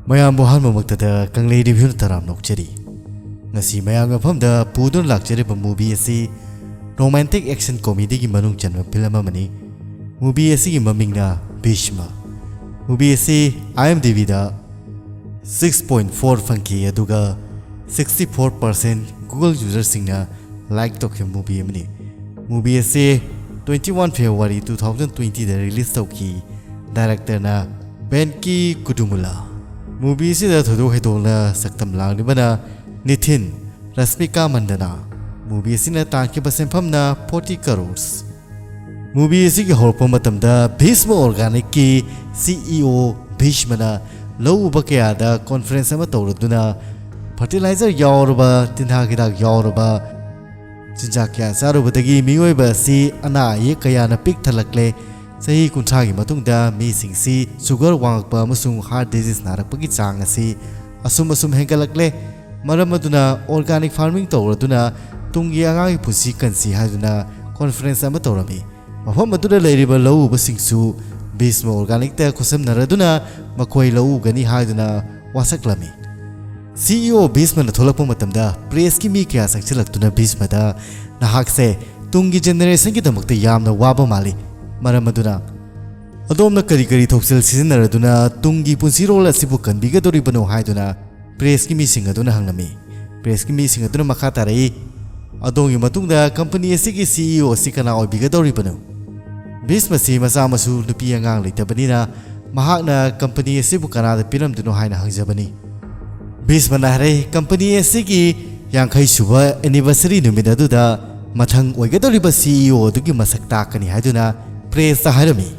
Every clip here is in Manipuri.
ꯃꯌꯥꯝꯕꯨ ꯍꯥꯟꯕꯃꯛꯇꯗ ꯀꯪꯂꯩ ꯔꯤꯚ꯭ꯌꯨꯅ ꯇꯔꯥꯝ ꯅꯣꯛꯆꯔꯤ ꯉꯁꯤ ꯃꯌꯥꯝꯒꯤ ꯃꯐꯝꯗ ꯄꯨꯗꯨꯅ ꯂꯥꯛꯆꯔꯤꯕ ꯃꯨꯚꯤ ꯑꯁꯤ ꯔꯣꯃꯥꯟꯇꯤꯛ ꯑꯦꯛꯁꯟ ꯀꯣꯃꯦꯗꯤꯒꯤ ꯃꯅꯨꯡ ꯆꯟꯕ ꯐꯤल्म ꯑꯃꯅꯤ ꯃꯨꯚꯤ ꯑꯁꯤꯒꯤ ꯃꯃꯤꯡꯅ ꯚꯤꯁꯃ ꯃꯨꯚꯤ ꯑꯁꯤ IMDbꯗ 6.4 ꯐꯪꯈꯤ ꯑꯗꯨꯒ 64% ꯒꯨꯒꯜ ꯌꯨꯖꯔꯁꯤꯡꯅ ꯂꯥꯏꯛ ꯇꯧꯈꯤꯕ ꯃꯨꯚꯤ ꯑꯃꯅꯤ ꯃꯨꯚꯤ ꯑꯁꯤ 21 ꯐꯦꯕ꯭ꯔꯨꯋꯥꯔꯤ 2020ꯗ ꯔꯤꯂꯤꯖ ꯇꯧꯈꯤ ꯗꯥꯏꯔꯦꯛꯇꯔꯅ ꯕꯦꯟꯀꯤ ꯀꯨꯗꯨꯃꯨꯂꯥ ꯃꯨꯚꯤ ꯑꯁꯤꯗ ꯊꯣꯏꯗꯣꯛ ꯍꯦꯟꯗꯣꯛꯅ ꯁꯛꯇꯝ ꯂꯥꯡꯂꯤꯕꯅ ꯅꯤꯊꯤꯟ ꯔꯁꯃꯤꯀꯥ ꯃꯟꯗꯅ ꯃꯨꯚꯤ ꯑꯁꯤꯅ ꯇꯥꯟꯈꯤꯕ ꯁꯦꯟꯐꯝꯅ 40 ꯀꯔꯣꯔ ꯃꯨꯚꯤ ꯑꯁꯤꯒꯤ ꯍꯧꯔꯛꯄ ꯃꯇꯝꯗ ꯚꯤꯁꯃ ꯑꯣꯔꯒꯥꯅꯤꯛꯀꯤ CEO ꯚꯤꯁꯃꯅ ꯂꯧ ꯎꯕ ꯀꯌꯥꯗ ꯀꯣꯟꯐꯔꯦꯟꯁ ꯑꯃ ꯇꯧꯔꯗꯨꯅ ꯐꯔꯇꯤꯂꯥꯏꯖꯔ ꯌꯥꯎꯔꯕ ꯇꯤꯟꯍꯥꯠ ꯍꯤꯗꯥꯛ ꯌꯥꯎꯔꯕ ꯆꯤꯟꯖꯥꯛ ꯀꯌꯥ ꯆꯥꯔꯨꯕꯗꯒꯤ ꯃꯤꯑꯣꯏꯕ ꯑꯁꯤ ꯑꯅꯥ ꯑꯌꯦꯛ ꯀꯌꯥꯅ ꯄꯤꯛ ꯊꯜꯂꯛꯂꯦ ꯆꯍꯤ 60ꯒꯤ ꯃꯇꯨꯡꯗ ꯃꯤꯁꯤꯡꯁꯤ ꯁꯨꯒꯔ ꯋꯥꯡꯉꯛꯄ ꯑꯃꯁꯨꯡ ꯍꯥꯔꯠ ꯗꯤꯖꯤꯖ ꯅꯥꯔꯛꯄꯒꯤ ꯆꯥꯡ ꯑꯁꯤ ꯑꯁꯨꯝ ꯍꯦꯟꯒꯠꯂꯛꯂꯦ ꯃꯔꯝ ꯑꯗꯨꯅ ꯑꯣꯔꯒꯥꯅꯤꯛ ꯐꯥꯔꯃꯤꯡ ꯇꯧꯔꯗꯨꯅ ꯇꯨꯡꯒꯤ ꯑꯉꯥꯡꯒꯤ ꯄꯨꯟꯁꯤ ꯀꯟꯁꯤ ꯍꯥꯏꯗꯨꯅ ꯀꯣꯟꯐꯔꯦꯟꯁ ꯑꯃ ꯇꯧꯔꯝꯃꯤ ꯃꯐꯝ ꯑꯗꯨꯗ ꯂꯩꯔꯤꯕ ꯂꯧ ꯎꯕꯁꯤꯡꯁꯨ ꯚꯤꯁꯃ ꯑꯣꯔꯒꯥꯅꯤꯛꯇ ꯈꯨꯠꯁꯝꯅꯔꯗꯨꯅ ꯃꯈꯣꯏ ꯂꯧ ꯎꯒꯅꯤ ꯍꯥꯏꯗꯨꯅ ꯋꯥꯁꯛꯂꯝꯃꯤ CEO ꯚꯤꯁꯃꯅ ꯊꯣꯛꯂꯛꯄ ꯃꯇꯝꯗ ꯄ꯭ꯔꯦꯁꯀꯤ ꯃꯤ ꯀꯌꯥ ꯆꯪꯁꯤꯜꯂꯛꯇꯨꯅ ꯚꯤꯁꯃꯗ ꯅꯍꯥꯛꯁꯦ ꯇꯨꯡꯒꯤ ꯖꯦꯅꯦꯔꯦꯁꯟꯒꯤꯗꯃꯛꯇ ꯌꯥꯝꯅ ꯋꯥꯕ ꯃꯥꯜꯂꯤ ꯃꯔꯝ ꯑꯗꯨꯅ ꯑꯗꯣꯝꯅ ꯀꯔꯤ ꯊꯧꯁꯤꯜ ꯁꯤꯖꯤꯟꯅꯔꯗꯨꯅ ꯇꯨꯡꯒꯤ ꯄꯨꯟꯁꯤꯔꯣꯜ ꯑꯁꯤꯕꯨ ꯀꯟꯕꯤꯒꯗꯧꯔꯤꯕꯅꯣ ꯍꯥꯏꯗꯨꯅ ꯄ꯭ꯔꯦꯁꯀꯤ ꯃꯤꯁꯤꯡ ꯑꯗꯨꯅ ꯍꯪꯂꯝꯃꯤ ꯄ꯭ꯔꯦꯁꯀꯤ ꯃꯤꯁꯤꯡ ꯑꯗꯨꯅ ꯃꯈꯥ ꯇꯥꯔꯛꯏ ꯑꯗꯣꯝꯒꯤ ꯃꯇꯨꯡꯗ ꯀꯝꯄꯅꯤ ꯑꯁꯤꯒꯤ CEO ꯑꯁꯤ ꯀꯅꯥ ꯑꯣꯏꯕꯤꯒꯗꯧꯔꯤꯕꯅꯣ ꯚꯤꯁꯃꯁꯤ ꯃꯆꯥ ꯃꯁꯨ ꯅꯨꯄꯤ ꯑꯉꯥꯡ ꯂꯩꯇꯕꯅꯤꯅ ꯃꯍꯥꯛꯅ ꯀꯝꯄꯅꯤ ꯑꯁꯤꯕꯨ ꯀꯅꯥꯗ ꯄꯤꯔꯝꯗꯣꯏꯅꯣ ꯍꯥꯏꯅ ꯍꯪꯖꯕꯅꯤ ꯚꯤꯁꯃꯅ ꯍꯥꯏꯔꯛꯏ ꯀꯝꯄꯅꯤ ꯑꯁꯤꯒꯤ 50ꯁꯨꯕ ꯑꯦꯅꯤꯚꯔꯁꯔꯤ ꯅꯨꯃꯤꯠ ꯑꯗꯨꯗ ꯃꯊꯪ ꯑꯣꯏꯒꯗꯧꯔꯤꯕ CEO ꯑꯗꯨꯒꯤ ꯃꯁꯛ ꯇꯥꯛꯀꯅꯤ ꯍꯥꯏꯗꯨꯅ ꯄ꯭ꯔꯦꯁꯇ ꯍꯥꯏꯔꯝꯃꯤ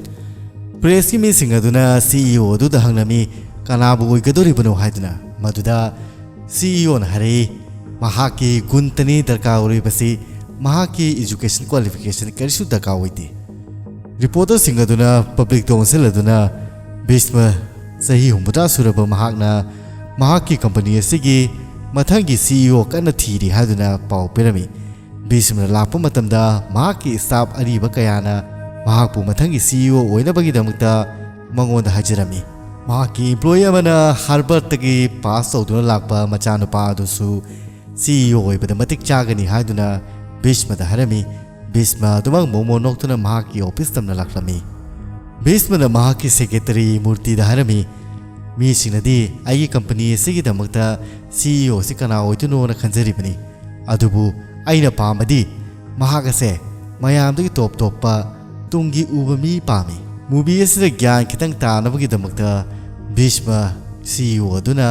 ꯄ꯭ꯔꯦꯁꯀꯤ ꯃꯤꯁꯤꯡ ꯑꯗꯨꯅ CEO ꯑꯗꯨꯗ ꯍꯪꯂꯝꯃꯤ ꯀꯅꯥꯕꯨ ꯑꯣꯏꯒꯗꯧꯔꯤꯕꯅꯣ ꯍꯥꯏꯗꯨꯅ ꯃꯗꯨꯗ CEOꯅ ꯍꯥꯏꯔꯛꯏ ꯃꯍꯥꯛꯀꯤ ꯒꯨꯟꯇꯅꯤ ꯗꯔꯀꯥꯔ ꯑꯣꯏꯔꯤꯕꯁꯤ ꯃꯍꯥꯛꯀꯤ ꯏꯖꯨꯀꯦꯁꯟ ꯀ꯭ꯋꯥꯂꯤꯐꯤꯀꯦꯁꯟ ꯀꯔꯤꯁꯨ ꯗꯔꯀꯥꯔ ꯑꯣꯏꯗꯦ ꯔꯤꯄꯣꯔꯇꯔꯁꯤꯡ ꯑꯗꯨꯅ ꯄꯕ꯭ꯂꯤꯛꯇ ꯑꯣꯟꯁꯤꯜꯂꯗꯨꯅ ꯚꯤꯁꯃ ꯆꯍꯤ 60 ꯁꯨꯔꯕ ꯃꯍꯥꯛꯅ ꯃꯍꯥꯛꯀꯤ ꯀꯝꯄꯅꯤ ꯑꯁꯤꯒꯤ ꯃꯊꯪꯒꯤ CEO ꯀꯟꯅ ꯊꯤꯔꯤ ꯍꯥꯏꯗꯨꯅ ꯄꯥꯎ ꯄꯤꯔꯝꯃꯤ ꯚꯤꯁꯃꯅ ꯂꯥꯛꯄ ꯃꯇꯝꯗ ꯃꯍꯥꯛꯀꯤ ꯁ꯭ꯇꯥꯐ ꯑꯔꯤꯕ ꯀꯌꯥꯅ ꯃꯍꯥꯛꯄꯨ ꯃꯊꯪꯒꯤ CEO ꯑꯣꯏꯅꯕꯒꯤꯗꯃꯛꯇ ꯃꯉꯣꯟꯗ ꯍꯥꯏꯖꯔꯝꯃꯤ ꯃꯍꯥꯛꯀꯤ ꯏꯝꯄ꯭ꯂꯣꯌꯤ ꯑꯃꯅ ꯍꯥꯔꯕꯔꯗꯇꯒꯤ ꯄꯥꯁ ꯇꯧꯗꯨꯅ ꯂꯥꯛꯄ ꯃꯆꯥꯅꯨꯄꯥ ꯑꯗꯨꯁꯨ CEO ꯑꯣꯏꯕꯗ ꯃꯇꯤꯛ ꯆꯥꯒꯅꯤ ꯍꯥꯏꯗꯨꯅ ꯚꯤꯁꯃꯗ ꯍꯥꯏꯔꯝꯃꯤ ꯚꯤꯁꯃ ꯑꯗꯨꯃꯛ ꯃꯣꯃꯣ ꯅꯣꯛꯇꯨꯅ ꯃꯍꯥꯛꯀꯤ ꯑꯣꯐꯤꯁ ꯇꯝꯅ ꯂꯥꯛꯂꯝꯃꯤ ꯚꯤꯁꯃꯅ ꯃꯍꯥꯛꯀꯤ ꯁꯦꯀ꯭ꯔꯦꯇꯔꯤ ꯃꯨꯔꯇꯤꯗ ꯍꯥꯏꯔꯝꯃꯤ ꯃꯤꯁꯤꯡꯅꯗꯤ ꯑꯩꯒꯤ ꯀꯝꯄꯅꯤ ꯑꯁꯤꯒꯤꯗꯃꯛꯇ CEO ꯑꯁꯤ ꯀꯅꯥ ꯑꯣꯏꯗꯣꯏꯅꯣꯅ ꯈꯟꯖꯔꯤꯕꯅꯤ ꯑꯗꯨꯕꯨ ꯑꯩꯅ ꯄꯥꯝꯕꯗꯤ ꯃꯍꯥꯛ ꯑꯁꯦ ꯃꯌꯥꯝꯗꯒꯤ ꯇꯣꯞ ꯇꯣꯞꯄ ꯇꯨꯡꯒꯤ ꯎꯕ ꯃꯤ ꯄꯥꯝꯃꯤ ꯃꯨꯚꯤ ꯑꯁꯤꯗ ꯒ꯭ꯌꯥꯟ ꯈꯤꯇꯪ ꯇꯥꯅꯕꯒꯤꯗꯃꯛꯇ ꯚꯤꯁꯃ CEO ꯑꯗꯨꯅ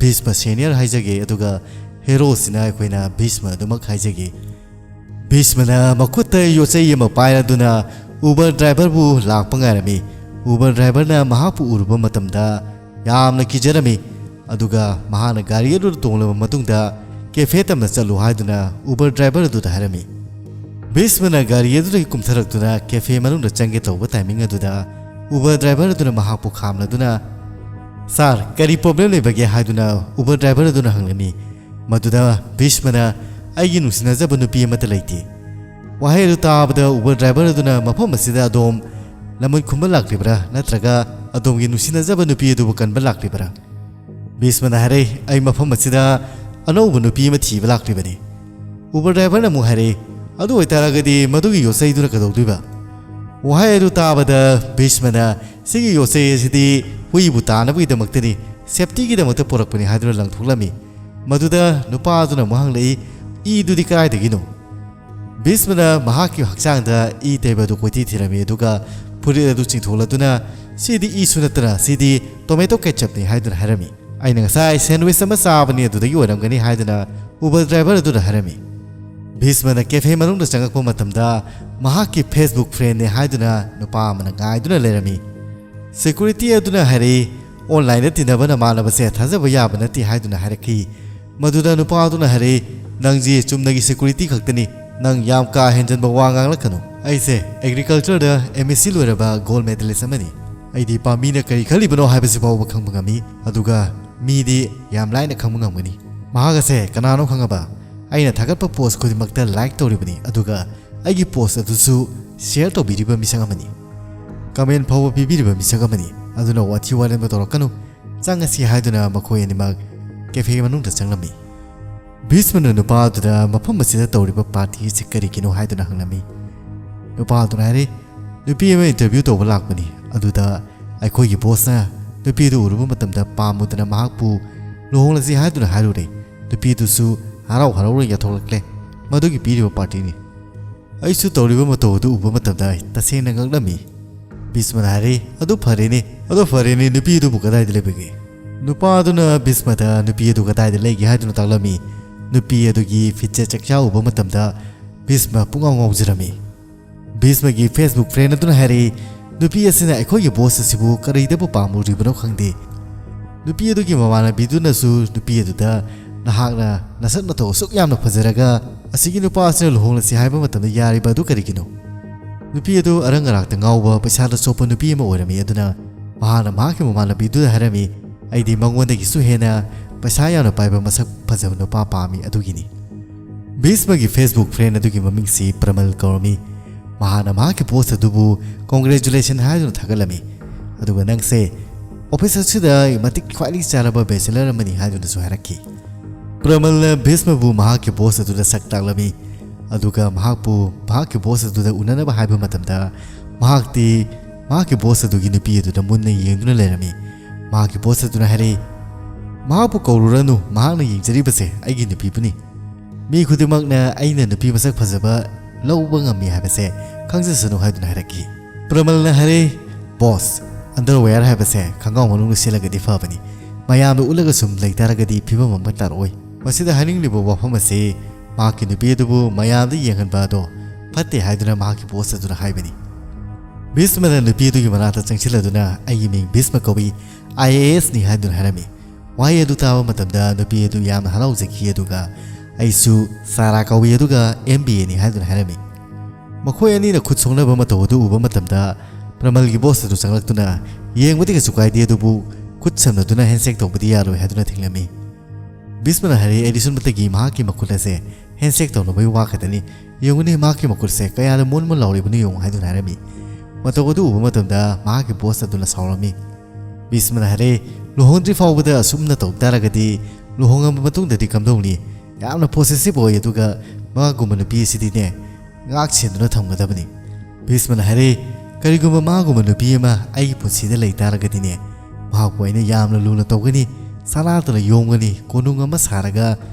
ꯚꯤꯁꯃ ꯁꯦꯅꯤꯌꯔ ꯍꯥꯏꯖꯒꯦ ꯑꯗꯨꯒ ꯍꯦꯔꯣꯁꯤꯅ ꯑꯩꯈꯣꯏꯅ ꯚꯤꯁꯃ ꯑꯗꯨꯃꯛ ꯍꯥꯏꯖꯒꯦ ꯚꯤꯁꯃꯅ ꯃꯈꯨꯠꯇ ꯌꯣꯠꯆꯩ ꯑꯃ ꯄꯥꯏꯔꯗꯨꯅ ꯎꯕꯔ ꯗ꯭ꯔꯥꯏꯚꯔꯕꯨ ꯂꯥꯛꯄ ꯉꯥꯏꯔꯝꯃꯤ ꯎꯕꯔ ꯗ꯭ꯔꯥꯏꯚꯔꯅ ꯃꯍꯥꯛꯄꯨ ꯎꯔꯨꯕ ꯃꯇꯝꯗ ꯌꯥꯝꯅ ꯀꯤꯖꯔꯝꯃꯤ ꯑꯗꯨꯒ ꯃꯍꯥꯛꯅ ꯒꯥꯔꯤ ꯑꯗꯨꯗ ꯇꯣꯡꯂꯕ ꯃꯇꯨꯡꯗ ꯀꯦꯐꯦ ꯇꯝꯅ ꯆꯠꯂꯨ ꯍꯥꯏꯗꯨꯅ ꯎꯕꯔ ꯗ꯭ꯔꯥꯏꯚꯔ ꯑꯗꯨꯗ ꯍꯥꯏꯔꯝꯃꯤ ꯚꯤꯁꯃꯅ ꯒꯥꯔꯤ ꯑꯗꯨꯗꯒꯤ ꯀꯨꯝꯊꯔꯛꯇꯨꯅ ꯀꯦꯐꯦ ꯃꯅꯨꯡꯗ ꯆꯪꯒꯦ ꯇꯧꯕ ꯇꯥꯏꯃꯤꯡ ꯑꯗꯨꯗ ꯎꯕꯔ ꯗ꯭ꯔꯥꯏꯚꯔ ꯑꯗꯨꯅ ꯃꯍꯥꯛꯄꯨ ꯈꯥꯝꯂꯗꯨꯅ ꯁꯥꯔ ꯀꯔꯤ ꯄ꯭ꯔꯣꯕ꯭ꯂꯦꯝ ꯂꯩꯕꯒꯦ ꯍꯥꯏꯗꯨꯅ ꯎꯕꯔ ꯗ꯭ꯔꯥꯏꯚꯔ ꯑꯗꯨꯅ ꯍꯪꯂꯝꯃꯤ ꯃꯗꯨꯗ ꯚꯤꯁꯃꯅ ꯑꯩꯒꯤ ꯅꯨꯡꯁꯤꯅꯖꯕ ꯅꯨꯄꯤ ꯑꯃꯠꯇ ꯂꯩꯇꯦ ꯋꯥꯍꯩ ꯑꯗꯨ ꯇꯥꯕꯗ ꯎꯕꯔ ꯗ꯭ꯔꯥꯏꯚꯔ ꯑꯗꯨꯅ ꯃꯐꯝ ꯑꯁꯤꯗ ꯑꯗꯣꯝ ꯂꯃꯟ ꯈꯨꯝꯕ ꯂꯥꯛꯂꯤꯕ꯭ꯔꯥ ꯅꯠꯇ꯭ꯔꯒ ꯑꯗꯣꯝꯒꯤ ꯅꯨꯡꯁꯤꯅꯖꯕ ꯅꯨꯄꯤ ꯑꯗꯨꯕꯨ ꯀꯟꯕ ꯂꯥꯛꯂꯤꯕ꯭ꯔꯥ ꯚꯤꯁꯃꯅ ꯍꯥꯏꯔꯛꯏ ꯑꯩ ꯃꯐꯝ ꯑꯁꯤꯗ ꯑꯅꯧꯕ ꯅꯨꯄꯤ ꯑꯃ ꯊꯤꯕ ꯂꯥꯛꯂꯤꯕꯅꯤ ꯎꯕꯔ ꯗ꯭ꯔꯥꯏꯚꯔꯅ ꯑꯃꯨꯛ ꯍꯥꯏꯔꯛꯏ ꯑꯗꯨ ꯑꯣꯏꯇꯥꯔꯒꯗꯤ ꯃꯗꯨꯒꯤ ꯌꯣꯠꯆꯩꯗꯨꯅ ꯀꯩꯗꯧꯗꯣꯏꯕ ꯋꯥꯍꯩ ꯑꯗꯨ ꯇꯥꯕꯗ ꯚꯤꯁꯃꯅ ꯁꯤꯒꯤ ꯌꯣꯠꯆꯩ ꯑꯁꯤꯗꯤ ꯍꯨꯏꯕꯨ ꯇꯥꯅꯕꯒꯤꯗꯃꯛꯇꯅꯤ ꯁꯦꯐꯇꯤꯒꯤꯗꯃꯛꯇ ꯄꯨꯔꯛꯄꯅꯤ ꯍꯥꯏꯗꯨꯅ ꯂꯪꯊꯣꯛꯂꯝꯃꯤ ꯃꯗꯨꯗ ꯅꯨꯄꯥ ꯑꯗꯨꯅ ꯑꯃꯨꯛ ꯍꯪꯂꯛꯏ ꯏꯗꯨꯗꯤ ꯀꯗꯥꯏꯗꯒꯤꯅꯣ ꯚꯤꯁꯃꯅ ꯃꯍꯥꯛꯀꯤ ꯍꯛꯆꯥꯡꯗ ꯏ ꯇꯩꯕ ꯑꯗꯨ ꯀꯣꯏꯊꯤ ꯊꯤꯔꯝꯃꯤ ꯑꯗꯨꯒ ꯐꯨꯔꯤꯠ ꯑꯗꯨ ꯆꯤꯡꯊꯣꯛꯂꯗꯨꯅ ꯁꯤꯗꯤ ꯏꯁꯨ ꯅꯠꯇꯅ ꯁꯤꯗꯤ ꯇꯣꯃꯦꯇꯣ ꯀꯦꯆꯞꯅꯤ ꯍꯥꯏꯗꯨꯅ ꯍꯥꯏꯔꯝꯃꯤ ꯑꯩꯅ ꯉꯁꯥꯏ ꯁꯦꯟꯗꯋꯤꯆ ꯑꯃ ꯆꯥꯕꯅꯤ ꯑꯗꯨꯗꯒꯤ ꯑꯣꯏꯔꯝꯒꯅꯤ ꯍꯥꯏꯗꯨꯅ ꯎꯕꯔ ꯗ꯭ꯔꯥꯏꯚꯔ ꯑꯗꯨꯅ ꯍꯥꯏꯔꯝꯃꯤ ꯚꯤꯁꯃꯅ ꯀꯦꯐꯦ ꯃꯅꯨꯡꯗ ꯆꯪꯉꯛꯄ ꯃꯇꯝꯗ ꯃꯍꯥꯛꯀꯤ ꯐꯦꯁꯕꯨꯛ ꯐ꯭ꯔꯦꯟꯅꯤ ꯍꯥꯏꯗꯨꯅ ꯅꯨꯄꯥ ꯑꯃꯅ ꯉꯥꯏꯗꯨꯅ ꯂꯩꯔꯝꯃꯤ ꯁꯦꯀ꯭ꯌꯨꯔꯤꯇꯤ ꯑꯗꯨꯅ ꯍꯥꯏꯔꯛꯏ ꯑꯣꯟꯂꯥꯏꯟꯗ ꯇꯤꯟꯅꯕ ꯅꯃꯥꯟꯅꯕꯁꯦ ꯊꯥꯖꯕ ꯌꯥꯕ ꯅꯠꯇꯦ ꯍꯥꯏꯗꯨꯅ ꯍꯥꯏꯔꯛꯈꯤ ꯃꯗꯨꯗ ꯅꯨꯄꯥ ꯑꯗꯨꯅ ꯍꯥꯏꯔꯛꯏ ꯅꯪꯁꯤ ꯆꯨꯝꯅꯒꯤ ꯁꯦꯀ꯭ꯌꯨꯔꯤꯇꯤ ꯈꯛꯇꯅꯤ ꯅꯪ ꯌꯥꯝ ꯀꯥ ꯍꯦꯟꯖꯟꯕ ꯋꯥ ꯉꯥꯡꯂꯛꯀꯅꯨ ꯑꯩꯁꯦ ꯑꯦꯒ꯭ꯔꯤꯀꯜꯆꯔꯗ MSc ꯂꯣꯏꯔꯕ ꯒꯣꯜꯗ ꯃꯦꯗꯥꯂꯤꯁ ꯑꯃꯅꯤ ꯑꯩꯗꯤ ꯄꯥꯝꯕꯤꯅ ꯀꯔꯤ ꯈꯜꯂꯤꯕꯅꯣ ꯍꯥꯏꯕꯁꯤ ꯐꯥꯎꯕ ꯈꯪꯕ ꯉꯝꯃꯤ ꯑꯗꯨꯒ ꯃꯤꯗꯤ ꯌꯥꯝ ꯂꯥꯏꯅ ꯈꯪꯕ ꯉꯝꯒꯅꯤ ꯃꯍꯥꯛ ꯑꯁꯦ ꯀꯅꯥꯅꯣ ꯈꯪꯉꯕ ꯑꯩꯅ ꯊꯥꯒꯠꯄ ꯄꯣꯁ ꯈꯨꯗꯤꯡꯃꯛꯇ ꯂꯥꯏꯛ ꯇꯧꯔꯤꯕꯅꯤ ꯑꯗꯨꯒ ꯑꯩꯒꯤ ꯄꯣꯁ ꯑꯗꯨꯁꯨ ꯁꯦꯌꯔ ꯇꯧꯕꯤꯔꯤꯕ ꯃꯤꯁꯛ ꯑꯃꯅꯤ ꯀꯃꯦꯟ ꯐꯥꯎꯕ ꯄꯤꯕꯤꯔꯤꯕ ꯃꯤꯁꯛ ꯑꯃꯅꯤ ꯑꯗꯨꯅ ꯋꯥꯊꯤ ꯋꯥꯔꯦꯝ ꯇꯧꯔꯛꯀꯅꯨ จ้างเสียหายตัวน่ะมาคุยนี่มาแกเฟมันนุ่งแต่จังละมีบิสมันนุป้าตัวน่ะมาพุ่มมาเสียตัวริบปาร์ตี้สิกรีกินเอาให้ตัวน่ะหังละมีนุป้าตัวน่ะเร่นุพี่ไม่อินเตอร์วิวตัวบลักมันนี่อดูตาไอ้คุยกี่โพสนะนุพี่ตัวรู้ว่ามันตั้มแต่ปามุตัวน่ะมาฮักปูลูกละเสียหายตัวน่ะหายรู้เลยนุพี่ตัวสู้หาเราเลยอย่าทรกเลยมาดูกี่ปีริบปาร์ตี้นี่ไอ้สู้ตัวริบมาตัวดูอุบมาตั้มได้แต่เสียงนังละมีบิสมันหายอดูฟารีนี่นุพี่ตัวบุกได้เลยไปกี่นุป้าตัวน่ะบิสมาตานุพี่ตัวก็ได้เลยกี่ให้ตัวน่ะตักละมีนุพี่ตัวกี่ฟิชเชอร์จักรเจ้าอุบมาตั้มได้บิสมาปุ่งเอางงจระมีบิสมากี่เฟซบุ๊กเฟรนด์ตัวน่ะหายนุพี่สินะไอ้คนอยู่บอสสิบุกอะไรเดี๋ยวปามูริบนขังดีนุพี่ตัวกี่มาวันบิดูน่ะสู้นุพี่ตัวน่ะน่าฮักน่ะน่าสัตย์น่าโตสุกยามน่ะพัฒระกะอาศัยกินนุป้าสินะหลงละสิหายไปมาตั้มได้ยาริบาดูกันกินนุพี่ตัวอรังกรักตั้งเอาว่าประชาชนสอบนุพี่มาโอรามีตัวน่ะมาหน้ามาขี้มาบิดูน่ะหายมีไอ้ดีมังวันเด็กสุเฮนะภาษายาวน่ะไปแบบมาสักภาษาโนป้าปามีอดุกินีบิสมากี่เฟซบุ๊กเฟรนด์อดุกิมามิงซีประมาลกอร์มีมาหน้ามากี่โพสต์ดูบู congratulation ให้ดูทักกันละมีอดุกันนั่งเซ่ออฟฟิศสุดท้ายมาติดควายลิสต์ระบบเบสเลอร์มันนี่ให้ดูสุฮารักกี้ประมาลบิสมาบูมากี่โพสต์ดูสักตักละมีอดุกันมาปูมากี่โพสต์ดูอุนันน่ะบ้าให้บุมาตั้มตามากี่โพสต์ดูกินปีดูมุนในยังดูเลยละมีมากี่โพสต์ตัวน่ะเฮรีมาพวกเขารู้แล้วนู่มาในยิงจะรีบเสียไอ้กินปีปุ่นนี่มีคุณที่มักนะไอ้เนี่ยปีมาสักภาษาบ้าเล่าบังอามีให้เสียข้างจะสนุกให้ตัวน่ะเฮรีประมาณนั้นเฮรีบอสอันเดอร์เวร์ให้เสียข้างก้าวมันนุ่งเสียละก็ดีฟ้าปุ่นนี่มายามดูอุลกสุ่มเลยแต่ละก็ดีพี่ว่ามันไม่ตัดโอ้ยมาสิแต่ฮันนิ่งรีบบอกพ่อมาเสียมากินปีตัวบูมายามได้ยังกันบ้าโตพัดเตะให้ตัวน่ะมากี่โพสต์ตัวน่ะให้ปุ่นนี่บิสมาเนี่ยปีตัวกี่มันอาจจะจังชิลตัวน่ะไอ้ยิมิงบิสมาก็บีIAS นี่ให้ดูนะฮะมีว่าอย่าดูตามมาตั้มดาดูปีดูยามหาเราจะขี้ดูกะไอ้สูสาระเขาวิดูกะ MBA นี่ให้ดูนะฮะมีมาคุยอันนี้นะคุดส่งเลยบ่มาตัวดูบ่มาตั้มดาประมาณกี่บอสดูสังลักตัวน่ะยังไม่ได้กับสุขไอเดียดูบุคุดสำนักตัวน่ะเห็นเซ็กตัวปฏิยาเลยให้ดูนะทิ้งเลยมีบิสมันนะฮะเอดิสันมาตะกี้มากี่มาคุดเลยเสเห็นเซ็กตัวเราไม่ว่ากันแต่นี่ยังวันนี้มากี่มาคุดเสก็ยังเลยมุนเหล่าเลยบุนี่ยงให้ดูนะฮะมีมาตัวดูบ่มาตั้มดามากี่บอสดูนะสาวเรามีบิสมันหาเร่ลูกฮงที่ฟ้าบุตรสุ่มน่ะตกแต่ละก็ดีลูกฮงมันมาตุ้งเด็ดที่คำตรงนี้ยามน่ะโพสซิฟโอ้ยตัวก็มากุมันปีสิทีเนี่ยงักเสียนน่ะทำกันได้ปะนี่บิสมันหาเร่ก็ดีกุมันมากุมันปีมาไอ้ปุ่นสีได้เลยแต่ละก็ดีเนี่ยมาป่วยเนี่ยยามน่ะลูกน่ะตกกันนี่สาระตัวน่ะโยงกันนี่คนนุ่งกันมาสาระก็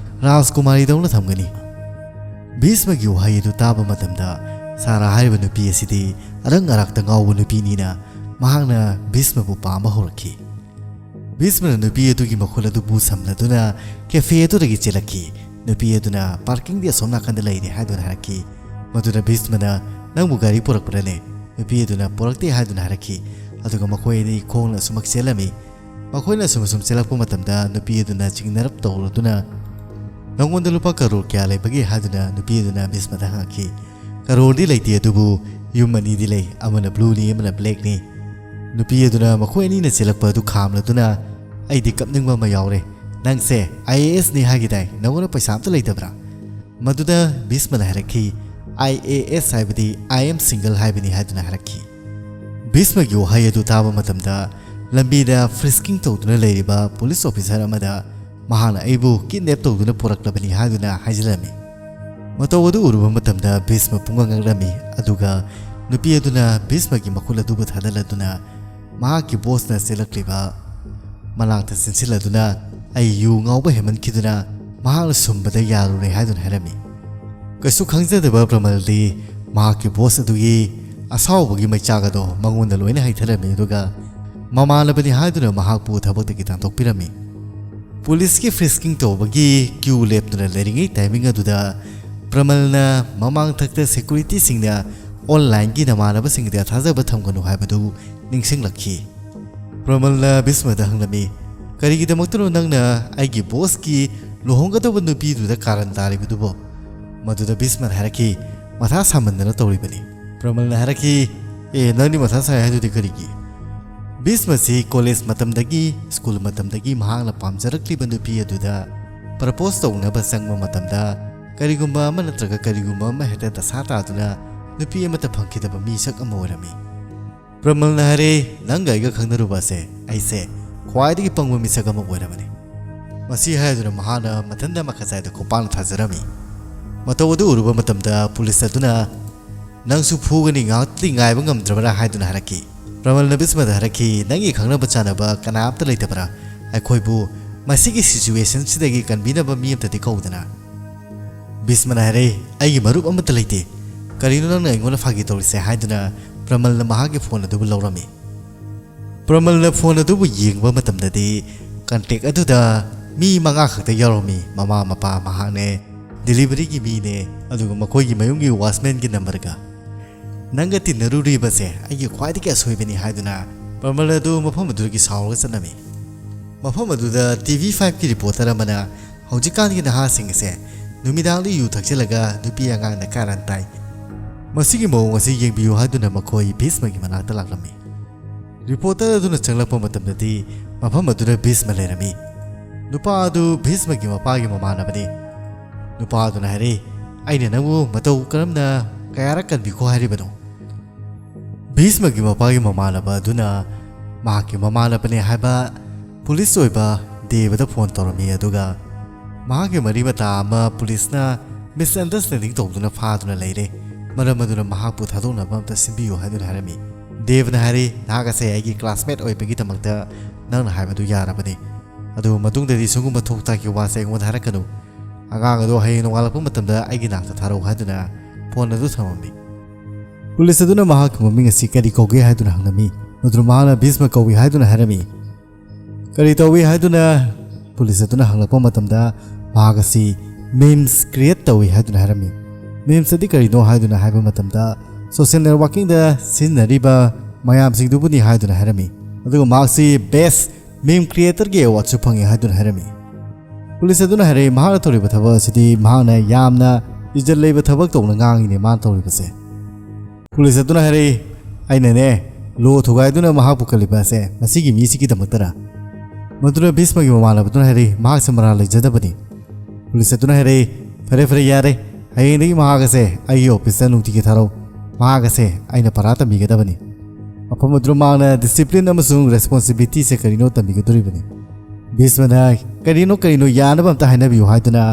ราสกุมารีตรงน่ะทำกันนี่บิสมันอยู่ให้ดูตาบมาทำได้สาระให้บนปีสิทีอรังอรักตั้งเอาบนปีนี้นะมาหน้าบิสมันปุ๊บปามาหัวขี้บิสมันนุปีตัวกี่มาคนละดูบูสัมละตัวน่ะแค่เฟียตัวตะกี้เจลักขี้นุปีตัวน่ะพาร์กิ้งเดียสมนักกันเดลัยเนี่ยให้ตัวน่ะรักขี้มาตัวน่ะบิสมันน่ะนั่งบุการีปรักปรเนี่ยนุปีตัวน่ะปรักที่ให้ตัวน่ะรักขี้เอาตัวก็มาคุยนี่คงน่ะสมัครเซลล์มีมาคุยน่ะสมัครเซลล์ปุ๊บมาตั้มดานุปีตัวน่ะจิงนรับตัวตัวน่ะน้องวันเดลุปากการูแก่เลยบางทีให้ตัวน่ะนุปีตัวน่ะบิสมันน่ะหักขี้การูดีเลยที่ดูบูยูมันนี่ดีเลยอามันน่ะบลูนี่มันน่ะเบล็กนี่นุปีตัวน่ะมาคุยนี่น่ะเซลล์เปิดทุกคำเลยตัวน่ะไอ้เด็กกับนึงว่าไม่ยาวเลยนั่งเซ่ IAS นี่ให้กี่ได้น้องก็ไปสามตัวเลยเถอะมาดูนะบิสมันหารักขี้ IAS ให้ไปดี I am single ให้ไปนี่ให้ตัวน่ะหารักขี้บิสมันอยู่ให้ดูตามมาทำได้ลำบีดาฟริสกิ้งตัวตัวน่ะเลยบ้า police officer มาได้มาหาไอ้บุกินเด็บตัวตัวน่ะปรักลับไปนี่ให้ตัวน่ะให้เจริญมีมาตัวดูรูปมาทำได้บิสมันปุ่งกังกังมีอดูกานุปีตัวน่ะบิสมันกี่มาคุยละดูบัดหาได้ละตัวน่ะมากี่บอสน่ะเซลักลีบ้ามาลางแต่สินสิละตัวน่ะไอ้ยูเงาไปเห็นมันคิดตัวน่ะมาหาสมบัติยาลูเลยให้ตัวน่ะให้มีก็สุขังจะเดือบประมาณดีมากี่บอสตัวยี่อาสาวบกี้ไม่จ้ากันตัวมังวันเดลวยเนี่ยให้เธอมีตัวกามาเลยเป็นให้ตัวน่ะมาหาปูทับตะกี้ตั้งตกพิรามี police की frisking तो बगी क्यों लेप तो लेरिंगे टाइमिंग अदुदा प्रमलना ममांग थकते security सिंगना online की नमाना बसिंगदे थाजा बथम गनु हायबदु निंगसिंग लखी प्रमलना बिस्मदा हंगलमी करिगी दमक्तरो नंगना आइगी बॉस की लोहंगदब नुपी दुदा कारण तारिबदुबो मदुदा बिस्मद हारकी मथा सामंदना तोरिबनी प्रमलना हारकी ए नंगनी मथा साय हायदुदि करिगी बिस्मसी कॉलेज मतमदगी स्कूल मतमदगी महांगना पामजरक्लिबा नुपी अदुदा प्रपोज तौनबा संगमा मतमदा करिगुम्बा अमा नत्रगा करिगुम्बा अमा हेता दसा तादुना नुपी अमता फंखिदबा मिसक अमा ओरमी प्रमलना हारे नंगा आइगा खंगनरुबासे आइसे ख्वाइदगी पंगबा मिसक अमा ओइरबनी मसी हायदुना महाना मथंदा मखसायदा खोपान थाजरमी मतौ अदु उरुबा मतमदा पुलिस अदुना नंगसु फुगनी गाउतली गायबा ngamद्रबरा हायदुना हरकी प्रमलना बिस्मदा हरकी नंगी खंगनबा चानबा कनाबता लेतबरा अखोइबु मसीगी सिचुएशन सिदगी कन्बीनबा मियमतदि कौदना बिस्मना हरे अगी मरुप अमत लेते करिनो नंगना अइगोना फागी तौरिसे हायदुना प्रमलना महागी फोन अदुबु लौरमी प्रमलना फोन अदुबु येंगबा मतमददि कंटेक अदुदा मी मंगा खक्ता यारोमी ममा मपा महाने डिलीवरी की मीने अदुगा मखोइगी मयुंगी वाचमैन की नंबर का नंगा तिन्नरुरीबसे अगी ख्वाइदगी असोइबनी हायदुना प्रमल अदु मफम अदुगी सावरगा चनमी मफम अदुदा TV5 की रिपोर्टर अमना हौजिकानगी नहासिंगसे नुमिदांगली यू थक्चलगा नुपी आंगांगना कारण ताई मसिगी मौंग असि येंबियु हायदुना मखोइ भीष्मगी मनाक्ता लाक्लमी रिपोर्टर अदुना चंगलक्पा मतमददि मफम अदुदा भीष्म लेरमी नुपा अदु भीष्मगी मपागी ममानबनी नुपा अदुना हरे अइना नंगु मतौ करमना कयारक कनबिखो हारिबनो भीष्मगी मपागी ममानबा अदुना माकी ममानबने हाइबा पुलिस ओइबा देवदा फोन तौरमी अदुगा माकी मरी मता अमा पुलिसना मिसअंडरस्टैंडिंग तौदुना फादुना लेरे मरम अदुना महापु थादोनबा अमता सिंबियो हाइदुना हारमी देवना हारे नागासे आइगी क्लासमेट ओइबगी तमक्ता नंगना हाइबदु यारबने अदु मतुंगददि सुगुम थोक्ताकी वासे अइगोंदा हारकनु आगांग अदु हयें नोंगालक्पा मतमदा आइगी नाक्ता थारो हाइदुना फोन अदु थममी पुलिस अदुना महाक ममिंग असि करी कौगे हाइदुना हंगमी मदुर महाना भीष्म कौगे हाइदुना हारमी करी तौवे हाइदुना पुलिस अदुना हंगलक्पा मतमदा महाक असि memes create तौवे हाइदुना हारमी memes अदि करिनो हाइदुना हाइबा मतमदा सोशल नेटवर्किंग दा सिनरिबा मयाम सिंगदुबुनी हाइदुना हारमी अदुगा महाकसि बेस्ट meme creator गे अवार्ड सु फंगे हाइदुना हारमी पुलिस अदुना हरे महाना तौरिबा थबक असिदि महाना यामना इज्जत लेबा थबक तौना गांगिने मान तौरिबसे पुलिस अदुना हरे आइनने लो थुगाइदुना महापु कलिबासे मसिगी मिसिगी दमतरा मदुना भीष्मगी ममानबदुना हरे महासे मरा लेजदबनी पुलिस अदुना हरे फरे फरे यारे हयेंदगी महागसे अई ऑफिसर नुंतिगी थारो महागसे आइना परा तमिगदबनी अफम मदुर माना डिसिप्लिन अमसुंग रेस्पोंसिबिलिटी से करिनो तमिगदुरिबनी भीष्मना करिनो यानब अमता हाइनबियु हाइदुना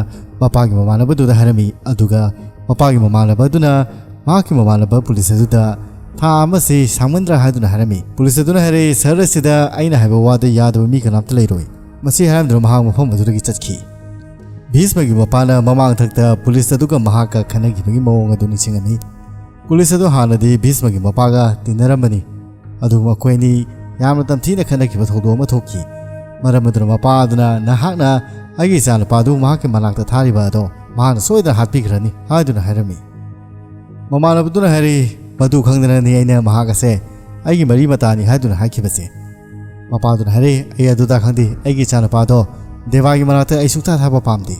मपागी ममानबदुदा हारमी अदुगा मपागी ममानबदुना माकी ममानब पुलिस अदुदा था अमसे सामंद्रा हाइदुना हारमी पुलिस अदुना हरे सरसिदा आइना हाइबा वादा यादब मी कनामता लेरोय मसी हारमद्र महाग मफम अदुदगी चटखी भीष्मगी मपाना ममांग थक्ता पुलिस अदुगा महाका खनगिबगी मवंग अदु निसिंगनी पुलिस अदु हानदी भीष्मगी मपागा तिनरमनी अदु मखोइनी यामना तमथीना खनगिबा थौदो अमा थोकी मरमद्र मपा अदुना नहाकना अगी चानपादु महाके मनाक्ता थारिबा अदो महाना सोइदा हातपिग्रनी हाइदुना हारमी ममानबदुना हरे मधु खंगदननी आइना महागसे अगी मरी मतानी हाइदुना हाकिबसे मपादुना हरे अई अदुदा खंदी अगी चानपादो देवागी मनाक्ता अई सुक्ता थाबा पामदे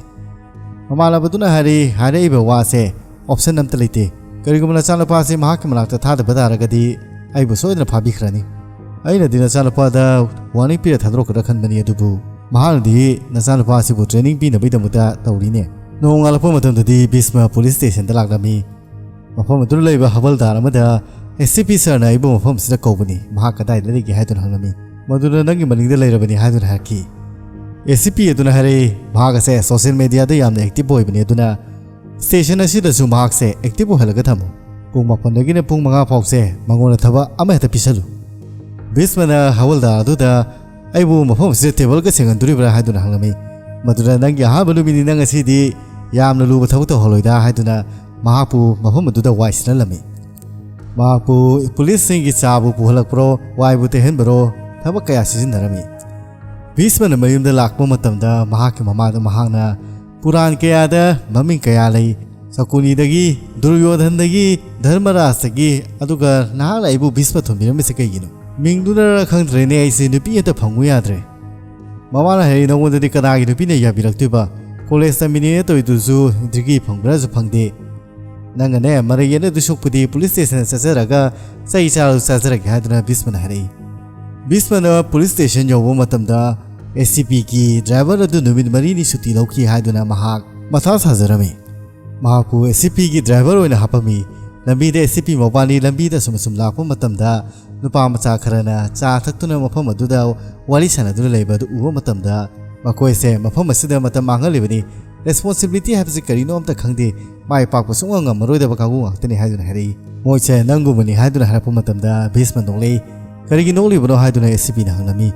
ममानबदुना हरे हारेइबा वासे ऑप्शन अमता लेते करिगुमना चानपासे महाके मनाक्ता थादबा तारगदी अईबु सोइदना फाबिख्रनी अइना दिना चानपादा वार्निंग पिरा थादरोकदा खनबनी अदुबु महानदी नचानपासिबु ट्रेनिंग पिनबैदमुदा तौरिने नोंगालपा मतमददी भीष्म पुलिस स्टेशन दा लाक्लमी मफम अदुदा लैबा हवलदार अमदा SCP सरना आइबु मफम सिदा कौबनी महा कदाइदा लेगे हाइदुना हंगमी मदुदा नंगी मनिंगदा लैरबनी हाइदुना हाकी SCP अदुना हरे महागसे सोशल मीडिया दा यामना एक्टिव ओइबनी अदुना स्टेशन असिदसु महागसे एक्टिव ओहलगा थमु पुंग मपनदगिना पुंग मंगा फावसे मंगोना थबा अमा हेता पिसलु भीष्मना हवलदार अदुदा आइबु मफम सिदा टेबल का सेंगनदुरिबरा हाइदुना हंगमी मदुदा नंगी हाबलु मिनि नंग असिदि यामना लुबा थबक तौहलोइदा हाइदुना महापु मफम अदुदा वाइसनलमी महापु पुलिस सिंगी चाबु पुहलकप्रो वाइबु तेहनबरो थबक कया सिजिनरमी भीष्मना मयुमदा लाक्पा मतमदा महाके ममादा महांगना पुराण कयादा ममिंग कया लई सकुनीदगी दुर्योधनदगी धर्मराजदगी अदुगा नाला आइबु भीष्म थुमिरमिसे कयगिनो मिंगदुना खंद्रेने आइसे नुपी अता फंगु याद्रे ममाना हेरि नोंगोददि कदागी नुपीना याबिरक्तुबा कॉलेज तमिने तोइदुसु डिग्री फंगब्राजु फंगदे नंगने मरयेने दुसुकपुदी पुलिस स्टेशन चचरगा सही चालु चचरगे हादुना भीष्मना हरे भीष्मना पुलिस स्टेशन यौबा मतमदा SCP की ड्राइवर अदु नुमित मरीनी सुटी लौकी हादुना महाक मथा साजरमे महाकु SCP की driver ओइना हापमी lambi de SCP mobani lambi da sum lakpa matamda nupa macha kharana cha thaktuna mafam aduda wari sanaduna leiba du uba matamda makoi se mafam asida matam mangalibani responsibility habsi karino amta khangde mai pakpa sunga ngamaroi da bakagu ngtani haiduna hari moise nangumani haiduna harapa matamda Bhishma nonglei karigi nongli bano haiduna SCP na hanglami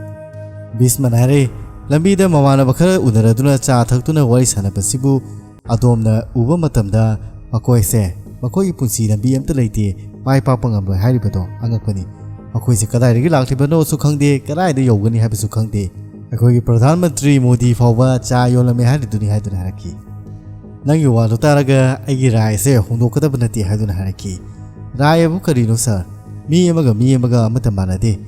Bhishma nare lambi da mamana bakhara unaraduna cha thaktuna wari sanabasibu adomna uba matamda makoi se makoi punsi lambi amta leite mai pakpa ngamroi hairibado angakpani makoi se kadai rigi laklibano su khangde kadai da yogani habisu khangde akoi Pradhan Mantri Modi fawba cha yolame haiduni haiduna haraki nangi walu taraga aigi rai se hondokadaba nati haiduna haraki rai abu karino sir mi amaga amata manade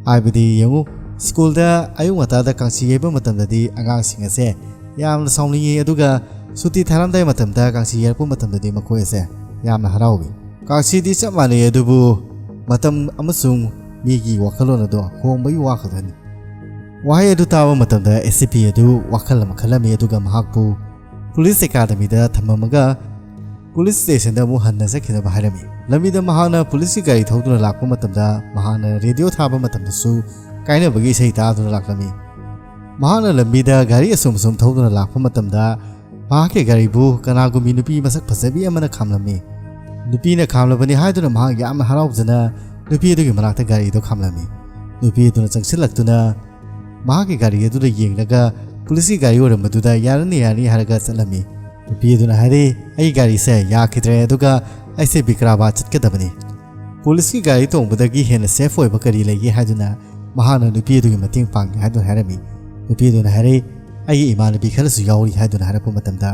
aibadi yangu school da ayung atada kangsi yeba matamdadi agang singa se yamna saunglingi aduga suti tharamdai matamda kangsi yerpu matamdadi makoi se yamna haraubi kangsi di chap mane adubu matam amasung migi wakhalon ado hongbai wakhadan wahai adu tawa matamda SCP adu wakhal makhalami aduga mahakpu police academy da thamamaga police station da mu hanna sakhina baharami lamida mahana police gari thoduna lakpa matamda mahana radio thaba matamda su kaina bagi sei ta aduna laklami mahana lambida gari asum thoduna lakpa matamda mahake gari bu kanagumi nupi masak phasabi amana khamlami nupi na khamlabani haiduna mahang yam haraujana nupi adugi manakta gari do khamlami nupi aduna changsilaktuna mahake gari aduna yenglaga police gari oramaduda yarani haraga chalami nupi aduna hari ai gari se yakidre aduga aise bikraba chatkadabani police gari tongbadagi hena safe oiba kari legi haiduna mahana nupi adugi mating pangi haiduna harami nupi aduna hari ai imanabi khalasu yawri haiduna harapu matamda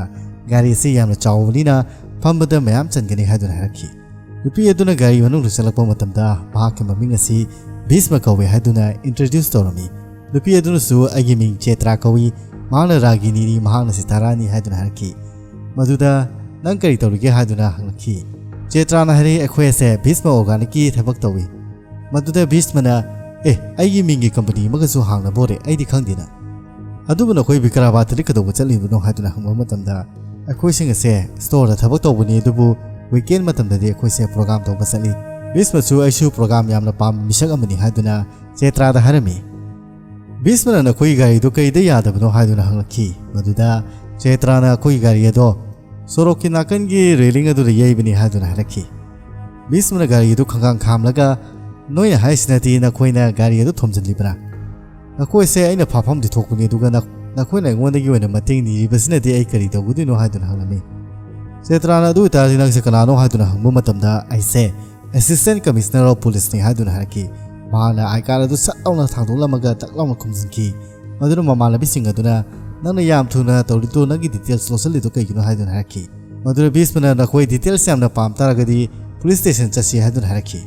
gari se yamna chawlina phambada mayam changani haiduna haraki nupi aduna gari manung rusalakpa matamda mahake maming asi Bhishma kawi haiduna introduce torami nupi aduna su agi ming Chetra kawi mahana Ragini ni mahana Sitarani haiduna haraki maduda nang kari tawrige haiduna hanglaki Chetra na hari akhoi se Bhishma organiki thabak tawi maduda Bhishma na aigi mingi company magasu hangna bore aidi khangdina adubuna khoi bikraba trikado chali buno haiduna hangma matamda akhoi singa se store da thabak tawbuni dubu weekend matamda de akhoi se program tawba chali Bhishma su aishu program yamna pam misak amani haiduna Chetra da harami Bhishma na khoi gari do kai da yadabno haiduna hanglaki maduda Chetra na khoi gari do Soroki nakan gi railing adu yaibani haiduna haraki Bhishma na gari do khangang khamlaga noya haisinati na khoina gari adu thomjanlibra na khoi se aina phafam di thokuni duga na khoina ngondagi wena mating ni basinati ai kari tawudi no haiduna hanglami Chetra na du ta jinang se kanano haiduna hangmu matamda aise assistant commissioner of police ni haiduna haraki mahana aikara du satawna thangdolamaga taklawna khumjinki maduna mamala bising aduna nana yam thuna tawlitu nagi details losalidu kaigino haiduna haraki maduna Bhishma na khoi details yamna pamtaragadi police station chasi haiduna haraki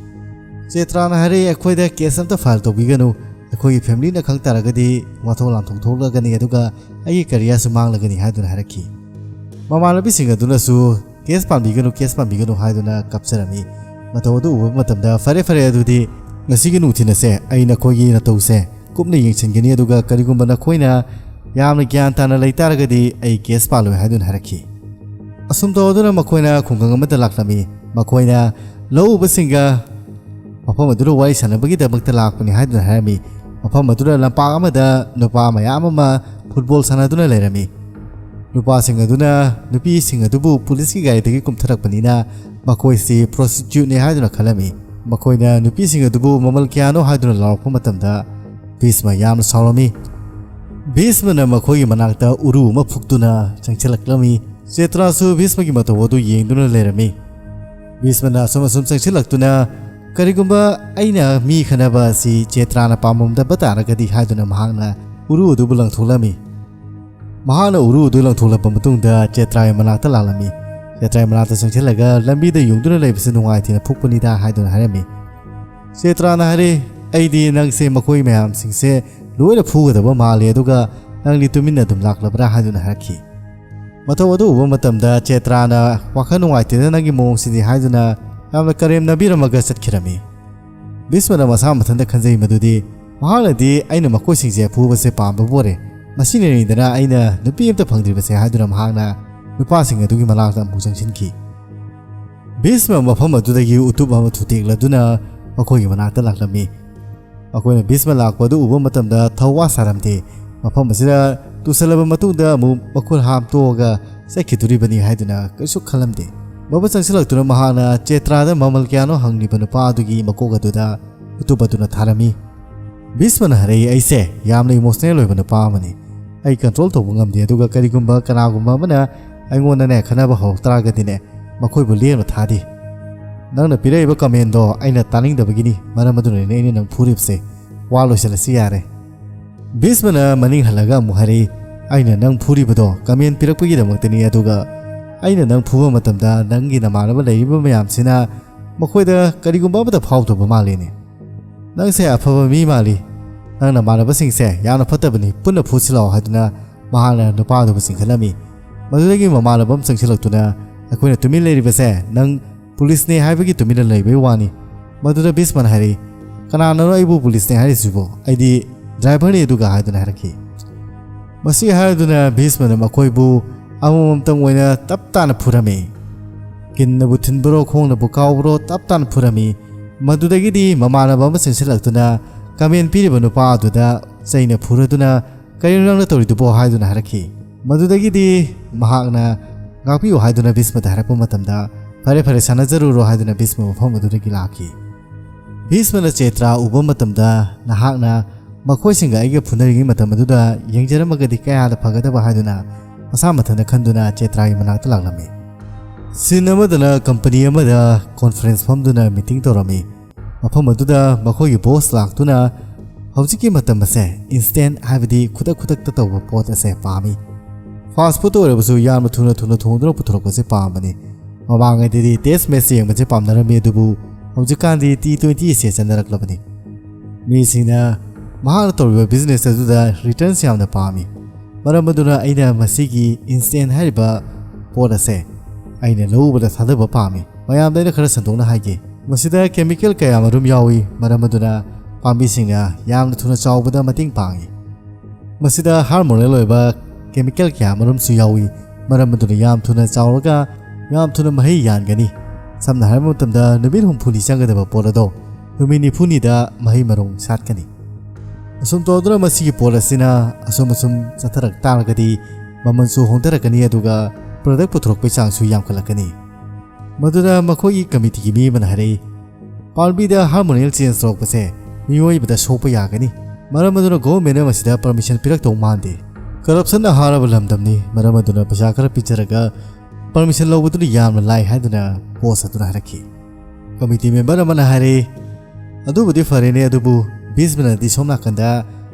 Chetra na hari akhoida case amta file tobiganu akhoi family na khangtaragadi wathol lamthong tholagani aduga ai career su manglagani haiduna haraki mamala bising aduna su case pambiganu haiduna kapsarami matawdu uba matamda fare adudi ngasigi nuthina se aina khogi na tawse kupna yengchingani aduga karigumba na khoina yamna gyan tana leitaragadi ai case palu haidun haraki asum tawduna makhoina khungang amata laklami makhoina lo basinga mafam adura wari sanabagi dabakta lakpani haidun harami mafam adura lampak amada nupa mayam ama football sanaduna leirami nupa singaduna nupi singadubu police ki gari dagi kumtharakpanina makoi si prostitute ne haiduna khalami makoina nupi singadubu mamal kyano haiduna larakpa matamda Bhishma yamna saurami Bhishma na makoi manakta uru ma phuktuna changchalaklami Chetra su Bhishma ki matawodu yengduna leirami Bhishma na sum changchalaktuna karigumba aina mi khanaba si Chetra na pamumda bataragadi haiduna mahangna uru du bulang tholami mahana uru du lang tholapa matungda Chetra manakta lalami Chetra manakta changchalaga lambi da yungduna leibase nungai thina phukpani da haiduna harami Chetra na hari aidi nang se makoi mayam singse loina phugadaba male aduga nang litumina dum laklabra haiduna haraki matawadu uba matamda Chetra na wakha nungai thina nangi mong sidi haiduna yamna karem nabiramaga satkhirami Bhishma na masa mathanda khanjai madudi mahanadi aina makoi singse phubase pamba bore masini dana aina nupi amta phangdribase haiduna mahangna nupa sing adugi malakta mujangsinki ꯕꯤꯁꯃ ꯃꯐꯝ ꯑꯗꯨꯗꯒꯤ ꯎꯇꯨꯞ ꯑꯃ ꯊꯨꯇꯦꯛꯂꯗꯨꯅ ꯃꯈꯣꯏꯒꯤ ꯃꯅꯥꯛꯇ ꯂꯥꯛꯂꯝꯃꯤ꯫ ꯃꯈꯣꯏꯅ ꯕꯤꯁꯃ ꯂꯥꯛꯄꯗꯨ ꯎꯕ ꯃꯇꯝꯗ ꯊꯧꯋꯥ ꯁꯥꯔꯝꯗꯦ꯫ ꯃꯐꯝ ꯑꯁꯤꯗ ꯇꯨꯁꯜꯂꯕ ꯃꯇꯨꯡꯗ ꯑꯃꯨꯛ ꯃꯈꯨꯠ ꯍꯥꯝꯇꯣꯛꯑꯒ ꯆꯠꯈꯤꯗꯣꯔꯤꯕꯅꯤ ꯍꯥꯏꯗꯨꯅ ꯀꯔꯤꯁꯨ ꯈꯜꯂꯝꯗꯦ꯫ ꯃꯕ ꯆꯪꯁꯤꯜꯂꯛꯇꯨꯅ ꯃꯍꯥꯛꯅ ꯆꯦꯇ꯭ꯔꯥꯗ ꯃꯃꯜ ꯀꯌꯥꯅꯣ ꯍꯪꯂꯤꯕ ꯅꯨꯄꯥ ꯑꯗꯨꯒꯤ ꯃꯀꯣꯛ ꯑꯗꯨꯗ ꯎꯇꯨꯞ ꯑꯗꯨꯅ ꯊꯥꯔꯝꯃꯤ꯫ ꯕꯤꯁꯃꯅ ꯍꯥꯏꯔꯛꯏ, ꯑꯩꯁꯦ ꯌꯥꯝꯅ ꯏꯃꯣꯁꯅꯦꯜ ꯑꯣꯏꯕ ꯅꯨꯄꯥ ꯑꯃꯅꯤ꯫ ꯑꯩ ꯀꯟꯇ꯭ꯔꯣꯜ ꯇꯧꯕ ꯉꯝꯗꯦ, ꯑꯗꯨꯒ ꯀꯔꯤꯒꯨꯝꯕ ꯀꯅꯥꯒꯨꯝꯕ ꯑꯃꯅ ꯑꯩꯉꯣꯟꯗꯅꯦ ꯈꯟꯅꯕ ꯍꯧꯔꯛꯇꯥꯔꯒꯗꯤꯅꯦ ꯃꯈꯣꯏꯕꯨ ꯂꯦꯡꯅ ꯊꯥꯗꯦ꯫ ꯅꯪꯅ ꯄꯤꯔꯛꯏꯕ ꯀꯃꯦꯟꯗꯣ ꯑꯩꯅ ꯇꯥꯅꯤꯡꯗꯕꯒꯤꯅꯤ, ꯃꯔꯝ ꯑꯗꯨꯅꯅꯦ ꯑꯩꯅ ꯅꯪ ꯐꯨꯔꯤꯕꯁꯦ꯫ ꯋꯥ ꯂꯣꯏꯁꯤꯜꯂꯁꯤ ꯌꯥꯔꯦ꯫ ꯕꯤꯁꯃꯅ ꯃꯅꯤꯡ ꯍꯜꯂꯒ ꯑꯃꯨꯛ ꯍꯥꯏꯔꯛꯏ, ꯑꯩꯅ ꯅꯪ ꯐꯨꯔꯤꯕꯗꯣ ꯀꯃꯦꯟ ꯄꯤꯔꯛꯄꯒꯤꯗꯃꯛꯇꯅꯤ, ꯑꯗꯨꯒ ꯑꯩꯅ ꯅꯪ ꯐꯨꯕ ꯃꯇꯝꯗ ꯅꯪꯒꯤ ꯅꯃꯥꯟꯅꯕ ꯂꯩꯔꯤꯕ ꯃꯌꯥꯝꯁꯤꯅ ꯃꯈꯣꯏꯗ ꯀꯔꯤꯒꯨꯝꯕ ꯑꯃꯗ ꯐꯥꯎꯗꯕ ꯃꯥꯜꯂꯤꯅꯦ꯫ ꯅꯪꯁꯦ ꯑꯐꯕ ꯃꯤ ꯃꯥꯜꯂꯤ, ꯅꯪ ꯅꯃꯥꯟꯅꯕꯁꯤꯡꯁꯦ ꯌꯥꯝꯅ ꯐꯠꯇꯕꯅꯤ, ꯄꯨꯟꯅ ꯐꯨꯁꯤꯜꯂꯛꯑꯣ ꯍꯥꯏꯗꯨꯅ ꯃꯍꯥꯛꯅ ꯅꯨꯄꯥ ꯑꯗꯨꯕꯨ ꯆꯤꯡꯈꯠꯂꯝꯃꯤ꯫ ꯃꯗꯨꯗꯒꯤ ꯃꯃꯥꯟꯅꯕ ꯑꯃ ꯆꯪꯁꯤꯜꯂꯛꯇꯨꯅ ꯑꯩꯈꯣꯏꯅ ꯇꯨꯃꯤꯟ ꯂꯩꯔꯤꯕꯁꯦ ꯅꯪ ꯄꯨꯂꯤꯁꯅꯦ ꯍꯥꯏꯕꯒꯤ ꯇꯨꯃꯤꯟꯅ ꯂꯩꯕꯒꯤ ꯋꯥꯅꯤ꯫ ꯃꯗꯨꯗ ꯕꯤꯁꯃꯅ ꯍꯥꯏꯔꯛꯏ, ꯀꯅꯥꯅꯣ ꯑꯩꯕꯨ ꯄꯨꯂꯤꯁꯅꯦ ꯍꯥꯏꯔꯤꯁꯤꯕꯣ? ꯑꯩꯗꯤ ꯗ꯭ꯔꯥꯏꯚꯔꯅꯤ ꯑꯗꯨꯒ ꯍꯥꯏꯗꯨꯅ ꯍꯥꯏꯔꯛꯈꯤ꯫ ꯃꯁꯤ ꯍꯥꯏꯗꯨꯅ ꯕꯤꯁꯃꯅ ꯃꯈꯣꯏꯕꯨ ꯑꯃꯃꯝꯇꯪ ꯑꯣꯏꯅ ꯇꯞ ꯇꯥꯅ ꯐꯨꯔꯝꯃꯤ꯫ ꯀꯤꯟꯅꯕꯨ ꯊꯤꯟꯕꯔꯣ ꯈꯣꯡꯅꯕꯨ ꯀꯥꯎꯕꯔꯣ ꯇꯞ ꯇꯥꯅ ꯐꯨꯔꯝꯃꯤ꯫ ꯃꯗꯨꯗꯒꯤꯗꯤ ꯃꯃꯥꯟꯅꯕ ꯑꯃ ꯆꯪꯁꯤꯜꯂꯛꯇꯨꯅ ꯀꯃꯦꯟ ꯄꯤꯔꯤꯕ ꯅꯨꯄꯥ ꯑꯗꯨꯗ ꯆꯩꯅ ꯐꯨꯔꯗꯨꯅ ꯀꯔꯤꯅꯣ ꯅꯪꯅ ꯇꯧꯔꯤꯗꯨꯕꯣ ꯍꯥꯏꯗꯨꯅ ꯍꯥꯏꯔꯛꯈꯤ꯫ ꯃꯗꯨꯗꯒꯤꯗꯤ ꯃꯍꯥꯛꯅ ꯉꯥꯛꯄꯤꯌꯨ ꯍꯥꯏꯗꯨꯅ ꯕꯤꯁꯃꯗ ꯍꯥꯏꯔꯛꯄ ꯃꯇꯝꯗ ꯐꯔꯦ ꯐꯔꯦ ꯁꯥꯟꯅꯖꯔꯨꯔꯣ ꯍꯥꯏꯗꯨꯅ ꯕꯤꯁꯃ ꯃꯐꯝ ꯑꯗꯨꯗꯒꯤ ꯂꯥꯛꯈꯤ꯫ ꯕꯤꯁꯃꯅ ꯆꯦꯇ꯭ꯔꯥ ꯎꯕ ꯃꯇꯝꯗ ꯅꯍꯥꯛꯅ ꯃꯈꯣꯏꯁꯤꯡꯒ ꯑꯩꯒ ꯐꯨꯅꯔꯤꯉꯩ ꯃꯇꯝ ꯑꯗꯨꯗ ꯌꯦꯡꯖꯔꯝꯃꯒꯗꯤ ꯀꯌꯥꯗ ꯐꯒꯗꯕ ꯍꯥꯏꯗꯨꯅ ꯃꯁꯥ ꯃꯊꯟꯇ ꯈꯟꯗꯨꯅ ꯆꯦꯇ꯭ꯔꯥꯒꯤ ꯃꯅꯥꯛꯇ ꯂꯥꯛꯂꯝꯃꯤ꯫ ꯁꯤꯟ ꯑꯃꯗꯅ ꯀꯝꯄꯅꯤ ꯑꯃꯗ ꯀꯣꯟꯐꯔꯦꯟꯁ ꯐꯝꯗꯨꯅ ꯃꯤꯇꯤꯡ ꯇꯧꯔꯝꯃꯤ꯫ ꯃꯐꯝ ꯑꯗꯨꯗ ꯃꯈꯣꯏꯒꯤ ꯕꯣꯁ ꯂꯥꯛꯇꯨꯅ ꯍꯧꯖꯤꯛꯀꯤ ꯃꯇꯝ ꯑꯁꯦ ꯏꯟꯁꯇꯦꯟꯠ ꯍꯥꯏꯕꯗꯤ ꯈꯨꯗꯛꯇ ꯇꯧꯕ ꯄꯣꯠ ꯑꯁꯦ ꯄꯥꯝꯃꯤ꯫ ꯐꯥꯁ ꯐꯨꯗ ꯑꯣꯏꯔꯕꯁꯨ ꯌꯥꯝꯅ ꯊꯨꯅ ꯊꯣꯡꯗꯨꯅ ꯄꯨꯊꯣꯔꯛꯄꯁꯦ ꯄꯥꯝꯕꯅꯤ꯫ ꯃꯃꯥꯡꯉꯩꯗꯗꯤ ꯇꯦꯁ ꯃꯦꯠꯆ ꯌꯦꯡꯕꯁꯦ ꯄꯥꯝꯅꯔꯝꯃꯤ, ꯑꯗꯨꯕꯨ ꯍꯧꯖꯤꯛꯀꯥꯟꯗꯤ T20 ꯑꯁꯤ ꯆꯠꯅꯔꯛꯂꯕꯅꯤ꯫ ꯃꯤꯁꯤꯡꯅ ꯃꯍꯥꯛꯅ ꯇꯧꯔꯤꯕ ꯕꯤꯖꯤꯅꯦꯁ ꯑꯗꯨꯗ ꯔꯤꯇꯔꯟꯁ ꯌꯥꯝꯅ ꯄꯥꯝꯃꯤ꯫ ꯃꯔꯝ ꯑꯗꯨꯅ ꯑꯩꯅ ꯃꯁꯤꯒꯤ ꯏꯟꯁꯇꯦꯟꯠ ꯍꯥꯏꯔꯤꯕ ꯄꯣꯠ ꯑꯁꯦ ꯑꯩꯅ ꯂꯧꯕꯗ ꯊꯥꯗꯕ ꯄꯥꯝꯃꯤ꯫ ꯃꯌꯥꯝꯗ ꯑꯩꯅ ꯈꯔ ꯁꯟꯗꯣꯛꯅ ꯍꯥꯏꯒꯦ, ꯃꯁꯤꯗ ꯀꯦꯃꯤꯀꯦꯜ ꯀꯌꯥ ꯃꯔꯨꯝ ꯌꯥꯎꯏ, ꯃꯔꯝ ꯑꯗꯨꯅ ꯄꯥꯝꯕꯤꯁꯤꯡꯅ ꯌꯥꯝꯅ ꯊꯨꯅ ꯆꯥꯎꯕꯗ ꯃꯇꯦꯡ ꯄꯥꯡꯏ꯫ ꯃꯁꯤꯗ ꯍꯥꯔꯃꯣꯅꯦꯜ ꯑꯣꯏꯕ ꯀꯦꯃꯤꯀꯦꯜ ꯀꯌꯥ ꯃꯔꯨꯝꯁꯨ ꯌꯥꯎꯏ, ꯃꯔꯝ ꯑꯗꯨꯅ ꯌꯥꯝ ꯊꯨꯅ ꯆꯥꯎꯔꯒ ꯌꯥꯝ ꯊꯨꯅ ꯃꯍꯩ ꯌꯥꯟꯒꯅꯤ꯫ ꯁꯝꯅ ꯍꯥꯏꯕ ꯃꯇꯝꯗ ꯅꯨꯃꯤꯠ 60ꯅꯤ ꯆꯪꯒꯗꯕ ꯄꯣꯠ ꯑꯗꯣ ꯅꯨꯃꯤꯠ 90ꯅꯤꯗ ꯃꯍꯩ ꯃꯔꯣꯡ ꯁꯥꯠꯀꯅꯤ꯫ ꯑꯁꯨꯝ ꯇꯧꯗꯨꯅ ꯃꯁꯤꯒꯤ ꯄꯣꯠ ꯑꯁꯤꯅ ꯑꯁꯨꯝ ꯆꯠꯊꯔꯛ ꯇꯥꯔꯒꯗꯤ ꯃꯃꯜꯁꯨ ꯍꯣꯡꯊꯔꯛꯀꯅꯤ, ꯑꯗꯨꯒ ꯄ꯭ꯔꯗꯛ ꯄꯨꯊꯣꯔꯛꯄꯒꯤ ꯆꯥꯡꯁꯨ ꯌꯥꯝꯈꯠꯂꯛꯀꯅꯤ꯫ ꯃꯗꯨꯗ ꯃꯈꯣꯏꯒꯤ ꯀꯃꯤꯇꯤꯒꯤ ꯃꯤ ꯑꯃꯅ ꯍꯥꯏꯔꯛꯏ, ꯄꯥꯝꯕꯤꯗ ꯍꯥꯔꯃꯣꯅꯦꯜ ꯆꯦꯟꯖ ꯇꯧꯔꯛꯄꯁꯦ ꯃꯤꯑꯣꯏꯕꯗ ꯁꯣꯛꯄ ꯌꯥꯒꯅꯤ, ꯃꯔꯝ ꯑꯗꯨꯅ ꯒꯣꯚꯔꯟꯃꯦꯟꯠꯅ ꯃꯁꯤꯗ ꯄꯔꯃꯤꯁꯟ ꯄꯤꯔꯛꯇꯧ ꯃꯥꯟꯗꯦ꯫ ꯀꯔꯞꯁꯟꯅ ꯍꯥꯔꯕ ꯂꯝꯗꯝꯅꯤ, ꯃꯔꯝ ꯑꯗꯨꯅ ꯄꯩꯁꯥ ꯈꯔ ꯄꯤꯖꯔꯒ ꯄꯔꯃꯤꯁꯟ ꯂꯧꯕꯗꯨꯅ ꯌꯥꯝꯅ ꯂꯥꯏ ꯍꯥꯏꯗꯨꯅ ꯕꯣꯁ ꯑꯗꯨꯅ ꯍꯥꯏꯔꯛꯈꯤ꯫ ꯀꯃꯤꯇꯤ ꯃꯦꯝꯕꯔ ꯑꯃꯅ ꯍꯥꯏꯔꯛꯏ, ꯑꯗꯨꯕꯨꯗꯤ ꯐꯔꯦꯅꯦ, ꯑꯗꯨꯕꯨ ꯕꯤꯁꯃꯅꯗꯤ ꯁꯣꯝ ꯅꯥꯀꯟꯗ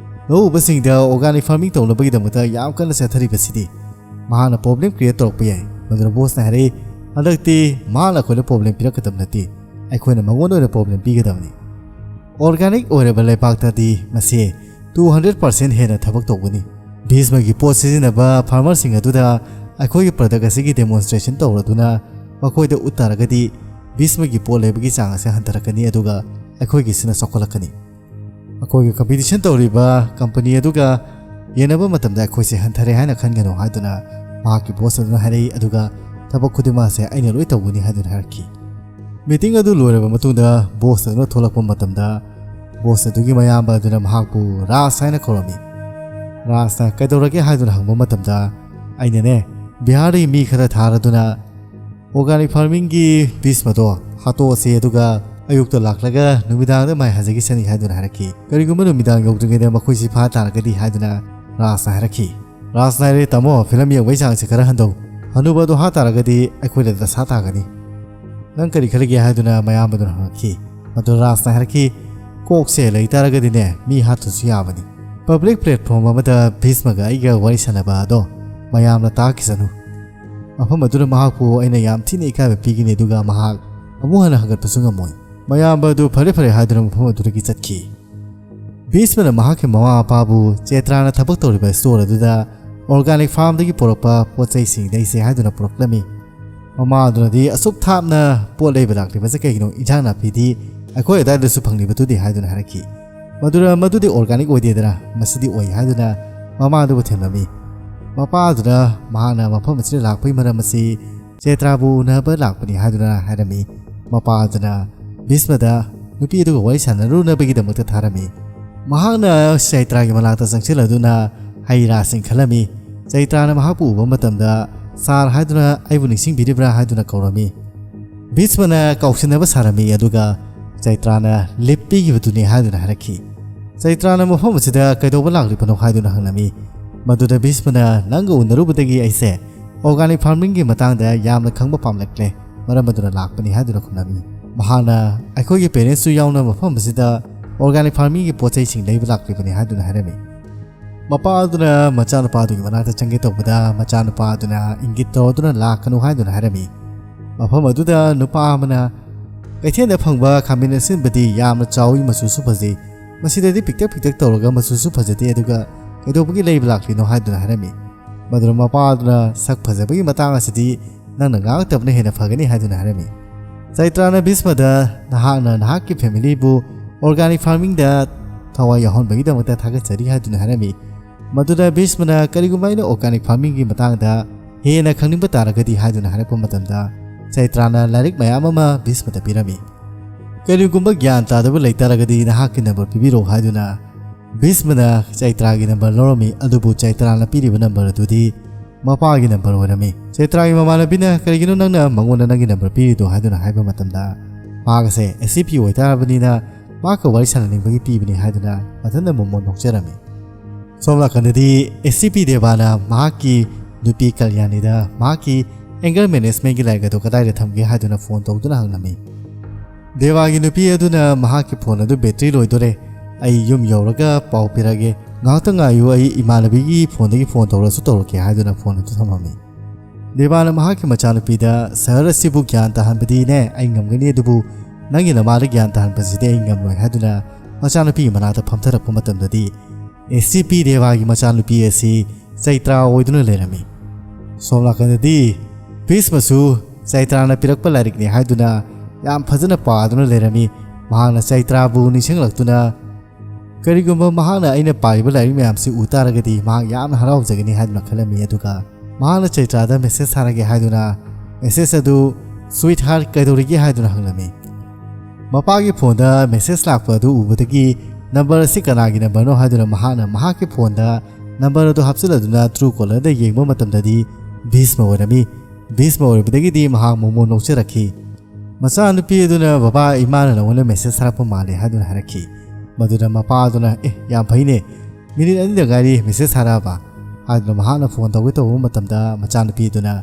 ꯂꯧꯎꯕꯁꯤꯡꯗ ꯑꯣꯔꯒꯥꯅꯤꯛ ꯐꯥꯔꯃꯤꯡ ꯇꯧꯅꯕꯒꯤꯗꯃꯛꯇ ꯌꯥꯝ ꯀꯟꯅ ꯆꯠꯊꯔꯤꯕꯁꯤꯗꯤ ꯃꯍꯥꯛꯅ ꯄ꯭ꯔꯣꯕ꯭ꯂꯦꯝ ꯀ꯭ꯔꯤꯌꯦꯠ ꯇꯧꯔꯛꯄ ꯌꯥꯏ꯫ ꯃꯗꯨꯅ ꯕꯣꯁꯅ ꯍꯥꯏꯔꯛꯏ, ꯍꯟꯗꯛꯇꯤ ꯃꯍꯥꯛꯅ ꯑꯩꯈꯣꯏꯗ ꯄ꯭ꯔꯣꯕ꯭ꯂꯦꯝ ꯄꯤꯔꯛꯀꯗꯕ ꯅꯠꯇꯦ, ꯑꯩꯈꯣꯏꯅ ꯃꯉꯣꯟꯗ ꯑꯣꯏꯅ ꯄ꯭ꯔꯣꯕ꯭ꯂꯦꯝ ꯄꯤꯒꯗꯕꯅꯤ꯫ ꯑꯣꯔꯒꯥꯅꯤꯛ ꯑꯣꯏꯔꯕ ꯂꯩꯕꯥꯛꯇꯗꯤ ꯃꯁꯤ 200% ꯍꯦꯟꯅ ꯊꯕꯛ ꯇꯧꯒꯅꯤ꯫ ꯕꯤꯁꯃꯒꯤ ꯄꯣꯠ ꯁꯤꯖꯤꯟꯅꯕ ꯐꯥꯔꯃꯔꯁꯤꯡ ꯑꯗꯨꯗ ꯑꯩꯈꯣꯏꯒꯤ ꯄ꯭ꯔꯗꯛ ꯑꯁꯤꯒꯤ ꯗꯦꯃꯣꯟꯁꯇ꯭ꯔꯦꯁꯟ ꯇꯧꯔꯗꯨꯅ ꯃꯈꯣꯏꯗ ꯎꯠꯇꯥꯔꯒꯗꯤ ꯕꯤꯁꯃꯒꯤ ꯄꯣꯠ ꯂꯩꯕꯒꯤ ꯆꯥꯡ ꯑꯁꯤ ꯍꯟꯊꯔꯛꯀꯅꯤ, ꯑꯗꯨꯒ ꯑꯩꯈꯣꯏꯒꯤꯁꯤꯅ ꯆꯥꯎꯈꯠꯂꯛꯀꯅꯤ꯫ ꯑꯩꯈꯣꯏꯒꯤ ꯀꯝꯄꯤꯇꯤꯁꯟ ꯇꯧꯔꯤꯕ ꯀꯝꯄꯅꯤ ꯑꯗꯨꯒ ꯌꯦꯟꯅꯕ ꯃꯇꯝꯗ ꯑꯩꯈꯣꯏꯁꯦ ꯍꯟꯊꯔꯦ ꯍꯥꯏꯅ ꯈꯟꯒꯅꯨ ꯍꯥꯏꯗꯨꯅ ꯃꯍꯥꯛꯀꯤ ꯕꯣꯁ ꯑꯗꯨꯅ ꯍꯥꯏꯔꯛꯏ, ꯑꯗꯨꯒ ꯊꯕꯛ ꯈꯨꯗꯤꯡꯃꯛ ꯑꯁꯦ ꯑꯩꯅ ꯂꯣꯏ ꯇꯧꯒꯅꯤ ꯍꯥꯏꯗꯨꯅ ꯍꯥꯏꯔꯛꯈꯤ꯫ ꯃꯤꯇꯤꯡ ꯑꯗꯨ ꯂꯣꯏꯔꯕ ꯃꯇꯨꯡꯗ ꯕꯣꯁ ꯑꯗꯨꯅ ꯊꯣꯛꯂꯛꯄ ꯃꯇꯝꯗ ꯕꯣꯁ ꯑꯗꯨꯒꯤ ꯃꯌꯥꯝꯕ ꯑꯗꯨꯅ ꯃꯍꯥꯛꯄꯨ ꯔꯥꯖ ꯍꯥꯏꯅ ꯀꯧꯔꯝꯃꯤ꯫ ꯔꯥꯖꯅ ꯀꯩꯗꯧꯔꯒꯦ ꯍꯥꯏꯗꯨꯅ ꯍꯪꯕ ꯃꯇꯝꯗ ꯑꯩꯅꯅꯦ ꯕꯤꯍꯥꯔꯗꯒꯤ ꯃꯤ ꯈꯔ ꯊꯥꯔꯗꯨꯅ ꯑꯣꯔꯒꯥꯅꯤꯛ ꯐꯥꯔꯃꯤꯡꯒꯤ ꯕꯤꯁꯃꯗꯣ ꯍꯥꯠꯇꯣꯛꯑꯁꯤ, ꯑꯗꯨꯒ ꯑꯌꯨꯛꯇ ꯂꯥꯛꯂꯒ ꯅꯨꯃꯤꯗꯥꯡꯗ ꯃꯥꯏ ꯍꯟꯖꯈꯤꯁꯅꯤ ꯍꯥꯏꯗꯨꯅ ꯍꯥꯏꯔꯛꯈꯤ꯫ ꯀꯔꯤꯒꯨꯝꯕ ꯅꯨꯃꯤꯗꯥꯡ ꯌꯧꯗ꯭ꯔꯤꯉꯩꯗ ꯃꯈꯣꯏꯁꯤ ꯐꯥ ꯇꯥꯔꯒꯗꯤ ꯍꯥꯏꯗꯨꯅ ꯔꯥꯖꯅ ꯍꯥꯏꯔꯛꯈꯤ꯫ ꯔꯥꯖꯅ ꯍꯥꯏꯔꯦ, ꯇꯥꯃꯣ ꯐꯤꯂꯝ ꯌꯦꯡꯕꯒꯤ ꯆꯥꯡꯁꯦ ꯈꯔ ꯍꯟꯊꯧ, ꯍꯅꯨꯕ ꯑꯗꯨ ꯍꯥꯠ ꯇꯥꯔꯒꯗꯤ ꯑꯩꯈꯣꯏꯗ ꯗꯁꯥ ꯇꯥꯒꯅꯤ꯫ ꯅꯪ ꯀꯔꯤ ꯈꯜꯂꯤꯒꯦ ꯍꯥꯏꯗꯨꯅ ꯃꯌꯥꯝꯕꯗꯨꯅ ꯍꯪꯉꯛꯈꯤ꯫ ꯃꯗꯨ ꯔꯥꯖꯅ ꯍꯥꯏꯔꯛꯈꯤ, ꯀꯣꯛꯁꯦ ꯂꯩꯇꯥꯔꯒꯗꯤꯅꯦ ꯃꯤ ꯍꯥꯠꯇ꯭ꯔꯁꯨ ꯌꯥꯕꯅꯤ꯫ ꯄꯕ꯭ꯂꯤꯛ ꯄ꯭ꯂꯦꯠꯐꯣꯔꯝ ꯑꯃꯗ ꯕꯤꯁꯃꯒ ꯑꯩꯒ ꯋꯥꯔꯤ ꯁꯥꯟꯅꯕ ꯑꯗꯣ ꯃꯌꯥꯝꯅ ꯇꯥꯈꯤꯁꯅꯨ꯫ ꯃꯐꯝ ꯑꯗꯨꯅ ꯃꯍꯥꯛꯄꯨ ꯑꯩꯅ ꯌꯥꯝ ꯊꯤꯅ ꯏꯀꯥꯏꯕ ꯄꯤꯒꯅꯤ, ꯑꯗꯨꯒ ꯃꯍꯥꯛ ꯑꯃꯨꯛ ꯍꯟꯅ ꯍꯪꯒꯠꯄꯁꯨ ꯉꯝꯃꯣꯏ꯫ ꯃꯌꯥꯝꯕ ꯑꯗꯨ ꯐꯔꯦ ꯐꯔꯦ ꯍꯥꯏꯗꯨꯅ ꯃꯐꯝ ꯑꯗꯨꯗꯒꯤ ꯆꯠꯈꯤ꯫ ꯕꯤꯁꯃꯅ ꯃꯍꯥꯛꯀꯤ ꯃꯃꯥ ꯃꯄꯥꯕꯨ ꯆꯦꯇ꯭ꯔꯥꯅ ꯊꯕꯛ ꯇꯧꯔꯤꯕ ꯁ꯭ꯇꯣꯔ ꯑꯗꯨꯗ ꯑꯣꯔꯒꯥꯅꯤꯛ ꯐꯥꯔꯝꯗꯒꯤ ꯄꯨꯔꯛꯄ ꯄꯣꯠꯆꯩꯁꯤꯡ ꯂꯩꯁꯦ ꯍꯥꯏꯗꯨꯅ ꯄꯨꯔꯛꯂꯝꯃꯤ꯫ ꯃꯃꯥ ꯑꯗꯨꯅꯗꯤ ꯑꯁꯨꯛ ꯊꯥꯞꯅ ꯄꯣꯠ ꯂꯩꯕ ꯂꯥꯛꯂꯤꯕꯁꯦ ꯀꯩꯒꯤꯅꯣ, ꯏꯟꯖꯥꯡ ꯅꯥꯄꯤꯗꯤ ꯑꯩꯈꯣꯏ ꯑꯗꯥꯏꯗꯁꯨ ꯐꯪꯂꯤꯕꯗꯨꯗꯤ ꯍꯥꯏꯗꯨꯅ ꯍꯥꯏꯔꯛꯈꯤ꯫ ꯃꯗꯨꯗꯤ ꯑꯣꯔꯒꯥꯅꯤꯛ ꯑꯣꯏꯗꯦꯗꯅ, ꯃꯁꯤꯗꯤ ꯑꯣꯏ ꯍꯥꯏꯗꯨꯅ ꯃꯃꯥ ꯑꯗꯨꯕꯨ ꯊꯦꯝꯂꯝꯃꯤ꯫ ꯃꯄꯥ ꯑꯗꯨꯅ ꯃꯍꯥꯛꯅ ꯃꯐꯝ ꯑꯁꯤꯗ ꯂꯥꯛꯄꯒꯤ ꯃꯔꯝ ꯑꯁꯤ ꯆꯦꯇ꯭ꯔꯥꯕꯨ ꯎꯅꯕ ꯂꯥꯛꯄꯅꯤ ꯍꯥꯏꯗꯨꯅ ꯍꯥꯏꯔꯝꯃꯤ ꯃꯄꯥ ꯑꯗꯨꯅ ꯚꯤꯁꯃꯗ ꯅꯨꯄꯤ ꯑꯗꯨꯒ ꯋꯥꯔꯤ ꯁꯥꯟꯅꯔꯨꯅꯕꯒꯤꯗꯃꯛꯇ ꯊꯥꯔꯝꯃꯤ ꯃꯍꯥꯛꯅ ꯆꯩꯇ꯭ꯔꯥꯒꯤ ꯃꯅꯥꯛꯇ ꯆꯪꯁꯤꯜꯂꯗꯨꯅ ꯍꯩ ꯔꯥꯁꯤꯡ ꯈꯜꯂꯝꯃꯤ ꯆꯩꯇ꯭ꯔꯥꯅ ꯃꯍꯥꯛꯄꯨ ꯎꯕ ꯃꯇꯝꯗ ꯁꯥꯔ ꯍꯥꯏꯗꯨꯅ ꯑꯩꯕꯨ ꯅꯤꯡꯁꯤꯡꯕꯤꯔꯤꯕ꯭ꯔꯥ ꯍꯥꯏꯗꯨꯅ ꯀꯧꯔꯝꯃꯤ ꯚꯤꯁꯃꯅ ꯀꯧꯁꯤꯟꯅꯕ ꯁꯥꯔꯝꯃꯤ ꯑꯗꯨꯒ ꯆꯩꯇ꯭ꯔꯥꯅ ꯂꯤꯞ ꯄꯤꯈꯤꯕꯗꯨꯅꯤ ꯍꯥꯏꯗꯨꯅ ꯍꯥꯏꯔꯛꯈꯤ ꯆꯩꯇ꯭ꯔꯥꯅ ꯃꯐꯝ ꯑꯁꯤꯗ ꯀꯩꯗꯧꯕ ꯂꯥꯛꯂꯤꯕꯅꯣ ꯍꯥꯏꯗꯨꯅ ꯍꯪꯂꯝꯃꯤ ꯃꯗꯨꯗ ꯚꯤꯁꯃꯅ ꯅꯪꯒ ꯎꯅꯔꯨꯕꯗꯒꯤ ꯑꯩꯁꯦ ꯑꯣꯔꯒꯥꯅꯤꯛ ꯐꯥꯔꯃꯤꯡꯒꯤ ꯃꯇꯥꯡꯗ ꯌꯥꯝꯅ ꯈꯪꯕ ꯄꯥꯝꯂꯛꯂꯦ ꯃꯔꯝ ꯑꯗꯨꯅ ꯂꯥꯛꯄꯅꯤ ꯍꯥꯏꯗꯨꯅ ꯈꯨꯝꯂꯝꯃꯤ ꯃꯍꯥꯛꯅ ꯑꯩꯈꯣꯏꯒꯤ ꯄꯦꯔꯦꯟꯁꯁꯨ ꯌꯥꯎꯅ ꯃꯐꯝ ꯑꯁꯤꯗ ꯑꯣꯔꯒꯥꯅꯤꯛ ꯐꯥꯔꯃꯤꯡꯒꯤ ꯄꯣꯠꯆꯩꯁꯤꯡ ꯂꯩꯕ ꯂꯥꯛꯂꯤꯕꯅꯤ ꯍꯥꯏꯗꯨꯅ ꯍꯥꯏꯔꯝꯃꯤ ꯃꯄꯥ ꯑꯗꯨꯅ ꯃꯆꯥꯅꯨꯄꯥꯗꯨꯒꯤ ꯃꯅꯥꯛꯇ ꯆꯪꯒꯦ ꯇꯧꯕꯗ ꯃꯆꯥꯅꯨꯄꯥ ꯑꯗꯨꯅ ꯏꯪꯒꯤꯠ ꯇꯧꯗꯨꯅ ꯂꯥꯛꯀꯅꯨ ꯍꯥꯏꯗꯨꯅ ꯍꯥꯏꯔꯝꯃꯤ ꯃꯐꯝ ꯑꯗꯨꯗ ꯅꯨꯄꯥ ꯑꯃꯅ ꯀꯩꯊꯦꯜꯗ ꯐꯪꯕ ꯈꯥꯃꯦꯟ ꯑꯁꯤꯟꯕꯗꯤ ꯌꯥꯝꯅ ꯆꯥꯎꯏ ꯃꯆꯨꯁꯨ ꯐꯖꯩ ꯃꯁꯤꯗꯗꯤ ꯄꯤꯛꯇꯛ ꯄꯤꯛꯇꯛ ꯇꯧꯔꯒ ꯃꯆꯨꯁꯨ ꯐꯖꯗꯦ ꯑꯗꯨꯒ ꯀꯩꯗꯧꯕꯒꯤ ꯂꯩꯕ ꯂꯥꯛꯂꯤꯅꯣ ꯍꯥꯏꯗꯨꯅ ꯍꯥꯏꯔꯝꯃꯤ ꯃꯗꯨꯅ ꯃꯄꯥ ꯑꯗꯨꯅ ꯁꯛ ꯐꯖꯕꯒꯤ ꯃꯇꯥꯡ ꯑꯁꯤꯗꯤ ꯅꯪꯅ ꯉꯥꯡꯂꯛꯇꯕꯅ ꯍꯦꯟꯅ ꯐꯒꯅꯤ ꯍꯥꯏꯗꯨꯅ ꯍꯥꯏꯔꯝꯃꯤ ꯆꯩꯇ꯭ꯔꯥꯅ ꯚꯤꯁꯃꯗ ꯅꯍꯥꯛꯅ ꯅꯍꯥꯛꯀꯤ ꯐꯦꯃꯤꯂꯤꯕꯨ ꯑꯣꯔꯒꯥꯅꯤꯛ ꯐꯥꯔꯃꯤꯡꯗ ꯊꯋꯥꯏ ꯌꯥꯎꯍꯟꯕꯒꯤꯗꯃꯛꯇ ꯊꯥꯒꯠꯆꯔꯤ ꯍꯥꯏꯗꯨꯅ ꯍꯥꯏꯔꯝꯃꯤ ꯃꯗꯨꯗ ꯚꯤꯁꯃꯅ ꯀꯔꯤꯒꯨꯝꯕ ꯑꯩꯅ ꯑꯣꯔꯒꯥꯅꯤꯛ ꯐꯥꯔꯃꯤꯡꯒꯤ ꯃꯇꯥꯡꯗ ꯍꯦꯟꯅ ꯈꯪꯅꯤꯡꯕ ꯇꯥꯔꯒꯗꯤ ꯍꯥꯏꯗꯨꯅ ꯍꯥꯏꯔꯛꯄ ꯃꯇꯝꯗ ꯆꯩꯇ꯭ꯔꯥꯅ ꯂꯥꯏꯔꯤꯛ ꯃꯌꯥꯝ ꯑꯃ ꯚꯤꯁꯃꯗ ꯄꯤꯔꯝꯃꯤ ꯀꯔꯤꯒꯨꯝꯕ ꯒ꯭ꯌꯥꯟ ꯇꯥꯗꯕ ꯂꯩꯇꯥꯔꯒꯗꯤ ꯅꯍꯥꯛꯀꯤ ꯅꯝꯕꯔ ꯄꯤꯕꯤꯔꯛꯎ ꯍꯥꯏꯗꯨꯅ ꯚꯤꯁꯃꯅ ꯆꯩꯇ꯭ꯔꯥꯒꯤ ꯅꯝꯕꯔ ꯂꯧꯔꯝꯃꯤ ꯑꯗꯨꯕꯨ ꯆꯩꯇ꯭ꯔꯥꯅ ꯄꯤꯔꯤꯕ ꯅꯝꯕꯔ ꯑꯗꯨꯗꯤ ꯃꯄꯥꯒꯤ ꯅꯝꯕꯔ ꯑꯣꯏꯔꯝꯃꯤ ꯆꯩꯇ꯭ꯔꯥꯒꯤ ꯃꯃꯥꯟꯅꯕꯤꯅ ꯀꯔꯤꯒꯤꯅꯣ ꯅꯪꯅ ꯃꯉꯣꯟꯗ ꯅꯪꯒꯤ ꯅꯝꯕꯔ ꯄꯤꯔꯤꯗꯣ ꯍꯥꯏꯗꯨꯅ ꯍꯥꯏꯕ ꯃꯇꯝꯗ ꯃꯍꯥꯛ ꯑꯁꯦ SCP ꯑꯣꯏꯇꯥꯔꯕꯅꯤꯅ ꯃꯍꯥꯛꯀ ꯋꯥꯔꯤ ꯁꯥꯟꯅꯅꯤꯡꯕꯒꯤ ꯄꯤꯕꯅꯤ ꯍꯥꯏꯗꯨꯅ ꯃꯊꯟꯇ ꯃꯣꯃꯣꯟ ꯅꯣꯛꯆꯔꯝꯃꯤ ꯁꯣꯝ ꯅꯥꯀꯟꯗꯗꯤ SCP ꯗꯦꯕꯥꯅ ꯃꯍꯥꯛꯀꯤ ꯅꯨꯄꯤ ꯀꯜꯌꯥꯅꯤꯗ ꯃꯍꯥꯛꯀꯤ ꯑꯦꯡꯒꯔ ꯃꯦꯅꯦꯖꯃꯦꯟꯠꯒꯤ ꯂꯥꯏꯔꯤꯛ ꯑꯗꯨ ꯀꯗꯥꯏꯗ ꯊꯝꯒꯦ ꯍꯥꯏꯗꯨꯅ ꯐꯣꯟ ꯇꯧꯗꯨꯅ ꯍꯪꯂꯝꯃꯤ ꯗꯦꯕꯥꯒꯤ ꯅꯨꯄꯤ ꯑꯗꯨꯅ ꯃꯍꯥꯛꯀꯤ ꯐꯣꯟ ꯑꯗꯨ ꯕꯦꯇ꯭ꯔꯤ ꯂꯣꯏꯗꯣꯔꯦ ꯑꯩ ꯌꯨꯝ ꯌꯧꯔꯒ ꯄꯥꯎ ꯄꯤꯔꯒꯦ ꯉꯥꯏꯍꯥꯛꯇꯪ ꯉꯥꯏꯌꯨ ꯑꯩ ꯏꯃꯥꯟꯅꯕꯤꯒꯤ ꯐꯣꯟꯗꯒꯤ ꯐꯣꯟ ꯇꯧꯔꯁꯨ ꯇꯧꯔꯛꯀꯦ ꯍꯥꯏꯗꯨꯅ ꯐꯣꯟ ꯑꯗꯨ ꯊꯝꯃꯝꯃꯤ ꯗꯦꯕꯥꯅ ꯃꯍꯥꯛꯀꯤ ꯃꯆꯥꯅꯨꯄꯤꯗ ꯁꯍꯔ ꯑꯁꯤꯕꯨ ꯒ꯭ꯌꯥꯟ ꯇꯥꯍꯟꯕꯗꯤꯅꯦ ꯑꯩ ꯉꯝꯒꯅꯤ ꯑꯗꯨꯕꯨ ꯅꯪꯒꯤ ꯅꯃꯥꯗ ꯒ꯭ꯌꯥꯟ ꯇꯥꯍꯟꯕꯁꯤꯗꯤ ꯑꯩ ꯉꯝꯂꯣꯏ ꯍꯥꯏꯗꯨꯅ ꯃꯆꯥꯅꯨꯄꯤꯒꯤ ꯃꯅꯥꯛꯇ ꯐꯝꯊꯔꯛꯄ ꯃꯇꯝꯗꯗꯤ SCP ꯗꯦꯕꯥꯒꯤ ꯃꯆꯥꯅꯨꯄꯤ ꯑꯁꯤ ꯆꯩꯇ꯭ꯔꯥ ꯑꯣꯏꯗꯨꯅ ꯂꯩꯔꯝꯃꯤ ꯁꯣꯝ ꯅꯥꯀꯟꯗꯗꯤ ꯚꯤꯁꯃꯁꯨ ꯆꯩꯇ꯭ꯔꯥꯅ ꯄꯤꯔꯛꯄ ꯂꯥꯏꯔꯤꯛꯅꯤ ꯍꯥꯏꯗꯨꯅ ꯌꯥꯝ ꯐꯖꯅ ꯄꯥꯗꯨꯅ ꯂꯩꯔꯝꯃꯤ ꯃꯍꯥꯛꯅ ꯆꯩꯇ꯭ꯔꯥꯕꯨ ꯅꯤꯡꯁꯤꯡꯂꯛꯇꯨꯅ ꯀꯔꯤꯒꯨꯝꯕ ꯃꯍꯥꯛꯅ ꯑꯩꯅ ꯄꯥꯔꯤꯕ ꯂꯥꯏꯔꯤꯛ ꯃꯌꯥꯝꯁꯤ ꯎ ꯇꯥꯔꯒꯗꯤ ꯃꯍꯥꯛ ꯌꯥꯝꯅ ꯍꯔꯥꯎꯖꯒꯅꯤ ꯍꯥꯏꯗꯨꯅ ꯈꯜꯂꯝꯃꯤ ꯑꯗꯨꯒ ꯃꯍꯥꯛꯅ ꯆꯩꯇ꯭ꯔꯥꯗ ꯃꯦꯁꯦꯖ ꯊꯥꯔꯒꯦ ꯍꯥꯏꯗꯨꯅ ꯃꯦꯁꯦꯖ ꯑꯗꯨ ꯁ꯭ꯋꯤꯠ ꯍꯥꯔꯠ ꯀꯩꯗꯧꯔꯤꯒꯦ ꯍꯥꯏꯗꯨꯅ ꯍꯪꯂꯝꯃꯤ ꯃꯄꯥꯒꯤ ꯐꯣꯟꯗ ꯃꯦꯁꯦꯖ ꯂꯥꯛꯄ ꯑꯗꯨ ꯎꯕꯗꯒꯤ ꯅꯝꯕꯔ ꯑꯁꯤ ꯀꯅꯥꯒꯤ ꯅꯝꯕꯔꯅꯣ ꯍꯥꯏꯗꯨꯅ ꯃꯍꯥꯛꯅ ꯃꯍꯥꯛꯀꯤ ꯐꯣꯟꯗ ꯅꯝꯕꯔ ꯑꯗꯨ ꯍꯥꯞꯆꯤꯜꯂꯗꯨꯅ ꯇ꯭ꯔꯨ ꯀꯣꯂꯔꯗ ꯌꯦꯡꯕ ꯃꯇꯝꯗꯗꯤ ꯚꯤꯁꯃ ꯑꯣꯏꯔꯝꯃꯤ ꯚꯤꯁꯃ ꯑꯣꯏꯔꯕꯗꯒꯤꯗꯤ ꯃꯍꯥꯛ ꯃꯣꯃꯣꯟ ꯅꯣꯛꯆꯔꯛꯈꯤ ꯃꯆꯥꯅꯨꯄꯤ ꯑꯗꯨꯅ ꯕꯕꯥ ꯏꯃꯥꯅ ꯅꯉꯣꯟꯗ ꯃꯦꯁꯦꯖ ꯊꯥꯔꯛꯄ ꯃꯥꯜꯂꯦ ꯍꯥꯏꯗꯨꯅ ꯍꯥꯏꯔꯛꯈꯤ ꯃꯗꯨꯗ ꯃꯄꯥ ꯑꯗꯨꯅ ꯌꯥꯝ ꯐꯩꯅꯦ ꯃꯤꯅꯤꯠ 2ꯗ ꯉꯥꯏꯔꯤ ꯃꯦꯁꯦꯖ ꯊꯥꯔꯛꯑꯕ ꯍꯥꯏꯗꯨꯅ ꯃꯍꯥꯛꯅ ꯐꯣꯟ ꯇꯧꯒꯦ ꯇꯧꯕ ꯃꯇꯝꯗ ꯃꯆꯥꯅꯨꯄꯤ ꯑꯗꯨꯅ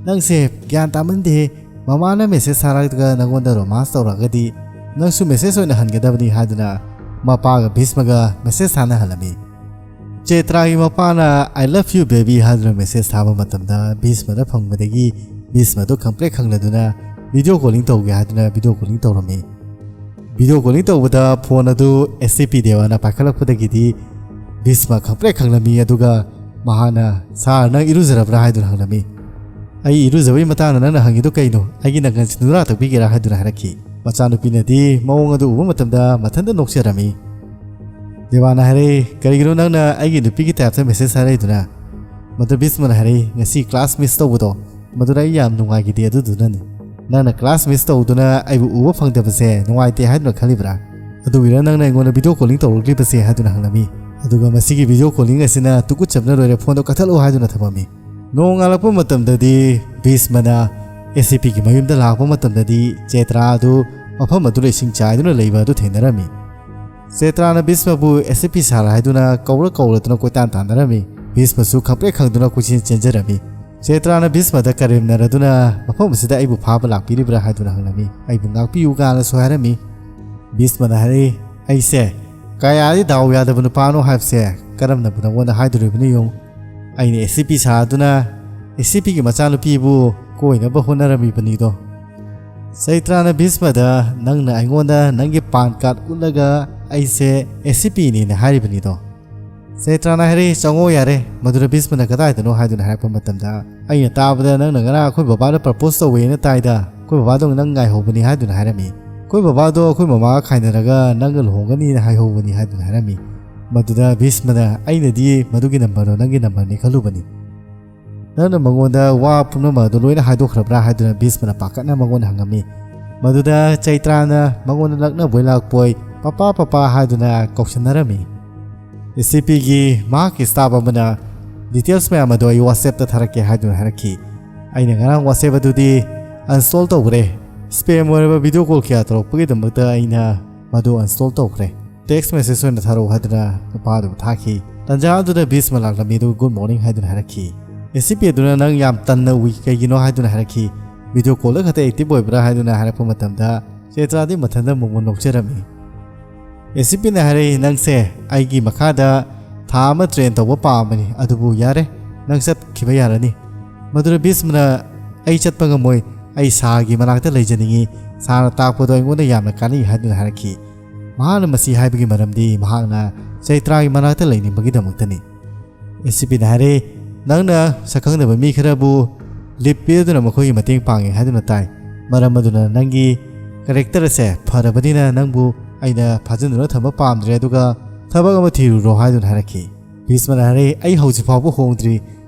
ꯅꯪꯁꯦ ꯒ꯭ꯌꯥꯟ ꯇꯥꯃꯟꯗꯦ ꯃꯃꯥꯅ ꯃꯦꯁꯦꯖ ꯊꯥꯔꯛꯑꯒ ꯅꯉꯣꯟꯗ ꯔꯣꯃꯥꯟꯁ ꯇꯧꯔꯛꯑꯒꯗꯤ ꯅꯪꯁꯨ ꯃꯦꯁꯦꯖ ꯑꯣꯏꯅ ꯍꯟꯒꯗꯕꯅꯤ ꯍꯥꯏꯗꯨꯅ ꯃꯄꯥꯒ ꯚꯤꯁꯃꯒ ꯃꯦꯁꯦꯖ ꯊꯥꯅꯍꯜꯂꯝꯃꯤ ꯆꯩꯇ꯭ꯔꯥꯒꯤ ꯃꯄꯥꯅ I love you baby ꯍꯥꯏꯗꯨꯅ ꯃꯦꯁꯦꯖ ꯊꯥꯕ ꯃꯇꯝꯗ ꯚꯤꯁꯃꯗ ꯐꯪꯕꯗꯒꯤ ꯚꯤꯁꯃꯗꯨ ꯈꯪꯄ꯭ꯔꯦꯛ ꯈꯪꯂꯗꯨꯅ ꯚꯤꯗꯤꯑꯣ ꯀꯣꯂꯤꯡ ꯇꯧꯒꯦ ꯍꯥꯏꯗꯨꯅ ꯚꯤꯗꯤꯑꯣ ꯀꯣꯂꯤꯡ ꯇꯧꯔꯝꯃꯤ ꯚꯤꯗꯤꯑꯣ ꯀꯣꯂꯤꯡ ꯇꯧꯕꯗ ꯐꯣꯟ ꯑꯗꯨ SCP ꯗꯦꯕꯥꯅ ꯄꯥꯏꯈꯠꯂꯛꯄꯗꯒꯤꯗꯤ ꯚꯤꯁꯃ ꯈꯪꯄ꯭ꯔꯦꯛ ꯈꯪꯂꯝꯃꯤ ꯑꯗꯨꯒ ꯃꯍꯥꯛꯅ ꯁꯥꯔ ꯅꯪ ꯏꯔꯨꯖꯔꯕ꯭ꯔꯥ ꯍꯥꯏꯗꯨꯅ ꯍꯪꯂꯝꯃꯤ ꯑꯩ ꯏꯔꯨꯖꯕꯒꯤ ꯃꯇꯥꯡꯗ ꯅꯪꯅ ꯍꯪꯉꯤꯗꯨ ꯀꯩꯅꯣ ꯑꯩꯒꯤ ꯅꯪꯒꯟ ꯁꯤꯟꯗꯨꯔꯥ ꯇꯛꯄꯤꯒꯦꯔꯥ ꯍꯥꯏꯗꯨꯅ ꯍꯥꯏꯔꯛꯈꯤ ꯃꯆꯥꯅꯨꯄꯤꯅꯗꯤ ꯃꯑꯣꯡ ꯑꯗꯨ ꯎꯕ ꯃꯇꯝꯗ ꯃꯊꯟꯇ ꯅꯣꯛꯆꯔꯝꯃꯤ ꯗꯦꯕꯥꯅ ꯍꯥꯏꯔꯛꯏ ꯀꯔꯤꯒꯤꯅꯣ ꯅꯪꯅ ꯑꯩꯒꯤ ꯅꯨꯄꯤꯒꯤ ꯇꯥꯏꯞꯇ ꯃꯦꯁꯦꯖ ꯊꯥꯔꯛꯏꯗꯨꯅ ꯃꯗꯨ ꯚꯤꯁꯃꯅ ꯍꯥꯏꯔꯛꯏ ꯉꯁꯤ ꯀ꯭ꯂꯥꯁ ꯃꯤꯁ ꯇꯧꯕꯗꯣ ꯃꯗꯨꯗ ꯑꯩ ꯌꯥꯝ ꯅꯨꯡꯉꯥꯏꯈꯤꯗꯦ ꯑꯗꯨꯗꯨꯅꯅꯤ ꯅꯪꯅ ꯀ꯭ꯂꯥꯁ ꯃꯤꯁ ꯇꯧꯗꯨꯅ ꯑꯩꯕꯨ ꯎꯕ ꯐꯪꯗꯕꯁꯦ ꯅꯨꯡꯉꯥꯏꯇꯦ ꯍꯥꯏꯗꯨꯅ ꯈꯜꯂꯤꯕ꯭ꯔꯥ ꯑꯗꯨꯒꯤꯔ ꯅꯪꯅ ꯑꯩꯉꯣꯟꯗ ꯚꯤꯗꯤꯑꯣ ꯀꯣꯂꯤꯡ ꯇꯧꯔꯛꯂꯤꯕꯁꯦ ꯍꯥꯏꯗꯨꯅ ꯍꯪꯂꯝꯃꯤ ꯑꯗꯨꯒ ꯃꯁꯤꯒꯤ ꯚꯤꯗꯤꯑꯣ ꯀꯣꯂꯤꯡ ꯑꯁꯤꯅ ꯇꯨꯀꯨꯠꯆꯕꯅ ꯂꯣꯏꯔꯦ ꯐꯣꯟꯗꯣ ꯀꯛꯊꯠꯂꯨ ꯍꯥꯏꯗꯨꯅ ꯊꯝꯃꯝꯃꯤ ꯅꯣꯡꯉꯥꯜꯂꯛꯄ ꯃꯇꯝꯗꯗꯤ ꯚꯤꯁꯃꯅ SCPꯒꯤ ꯃꯌꯨꯝꯗ ꯂꯥꯛꯄ ꯃꯇꯝꯗꯗꯤ ꯆꯩꯇ꯭ꯔꯥ ꯑꯗꯨ ꯃꯐꯝ ꯑꯗꯨꯗ ꯏꯁꯤꯡ ꯆꯥꯏꯗꯨꯅ ꯂꯩꯕ ꯑꯗꯨ ꯊꯦꯡꯅꯔꯝꯃꯤ ꯆꯩꯇ꯭ꯔꯥꯅ ꯚꯤꯁꯃꯕꯨ SCP ꯁꯥꯔ ꯍꯥꯏꯗꯨꯅ ꯀꯧꯔꯗꯨꯅ ꯀꯣꯏꯇꯥꯟ ꯇꯥꯟꯅꯔꯝꯃꯤ ꯚꯤꯁꯃꯁꯨ ꯈꯪꯄ꯭ꯔꯦꯛ ꯈꯪꯗꯨꯅ ꯀꯣꯏꯆꯦꯟ ꯆꯦꯟꯖꯔꯝꯃꯤ ꯆꯩꯇ꯭ꯔꯥꯅ ꯚꯤꯁꯃꯗ ꯀꯔꯦꯝꯅꯔꯗꯨꯅ ꯃꯐꯝ ꯑꯁꯤꯗ ꯑꯩꯕꯨ ꯐꯥꯕ ꯂꯥꯛꯄꯤꯔꯤꯕ꯭ꯔꯥ ꯍꯥꯏꯗꯨꯅ ꯍꯪꯂꯝꯃꯤ ꯑꯩꯕꯨ ꯉꯥꯛꯄꯤꯌꯨ ꯀꯥꯅꯁꯨ ꯍꯥꯏꯔꯝꯃꯤ ꯚꯤꯁꯃꯅ ꯍꯥꯏꯔꯛꯏ ꯑꯩꯁꯦ ꯀꯌꯥꯗꯤ ꯗꯥꯎ ꯌꯥꯗꯕ ꯅꯨꯄꯥꯅꯣ ꯍꯥꯏꯕꯁꯦ ꯀꯔꯝꯅꯕꯨ ꯅꯉꯣꯟꯗ ꯍꯥꯏꯗꯣꯔꯤꯕꯅꯣ ꯌꯦꯡꯉꯨ ꯑꯩꯅ SCP ꯁꯥꯗꯨꯅ SCPꯒꯤ ꯃꯆꯥꯅꯨꯄꯤꯕꯨ ꯀꯣꯏꯅꯕ ꯍꯣꯠꯅꯔꯝꯃꯤꯕꯅꯤꯗꯣ ꯆꯩꯇ꯭ꯔꯥꯅ ꯚꯤꯁꯃꯗ ꯅꯪꯅ ꯑꯩꯉꯣꯟꯗ ꯅꯪꯒꯤ ꯄꯥꯟ ꯀꯥꯔꯗ ꯎꯠꯂꯒ ꯑꯩꯁꯦ SCPꯅꯤꯅ ꯍꯥꯏꯔꯤꯕꯅꯤꯗꯣ ꯆꯩꯇ꯭ꯔꯥꯅ ꯍꯥꯏꯔꯛꯏ ꯆꯪꯉꯣ ꯌꯥꯔꯦ ꯃꯗꯨꯗ ꯚꯤꯁꯃꯅ ꯀꯗꯥꯏꯗꯅꯣ ꯍꯥꯏꯗꯨꯅ ꯍꯥꯏꯔꯛꯄ ꯃꯇꯝꯗ ꯑꯩꯅ ꯇꯥꯕꯗ ꯅꯪꯅ ꯉꯔꯥꯡ ꯑꯩꯈꯣꯏ ꯕꯕꯥꯗ ꯄ꯭ꯔꯄꯣꯁ ꯇꯧꯋꯦꯅ ꯇꯥꯏꯗ ꯑꯩꯈꯣꯏ ꯕꯕꯥꯗꯣ ꯅꯪ ꯉꯥꯏꯍꯧꯕꯅꯤ ꯍꯥꯏꯗꯨꯅ ꯍꯥꯏꯔꯝꯃꯤ ꯑꯩꯈꯣꯏ ꯕꯕꯥꯗꯣ ꯑꯩꯈꯣই ꯃꯃꯥꯒ ꯈꯥꯏꯅꯔꯒ ꯅꯪꯒ ꯂꯨꯍꯣꯡꯒꯅꯤꯅ ꯍꯥꯏꯍꯧꯕꯅꯤ ꯍꯥꯏꯗꯨꯅ ꯍꯥꯏꯔꯝꯃꯤ ꯃꯗꯨꯗ ꯚꯤꯁꯃꯅ ꯑꯩꯅꯗꯤ ꯃꯗꯨꯒꯤ ꯅꯝꯕꯔꯗꯣ ꯅꯪꯒꯤ ꯅꯝꯕꯔꯅꯤ ꯈꯜꯂꯨꯕꯅꯤ ꯅꯪꯅ ꯃꯉꯣꯟꯗ ꯋꯥ ꯄꯨꯝꯅꯃꯛ ꯂꯣꯏꯅ ꯍꯥꯏꯗꯣꯛꯈ꯭ꯔꯕ꯭ꯔꯥ ꯍꯥꯏꯗꯨꯅ ꯚꯤꯁꯃꯅ ꯄꯥꯈꯠꯅ ꯃꯉꯣꯟꯗ ꯍꯪꯉꯝꯃꯤ ꯃꯗꯨꯗ ꯆꯩꯇ꯭ꯔꯥꯅ ꯃꯉꯣꯟꯗ ꯂꯛꯅꯕꯣꯏ ꯂꯥꯛꯄꯣꯏ ꯄꯄꯥ ꯍꯥꯏꯗꯨꯅ ꯀꯧꯁꯟꯅꯔꯝꯃꯤ SCPꯒꯤ ꯃꯍꯥꯛꯀꯤ ꯁ꯭ꯇꯥꯐ ꯑꯃꯅ ꯗꯤꯇꯦꯜꯁ ꯃꯌꯥꯝ ꯑꯗꯨ ꯑꯩ ꯋꯥꯆꯦꯞꯇ ꯊꯥꯔꯛꯀꯦ ꯍꯥꯏꯗꯨꯅ ꯍꯥꯏꯔꯛꯈꯤ ꯑꯩꯅ ꯉꯔꯥꯡ ꯋꯥꯆꯦꯞ ꯑꯗꯨꯗꯤ ꯑꯟꯁꯇꯣꯜ ꯇꯧꯈ꯭ꯔꯦ ꯁ꯭ꯄꯦꯝ ꯑꯣꯏꯔꯕ ꯚꯤꯗꯤꯑꯣ ꯀꯣꯜ ꯀꯌꯥ ꯇꯧꯔꯛꯄꯒꯤꯗꯃꯛꯇ ꯑꯩꯅ ꯃꯗꯨ ꯑꯟꯁꯇꯣꯜ ꯇꯧꯈ꯭ꯔꯦ ꯇꯦꯛꯁ ꯃꯦꯁꯦꯖ ꯑꯣꯏꯅ ꯊꯥꯔꯛꯎ ꯍꯥꯏꯗꯨꯅ ꯅꯨꯄꯥꯗꯨꯕꯨ ꯊꯥꯈꯤ ꯇꯟꯖꯥ ꯑꯗꯨꯗ ꯚꯤꯁꯃ ꯂꯥꯛꯂꯝꯃꯤ ꯑꯗꯨꯒ ꯒꯨꯗ ꯃꯣꯔꯅꯤꯡ ꯍꯥꯏꯗꯨꯅ ꯍꯥꯏꯔꯛꯈꯤ SCP ꯑꯗꯨꯅ ꯅꯪ ꯌꯥꯝ ꯇꯟꯅ ꯎꯏ ꯀꯩꯒꯤꯅꯣ ꯍꯥꯏꯗꯨꯅ ꯍꯥꯏꯔꯛꯈꯤ ꯚꯤꯗꯤꯑꯣ ꯀꯣꯜꯗ ꯈꯛꯇ ꯑꯦꯛꯇꯤꯚ ꯑꯣꯏꯕ꯭ꯔꯥ ꯍꯥꯏꯗꯨꯅ ꯍꯥꯏꯔꯛꯄ ꯃꯇꯝꯗ ꯆꯩꯇ꯭ꯔꯥꯗꯤ ꯃꯊꯟꯇ ꯃꯨꯛ ꯅꯣꯛꯆꯔꯝꯃꯤ SCPꯅ ꯍꯥꯏꯔꯛꯏ ꯅꯪꯁꯦ ꯑꯩꯒꯤ ꯃꯈꯥꯗ ꯊꯥ ꯑꯃ ꯇ꯭ꯔꯦꯟ ꯇꯧꯕ ꯄꯥꯝꯕꯅꯤ ꯑꯗꯨꯕꯨ ꯌꯥꯔꯦ ꯅꯪ ꯆꯠꯈꯤꯕ ꯌꯥꯔꯅꯤ ꯃꯗꯨꯗ ꯚꯤꯁꯃꯅ ꯑꯩ ꯆꯠꯄ ꯉꯝꯃꯣꯏ ꯑꯩ ꯁꯥꯒꯤ ꯃꯅꯥꯛꯇ ꯂꯩꯖꯅꯤꯡꯉꯤ ꯁꯥꯅ ꯇꯥꯛꯄꯗꯣ ꯑꯩꯉꯣꯟꯗ ꯌꯥꯝꯅ ꯀꯥꯟꯅꯩ ꯍꯥꯏꯗꯨꯅ ꯍꯥꯏꯔꯛꯈꯤ ꯃꯍꯥꯛꯅ ꯃꯁꯤ ꯍꯥꯏꯕꯒꯤ ꯃꯔꯝꯗꯤ ꯃꯍꯥꯛꯅ ꯆꯩꯇ꯭ꯔꯥꯒꯤ ꯃꯅꯥꯛꯇ ꯂꯩꯅꯤꯡꯕꯒꯤꯗꯃꯛꯇꯅꯤ SCPꯅ ꯍꯥꯏꯔꯛꯏ ꯅꯪꯅ ꯁꯛꯈꯪꯗꯕ ꯃꯤ ꯈꯔꯕꯨ ꯂꯤꯞ ꯄꯤꯗꯨꯅ ꯃꯈꯣꯏꯒꯤ ꯃꯇꯦꯡ ꯄꯥꯡꯉꯦ ꯍꯥꯏꯗꯨꯅ ꯇꯥꯏ ꯃꯔꯝ ꯑꯗꯨꯅ ꯅꯪꯒꯤ ꯀꯦꯔꯦꯛꯇꯔ ꯑꯁꯦ ꯐꯔꯕꯅꯤꯅ ꯅꯪꯕꯨ ꯑꯩꯅ ꯐꯥꯖꯤꯟꯗꯨꯅ ꯊꯝꯕ ꯄꯥꯝꯗ꯭ꯔꯦ ꯑꯗꯨꯒ ꯊꯕꯛ ꯑꯃ ꯊꯤꯔꯨꯔꯣ ꯍꯥꯏꯗꯨꯅ ꯍꯥꯏꯔꯛꯈꯤ ꯚꯤꯁꯃꯅ ꯍꯥꯏꯔꯛꯏ ꯑꯩ ꯍꯧꯖꯤꯛ ꯐꯥꯎꯕ ꯍꯣꯡꯗ꯭ꯔꯤ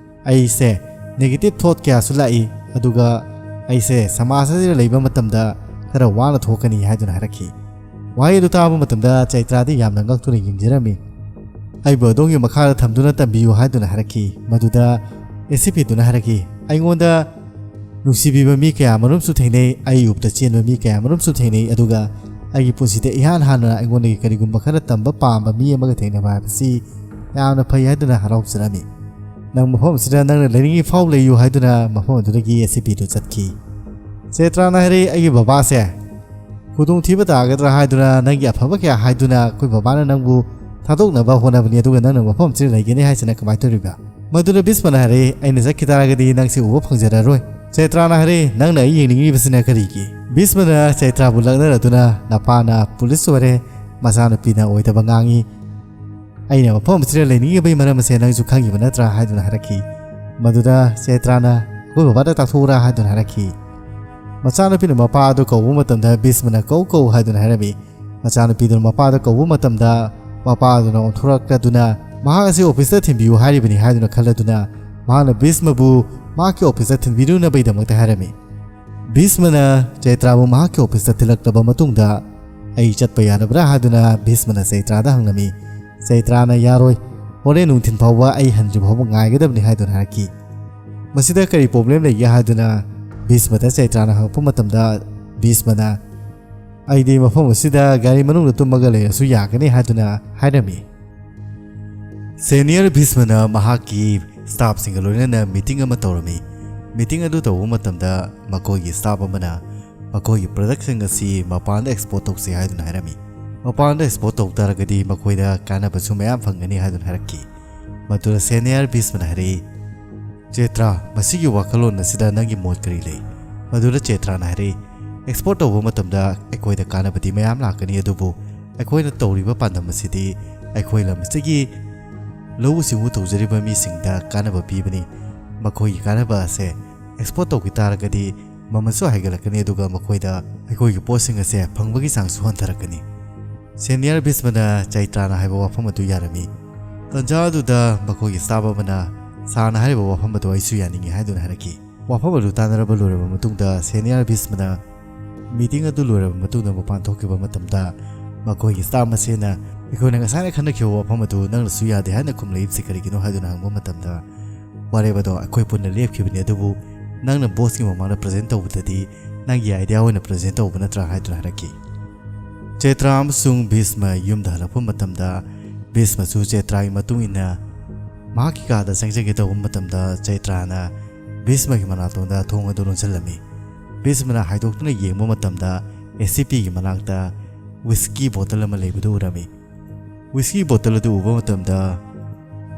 ꯑꯩꯁꯦ ꯅꯦꯒꯦꯇꯤꯚ ꯊꯣꯠ ꯀꯌꯥꯁꯨ ꯂꯥꯛꯏ ꯑꯗꯨꯒ ꯑꯩꯁꯦ ꯁꯃꯥꯖ ꯑꯁꯤꯗ ꯂꯩꯕ ꯃꯇꯝꯗ ꯈꯔ ꯋꯥꯅ ꯊꯣꯛꯀꯅꯤ ꯍꯥꯏꯗꯨꯅ ꯍꯥꯏꯔꯛꯈꯤ ꯋꯥꯍꯩ ꯑꯗꯨ ꯇꯥꯕ ꯃꯇꯝꯗ ꯆꯩꯇ꯭ꯔꯥꯗꯤ ꯌꯥꯝꯅ ꯉꯛꯇꯨꯅ ꯌꯦꯡꯖꯔꯝꯃꯤ ꯑꯩꯕꯨ ꯑꯗꯣꯝꯒꯤ ꯃꯈꯥꯗ ꯊꯝꯗꯨꯅ ꯇꯝꯕꯤꯌꯨ ꯍꯥꯏꯗꯨꯅ ꯍꯥꯏꯔꯛꯈꯤ ꯃꯗꯨꯗ SCPꯗꯨꯅ ꯍꯥꯏꯔꯛꯈꯤ ꯑꯩꯉꯣꯟꯗ ꯅꯨꯡꯁꯤꯕꯤꯕ ꯃꯤ ꯀꯌꯥ ꯃꯔꯨꯝꯁꯨ ꯊꯦꯡꯅꯩ ꯑꯩ ꯎꯕꯗ ꯆꯦꯟꯕ ꯃꯤ ꯀꯌꯥ ꯃꯔꯨꯝꯁꯨ ꯊꯦꯡꯅꯩ ꯑꯗꯨꯒ ꯑꯩꯒꯤ ꯄꯨꯟꯁꯤꯗ ꯏꯍꯥꯟ ꯍꯥꯟꯅ ꯑꯩꯉꯣꯟꯗꯒꯤ ꯀꯔꯤꯒꯨꯝꯕ ꯈꯔ ꯇꯝꯕ ꯄꯥꯝꯕ ꯃꯤ ꯑꯃꯒ ꯊꯦꯡꯅꯕ ꯍꯥꯏꯕꯁꯤ ꯌꯥꯝꯅ ꯐꯩ ꯍꯥꯏꯗꯨꯅ ꯍꯔꯥꯎꯖꯔꯝꯃꯤ ꯅꯪ ꯃꯐꯝ ꯑꯁꯤꯗ ꯅꯪꯅ ꯂꯩꯅꯤꯡꯉꯤ ꯐꯥꯎ ꯂꯩꯌꯨ ꯍꯥꯏꯗꯨꯅ ꯃꯐꯝ ꯑꯗꯨꯗꯒꯤ SCPꯗꯨ ꯆꯠꯈꯤ ꯆꯩꯇ꯭ꯔꯥꯅ ꯍꯥꯏꯔꯛꯏ ꯑꯩꯒꯤ ꯕꯕꯥꯁꯦ ꯈꯨꯗꯣꯡꯊꯤꯕ ꯇꯥꯒꯗ꯭ꯔꯥ ꯍꯥꯏꯗꯨꯅ ꯅꯪꯒꯤ ꯑꯐꯕ ꯀꯌꯥ ꯍꯥꯏꯗꯨꯅ ꯑꯩꯈꯣꯏ ꯕꯕꯥꯅ ꯅꯪꯕꯨ ꯊꯥꯗꯣꯛꯅꯕ ꯍꯣꯠꯅꯕꯅꯤ ꯑꯗꯨꯒ ꯅꯪꯅ ꯃꯐꯝ ꯑꯁꯤꯗ ꯂꯩꯒꯅꯤ ꯍꯥꯏꯁꯤꯅ ꯀꯃꯥꯏꯅ ꯇꯧꯔꯤꯕ ꯃꯗꯨꯗ ꯚꯤꯁꯃꯅ ꯍꯥꯏꯔꯛꯏ ꯑꯩꯅ ꯆꯠꯈꯤ ꯇꯥꯔꯒꯗꯤ ꯅꯪꯁꯤ ꯎꯕ ꯐꯪꯖꯔꯔꯣꯏ ꯆꯩꯇ꯭ꯔꯥꯅ ꯍꯥꯏꯔꯛꯏ ꯅꯪꯅ ꯑꯩ ꯌꯦꯡꯅꯤꯡꯉꯤꯕꯁꯤꯅ ꯀꯔꯤꯒꯤ ꯚꯤꯁꯃꯅ ꯆꯩꯇ꯭ꯔꯥꯕꯨ ꯂꯛꯅꯔꯗꯨꯅ ꯅꯄꯥꯅ ꯄꯨꯂꯤꯁ ꯑꯣꯏꯔꯦ ꯃꯆꯥꯅꯨꯄꯤꯅ ꯑꯣꯏꯗꯕ ꯉꯥꯡꯉꯤ ꯑꯩꯅ ꯃꯐꯝ ꯑꯁꯤꯗ ꯂꯩꯅꯤꯡꯉꯤꯕꯒꯤ ꯃꯔꯝ ꯑꯁꯦ ꯅꯪꯁꯨ ꯈꯪꯉꯤꯕ ꯅꯠꯇ꯭ꯔꯥ ꯍꯥꯏꯗꯨꯅ ꯍꯥꯏꯔꯛꯈꯤ ꯃꯗꯨꯗ ꯆꯩꯇ꯭ꯔꯥꯅ ꯑꯩꯈꯣꯏ ꯕꯕꯥꯗ ꯇꯥꯛꯊꯣꯛꯎꯔꯥ ꯍꯥꯏꯗꯨꯅ ꯍꯥꯏꯔꯛꯈꯤ ꯃꯆꯥꯅꯨꯄꯤꯅ ꯃꯄꯥ ꯑꯗꯨ ꯀꯧꯕ ꯃꯇꯝꯗ ꯚꯤꯁꯃꯅ ꯀꯧ ꯍꯥꯏꯗꯨꯅ ꯍꯥꯏꯔꯝꯃꯤ ꯃꯆꯥꯅꯨꯄꯤꯗꯨꯅ ꯃꯄꯥꯗ ꯀꯧꯕ ꯃꯇꯝꯗ ꯃꯄꯥ ꯑꯗꯨꯅ ꯑꯣꯟꯊꯣꯔꯛꯂꯗꯨꯅ ꯃꯍꯥꯛ ꯑꯁꯤ ꯑꯣꯐꯤꯁꯇ ꯊꯤꯟꯕꯤꯌꯨ ꯍꯥꯏꯔꯤꯕꯅꯤ ꯍꯥꯏꯗꯨꯅ ꯈꯜꯂꯗꯨꯅ ꯃꯍꯥꯛꯅ ꯚꯤꯁꯃꯕꯨ ꯃꯍꯥꯛꯀꯤ ꯑꯣꯐꯤꯁꯇ ꯊꯤꯟꯕꯤꯔꯨꯅꯕꯒꯤꯗꯃꯛꯇ ꯍꯥꯏꯔꯝꯃꯤ ꯚꯤꯁꯃꯅ ꯆꯩꯇ꯭ꯔꯥꯕꯨ ꯃꯍꯥꯛꯀꯤ ꯑꯣꯐꯤꯁꯇ ꯊꯤꯜꯂꯛꯂꯕ ꯃꯇꯨꯡꯗ ꯑꯩ ꯆꯠꯄ ꯌꯥꯔꯕ꯭ꯔꯥ ꯍꯥꯏꯗꯨꯅ ꯚꯤꯁꯃꯅ ꯆꯩꯇ꯭ꯔꯥꯗ ꯍꯪꯂꯝꯃꯤ ꯆꯩꯇ꯭ꯔꯥꯅ ꯌꯥꯔꯣꯏ ꯍꯣꯔꯦꯟ ꯅꯨꯡꯊꯤꯟ ꯐꯥꯎꯕ ꯑꯩ ꯍꯟꯗ꯭ꯔꯤ ꯐꯥꯎꯕ ꯉꯥꯏꯒꯗꯕꯅꯤ ꯍꯥꯏꯗꯨꯅ ꯍꯥꯏꯔꯛꯈꯤ ꯃꯁꯤꯗ ꯀꯔꯤ ꯄ꯭ꯔꯣꯕ꯭ꯂꯦꯝ ꯂꯩꯒꯦ ꯍꯥꯏꯗꯨꯅ ꯚꯤꯁꯃꯗ ꯆꯩꯇ꯭ꯔꯥꯅ ꯍꯪꯉꯛꯄ ꯃꯇꯝꯗ ꯚꯤꯁꯃꯅ ꯑꯩꯗꯤ ꯃꯐꯝ ꯑꯁꯤꯗ ꯒꯥꯔꯤ ꯃꯅꯨꯡꯗ ꯇꯨꯝꯃꯒ ꯂꯩꯔꯁꯨ ꯌꯥꯒꯅꯤ ꯍꯥꯏꯗꯨꯅ ꯍꯥꯏꯔꯝꯃꯤ ꯁꯦꯅꯤꯌꯔ ꯚꯤꯁꯃꯅ ꯃꯍꯥꯛꯀꯤ ꯁ꯭ꯇꯥꯐꯁꯤꯡꯒ ꯂꯣꯏꯅꯅ ꯃꯤꯇꯤꯡ ꯑꯃ ꯇꯧꯔꯝꯃꯤ ꯃꯤꯇꯤꯡ ꯑꯗꯨ ꯇꯧꯕ ꯃꯇꯝꯗ ꯃꯈꯣꯏꯒꯤ ꯁ꯭ꯇꯥꯐ ꯑꯃꯅ ꯃꯈꯣꯏꯒꯤ ꯄ꯭ꯔꯗꯛꯁꯤꯡ ꯑꯁꯤ ꯃꯄꯥꯟꯗ ꯑꯦꯛꯁꯄꯣꯔꯠ ꯇꯧꯁꯤ ꯍꯥꯏꯗꯨꯅ ꯍꯥꯏꯔꯝꯃꯤ ꯃꯄꯥꯟꯗ ꯑꯦꯛꯁꯄꯣꯔꯠ ꯇꯧ ꯇꯥꯔꯒꯗꯤ ꯃꯈꯣꯏꯗ ꯀꯥꯟꯅꯕꯁꯨ ꯃꯌꯥꯝ ꯐꯪꯒꯅꯤ ꯍꯥꯏꯗꯨꯅ ꯍꯥꯏꯔꯛꯈꯤ ꯃꯗꯨꯗ ꯁꯦꯅꯤꯌꯔ ꯚꯤꯁꯃꯅ ꯍꯥꯏꯔꯛꯏ ꯆꯩꯇ꯭ꯔꯥ ꯃꯁꯤꯒꯤ ꯋꯥꯈꯜꯂꯣꯟ ꯑꯁꯤꯗ ꯅꯪꯒꯤ ꯃꯣꯠ ꯀꯔꯤ ꯂꯩ ꯃꯗꯨꯗ ꯆꯩꯇ꯭ꯔꯥꯅ ꯍꯥꯏꯔꯛꯏ ꯑꯦꯛꯁꯄꯣꯔꯠ ꯇꯧꯕ ꯃꯇꯝꯗ ꯑꯩꯈꯣꯏꯗ ꯀꯥꯟꯅꯕꯗꯤ ꯃꯌꯥꯝ ꯂꯥꯛꯀꯅꯤ ꯑꯗꯨꯕꯨ ꯑꯩꯈꯣꯏꯅ ꯇꯧꯔꯤꯕ ꯄꯥꯟꯗꯝ ꯑꯁꯤꯗꯤ ꯑꯩꯈꯣꯏ ꯂꯝ ꯑꯁꯤꯒꯤ ꯂꯧꯎ ꯁꯤꯡꯎ ꯇꯧꯖꯔꯤꯕ ꯃꯤꯁꯤꯡꯗ ꯀꯥꯟꯅꯕ ꯄꯤꯕꯅꯤ ꯃꯈꯣꯏꯒꯤ ꯀꯥꯟꯅꯕ ꯑꯁꯦ ꯑꯦꯛꯁꯄꯣꯔꯠ ꯇꯧꯈꯤ ꯇꯥꯔꯒꯗꯤ ꯃꯃꯜꯁꯨ ꯍꯥꯏꯒꯠꯂꯛꯀꯅꯤ ꯑꯗꯨꯒ ꯃꯈꯣꯏꯗ ꯑꯩꯈꯣꯏꯒꯤ ꯄꯣꯠꯁꯤꯡ ꯑꯁꯦ ꯐꯪꯕꯒꯤ ꯆꯥꯡꯁꯨ ꯍꯟꯊꯔꯛꯀꯅꯤ ꯁꯦꯅꯤꯌꯔ ꯚꯤꯁꯃꯅ ꯆꯩꯇ꯭ꯔꯥꯅ ꯍꯥꯏꯕ ꯋꯥꯐꯝ ꯑꯗꯨ ꯌꯥꯔꯝꯃꯤ ꯇꯟꯖꯥ ꯑꯗꯨꯗ ꯃꯈꯣꯏꯒꯤ ꯁ꯭ꯇꯥꯐ ꯑꯃꯅ ꯁꯥꯔꯅ ꯍꯥꯏꯔꯤꯕ ꯋꯥꯐꯝ ꯑꯗꯨ ꯑꯩꯁꯨ ꯌꯥꯅꯤꯡꯉꯤ ꯍꯥꯏꯗꯨꯅ ꯍꯥꯏꯔꯛꯈꯤ ꯋꯥꯐꯝ ꯑꯗꯨ ꯇꯥꯟꯅꯔꯕ ꯂꯣꯏꯔꯕ ꯃꯇꯨꯡꯗ ꯁꯦꯅꯤꯌꯔ ꯚꯤꯁꯃꯅ ꯃꯤꯇꯤꯡ ꯑꯗꯨ ꯂꯣꯏꯔꯕ ꯃꯇꯨꯡꯗ ꯃꯄꯥꯟ ꯊꯣꯛꯈꯤꯕ ꯃꯇꯝꯗ ꯃꯈꯣꯏꯒꯤ ꯁ꯭ꯇꯥꯐ ꯃꯁꯦꯅ ꯑꯩꯈꯣꯏꯅ ꯉꯁꯥꯏꯅ ꯈꯟꯅꯈꯤꯕ ꯋꯥꯐꯝ ꯑꯗꯨ ꯅꯪꯅꯁꯨ ꯌꯥꯗꯦ ꯍꯥꯏꯅ ꯈꯨꯝꯂꯛꯏꯕꯁꯤ ꯀꯔꯤꯒꯤꯅꯣ ꯍꯥꯏꯗꯨꯅ ꯍꯪꯕ ꯃꯇꯝꯗꯗ ꯋꯥꯔꯦꯞ ꯑꯗꯣ ꯑꯩꯈꯣꯏ ꯄꯨꯟꯅ ꯂꯦꯞꯈꯤꯕꯅꯤ ꯑꯗꯨꯕꯨ ꯅꯪꯅ ꯕꯣꯁꯀꯤ ꯃꯃꯥꯡꯗ ꯄ꯭ꯔꯖꯦꯟꯠ ꯇꯧꯕꯗꯗꯤ ꯅꯪꯒꯤ ꯑꯥꯏꯗꯤꯌꯥ ꯑꯣꯏꯅ ꯄ꯭ꯔꯖꯦꯟꯠ ꯇꯧꯕ ꯅꯠꯇ꯭ꯔꯥ ꯍꯥꯏꯗꯨꯅ ꯍꯥꯏꯔꯛꯈꯤ ꯆꯩꯇ꯭ꯔꯥ ꯑꯃꯁꯨꯡ ꯚꯤꯁꯃ ꯌꯨꯝꯗ ꯍꯜꯂꯛꯄ ꯃꯇꯝꯗ ꯚꯤꯁꯃꯁꯨ ꯆꯩꯇ꯭ꯔꯥꯒꯤ ꯃꯇꯨꯡ ꯏꯟꯅ ꯃꯍꯥꯛꯀꯤ ꯀꯥꯗ ꯆꯪꯖꯒꯦ ꯇꯧꯕ ꯃꯇꯝꯗ ꯆꯩꯇ꯭ꯔꯥꯅ ꯚꯤꯁꯃꯒꯤ ꯃꯅꯥꯛꯇꯣꯟꯗ ꯊꯣꯡ ꯑꯗꯨ ꯂꯣꯟꯁꯤꯜꯂꯝꯃꯤ ꯚꯤꯁꯃꯅ ꯍꯥꯏꯗꯣꯛꯇꯨꯅ ꯌꯦꯡꯕ ꯃꯇꯝꯗ SCPꯒꯤ ꯃꯅꯥꯛꯇ ꯋꯤꯁꯀꯤ ꯕꯣꯇꯜ ꯑꯃ ꯂꯩꯕꯗꯨ ꯎꯔꯝꯃꯤ ꯋꯤꯁꯀꯤ ꯕꯣꯇꯜ ꯑꯗꯨ ꯎꯕ ꯃꯇꯝꯗ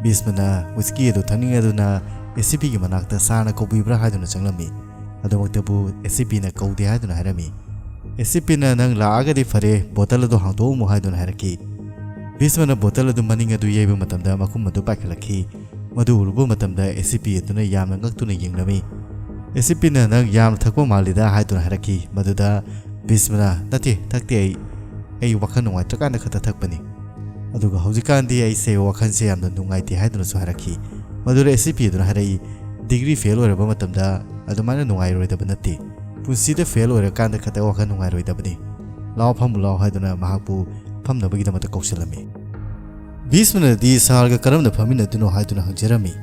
ꯚꯤꯁꯃꯅ ꯋꯤꯁꯀꯤ ꯑꯗꯨ ꯊꯛꯅꯤꯡꯉꯗꯨꯅ SCPꯒꯤ ꯃꯅꯥꯛꯇ ꯁꯥꯔꯅ ꯀꯧꯕꯤꯕ꯭ꯔꯥ ꯍꯥꯏꯗꯨꯅ ꯆꯪꯂꯝꯃꯤ ꯑꯗꯨꯃꯛꯇꯕꯨ SCPꯅ ꯀꯧꯗꯦ ꯍꯥꯏꯗꯨꯅ ꯍꯥꯏꯔꯝꯃꯤ SCPꯅ ꯅꯪ ꯂꯥꯛꯑꯒꯗꯤ ꯐꯔꯦ ꯕꯣꯇꯜ ꯑꯗꯨ ꯍꯥꯡꯗꯣꯛꯑꯝꯃꯨ ꯍꯥꯏꯗꯨꯅ ꯍꯥꯏꯔꯛꯈꯤ ꯚꯤꯁꯃꯅ ꯕꯣꯇꯜ ꯑꯗꯨ ꯃꯅꯤꯡ ꯑꯗꯨ ꯌꯩꯕ ꯃꯇꯝꯗ ꯃꯈꯨꯝ ꯑꯗꯨ ꯄꯥꯏꯈꯠꯂꯛꯈꯤ ꯃꯗꯨ ꯎꯔꯨꯕ ꯃꯇꯝꯗ SCP ꯑꯗꯨꯅ ꯌꯥꯝꯅ ꯉꯛꯇꯨꯅ ꯌꯦꯡꯂꯝꯃꯤ SCPꯅ ꯅꯪ ꯌꯥꯝꯅ ꯊꯛꯄ ꯃꯥꯜꯂꯤꯗ ꯍꯥꯏꯗꯨꯅ ꯍꯥꯏꯔꯛꯈꯤ ꯃꯗꯨꯗ ꯚꯤꯁꯃꯅ ꯅꯠꯇꯦ ꯊꯛꯇꯦ ꯑꯩ ꯋꯥꯈꯜ ꯅꯨꯡꯉꯥꯏꯇ꯭ꯔꯀꯥꯟꯗ ꯈꯛꯇ ꯊꯛꯄꯅꯤ ꯑꯗꯨꯒ ꯍꯧꯖꯤꯛꯀꯥꯟꯗꯤ ꯑꯩꯁꯦ ꯋꯥꯈꯜꯁꯦ ꯌꯥꯝꯅ ꯅꯨꯡꯉꯥꯏꯇꯦ ꯍꯥꯏꯗꯨꯅꯁꯨ ꯍꯥꯏꯔꯛꯈꯤ ꯃꯗꯨꯗ SCP ꯑꯗꯨꯅ ꯍꯥꯏꯔꯛꯏ degree fail ꯑꯣꯏꯔꯕ ꯃꯇꯝꯗ ꯑꯗꯨꯃꯥꯏꯅ ꯅꯨꯡꯉꯥꯏꯔꯣꯏꯗꯕ ꯅꯠꯇꯦ ꯄꯨꯟꯁꯤꯗ fail ꯑꯣꯏꯔꯀꯥꯟꯗ ꯈꯛꯇ ꯋꯥꯈꯜ ꯅꯨꯡꯉꯥꯏꯔꯣꯏꯗꯕꯅꯤ ꯂꯥꯎ ꯐꯝꯕꯨ ꯂꯥꯎ ꯍꯥꯏꯗꯨꯅ ꯃꯍꯥꯛꯄꯨ ꯐꯝꯅꯕꯒꯤꯗꯃꯛꯇ ꯀꯧꯁꯤꯜꯂꯝꯃꯤ ꯚꯤꯁꯃꯅꯗꯤ ꯁꯥꯔꯒ ꯀꯔꯝꯅ ꯐꯝꯃꯤꯟꯅꯗꯨꯅꯣ ꯍꯥꯏꯗꯨꯅ ꯍꯪꯖꯔꯝꯃꯤ